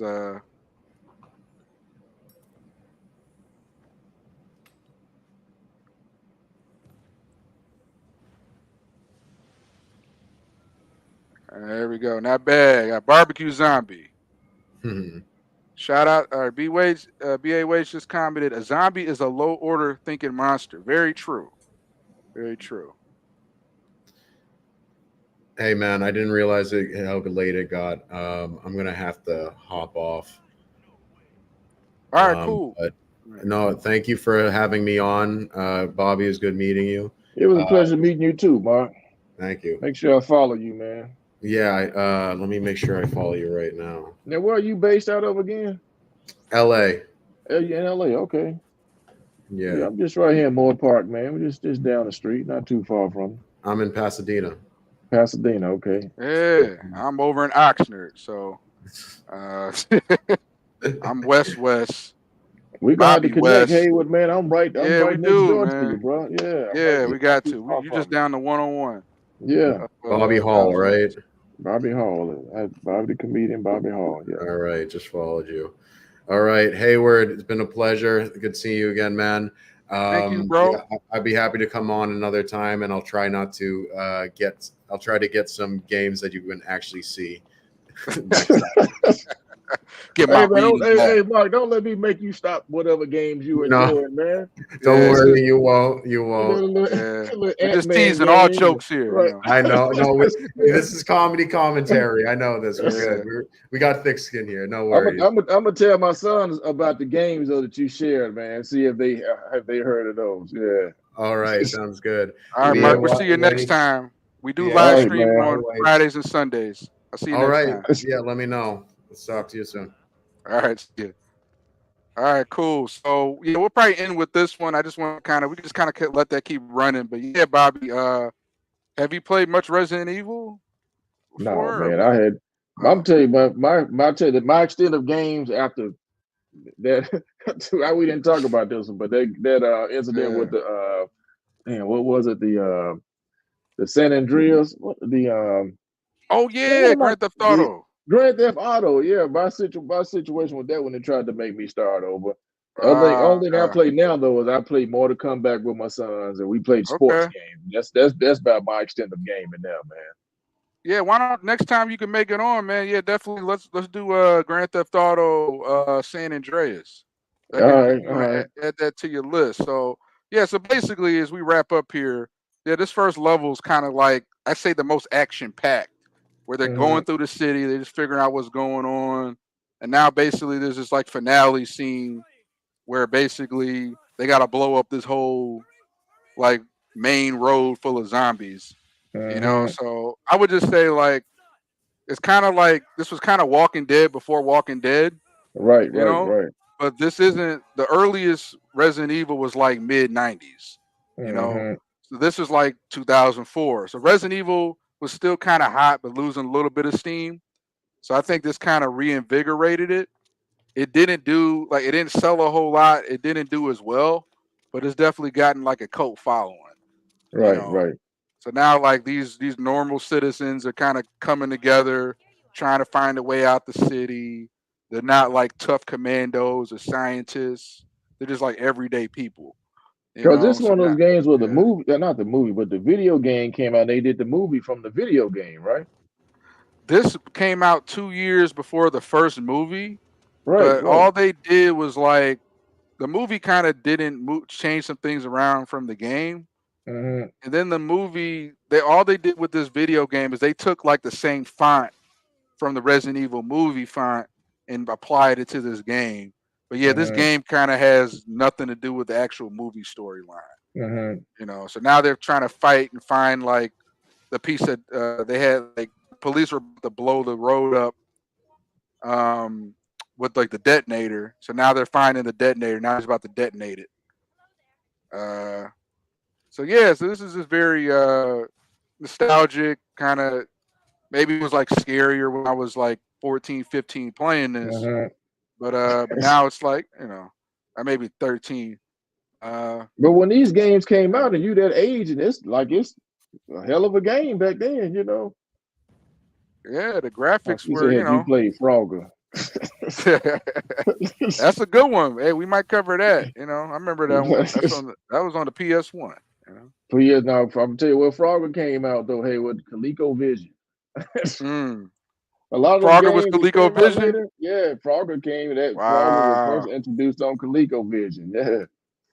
there we go. Not bad. Got barbecue zombie. Shout out. All right, B Wage, BA Wage just commented. A zombie is a low order thinking monster. Very true. Very true. Hey man, I didn't realize how late it got. I'm gonna have to hop off. All right, cool. But no, thank you for having me on. Bobby, it was good meeting you. It was a pleasure meeting you too, Mark. Thank you. Make sure I follow you, man. Yeah, let me make sure I follow you right now. Now, where are you based out of again? LA. You in LA? Okay. Yeah. I'm just right here in Moore Park, man. We're just down the street, not too far from I'm in Pasadena. Pasadena. Okay. Yeah, I'm over in Oxnard, so I'm west. We gonna have to Bobby connect, West. Haywood, man. I'm right Yeah, we next do, door to man. you, bro. Yeah. Yeah, we got to. far You from just you. down to 101. Yeah. Bobby Hall, right? Bobby Hall. Bobby the comedian, Bobby Hall. Yeah. All right, just followed you. All right, Hayward, it's been a pleasure. Good seeing you again, man. Thank you, bro. Yeah, I'd be happy to come on another time, and I'll try not to I'll try to get some games that you can actually see. Get my reading back. Hey, Mark, don't let me make you stop whatever games you enjoying, man. Don't worry, you won't. You won't. We're just teasing all jokes here. Right. You know? I know. No, this is comedy commentary. I know this. We're good. We got thick skin here. No worries. I'm gonna tell my sons about the games though that you shared, man. See if they heard of those. Yeah. All right, sounds good. All right, Mark. We'll see you next time. We do live stream on Fridays and Sundays. I'll see you next time. Yeah, let me know. Let's talk to you soon. All right. See you. All right, cool. So yeah, we'll probably end with this one. I just want to we just kind of let that keep running. But yeah, Bobby, have you played much Resident Evil before? No, man. I'm telling you, my extent of games after that we didn't talk about this one, but that incident with the what was it? The San Andreas, oh yeah, Grand Theft Auto. Grand Theft Auto, yeah. My situation with that when they tried to make me start over. Only thing I play now though is I play Mortal Kombat with my sons, and we played sports games. That's about my extent of gaming now, man. Yeah, why not? Next time you can make it on, man. Yeah, definitely. Let's do Grand Theft Auto San Andreas. All right. Add that to your list. So yeah, so basically as we wrap up here, yeah, this first level is kind of like I say the most action packed, where they're going through the city, they're just figuring out what's going on, and now basically there's this like finale scene where basically they got to blow up this whole like main road full of zombies. You know, so I would just say like it's kind of like this was kind of Walking Dead before Walking Dead. Right. But this isn't the earliest Resident Evil was like mid 90s. You know, so this is like 2004. So Resident Evil was still kind of hot, but losing a little bit of steam. So I think this kind of reinvigorated it. It didn't sell a whole lot. It didn't do as well, but it's definitely gotten like a cult following. Right. So now like these normal citizens are kind of coming together, trying to find a way out the city. They're not like tough commandos or scientists. They're just like everyday people. Because this is one of those games where the movie, not the movie, but the video game came out. They did the movie from the video game, right? This came out 2 years before the first movie. Right. All they did was like the movie kind of didn't change some things around from the game. And then the movie, all they did with this video game is they took like the same font from the Resident Evil movie font and applied it to this game. But yeah, this game kind of has nothing to do with the actual movie storyline. You know, so now they're trying to fight and find like the piece that they had like police were about to blow the road up with like the detonator. So now they're finding the detonator. Now he's about to detonate it. So yeah, so this is just very nostalgic kind of. Maybe it was like scarier when I was like 14, 15 playing this, Uh-huh. but now it's like I maybe 13. But when these games came out and you that age, and it's a hell of a game back then, you know. Yeah, the Oh, graphics she said, were, "Have you played Frogger?" that's a good one. Hey, we might cover that. I remember that one. That was on the PS1. You know. But yeah, now I'm gonna tell you what Frogger came out though. Hey, with ColecoVision. Mm. A lot of them Frogger was games that came out ColecoVision. later, yeah, Frogger came. That Frogger was first Wow, introduced on ColecoVision.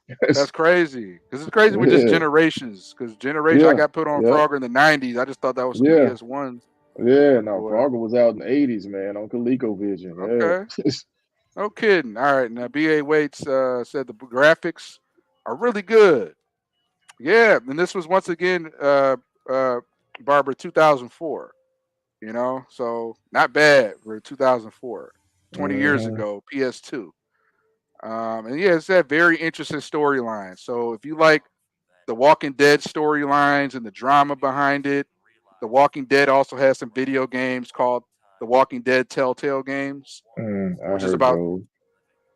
Yeah, that's crazy. Because it's crazy with just yeah, generations. Because generation, I yeah, got put on yeah, Frogger in the '90s. I just thought that was some yeah, PS1s. yeah. No, Boy. Frogger was out in the '80s, man, on ColecoVision. Okay. Yeah. No kidding. All right. Now, BA Waits said the graphics are really good. Yeah. And this was once again, uh, Barbara, 2004. So not bad for 2004. 20 years Mhm. ago, PS2. And yeah, it's that very interesting storyline. So if you like the Walking Dead storylines and the drama behind it, The Walking Dead also has some video games called The Walking Dead Telltale Games, I which is heard about those.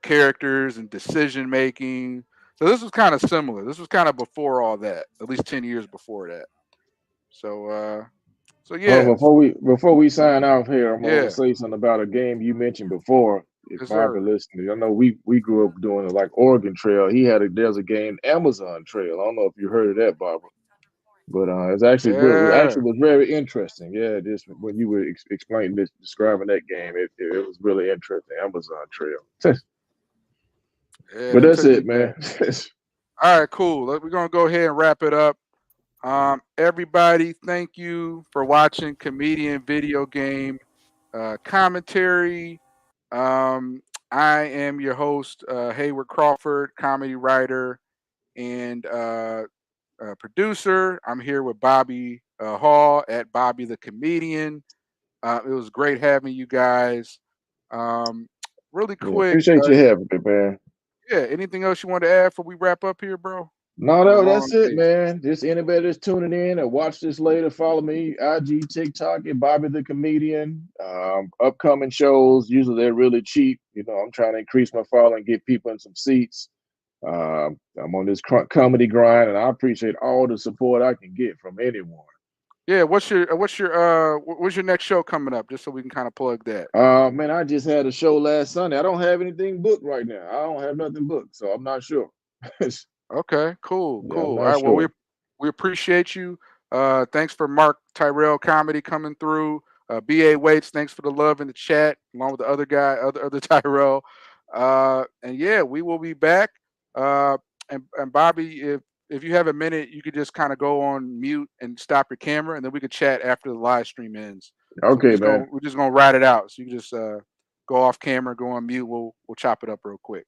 characters and decision making. So this was kind of similar. This was kind of before all that, at least 10 years before that. So so Hold on, yeah. before we sign off here, I'm gonna Yeah. say something about a game you mentioned before. If Yes, Barbara sir. listening, I know we grew up doing it like Oregon Trail. There's a game Amazon Trail. I don't know if you heard of that, Barbara, but it Yeah. actually was very interesting. Yeah, just when you were explaining this, describing that game, it was really interesting. Amazon Trail. Yeah, But that that's took me it, back. man. All right, cool. We're gonna go ahead and wrap it up. Everybody, thank you for watching Comedian Video Game Commentary. Um, I am your host, Hayward Crawford, comedy writer and producer. I'm here with Bobby Hall at Bobby the Comedian. It was great having you guys. Um, really Yeah, quick, appreciate you having me, man. yeah. Anything else you want to add before we wrap up here, bro? No, Been a no, long that's it, day. man. Just anybody that's tuning in or watch this later, follow me, IG, TikTok at Bobby the Comedian. Upcoming shows, usually they're really cheap. I'm trying to increase my following, get people in some seats. I'm on this comedy grind, and I appreciate all the support I can get from anyone. Yeah, what's your next show coming up? Just so we can kind of plug that. Man, I just had a show last Sunday. I don't have anything booked right now. I don't have nothing booked, so I'm not sure. Okay, cool, Yeah, I'm cool. All not right, well sure. we appreciate you. Thanks for Mark Tyrell comedy coming through. BA Waits, thanks for the love in the chat, along with the other guy, other Tyrell. And yeah, we will be back. And Bobby, if you have a minute, you could just kind of go on mute and stop your camera, and then we could chat after the live stream ends. So Okay, man. we're just gonna ride it out. So you just go off camera, go on mute. We'll chop it up real quick.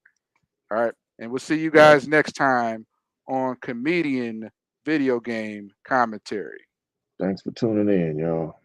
All right. And we'll see you Yeah. guys next time on Comedian Video Game Commentary. Thanks for tuning in, y'all.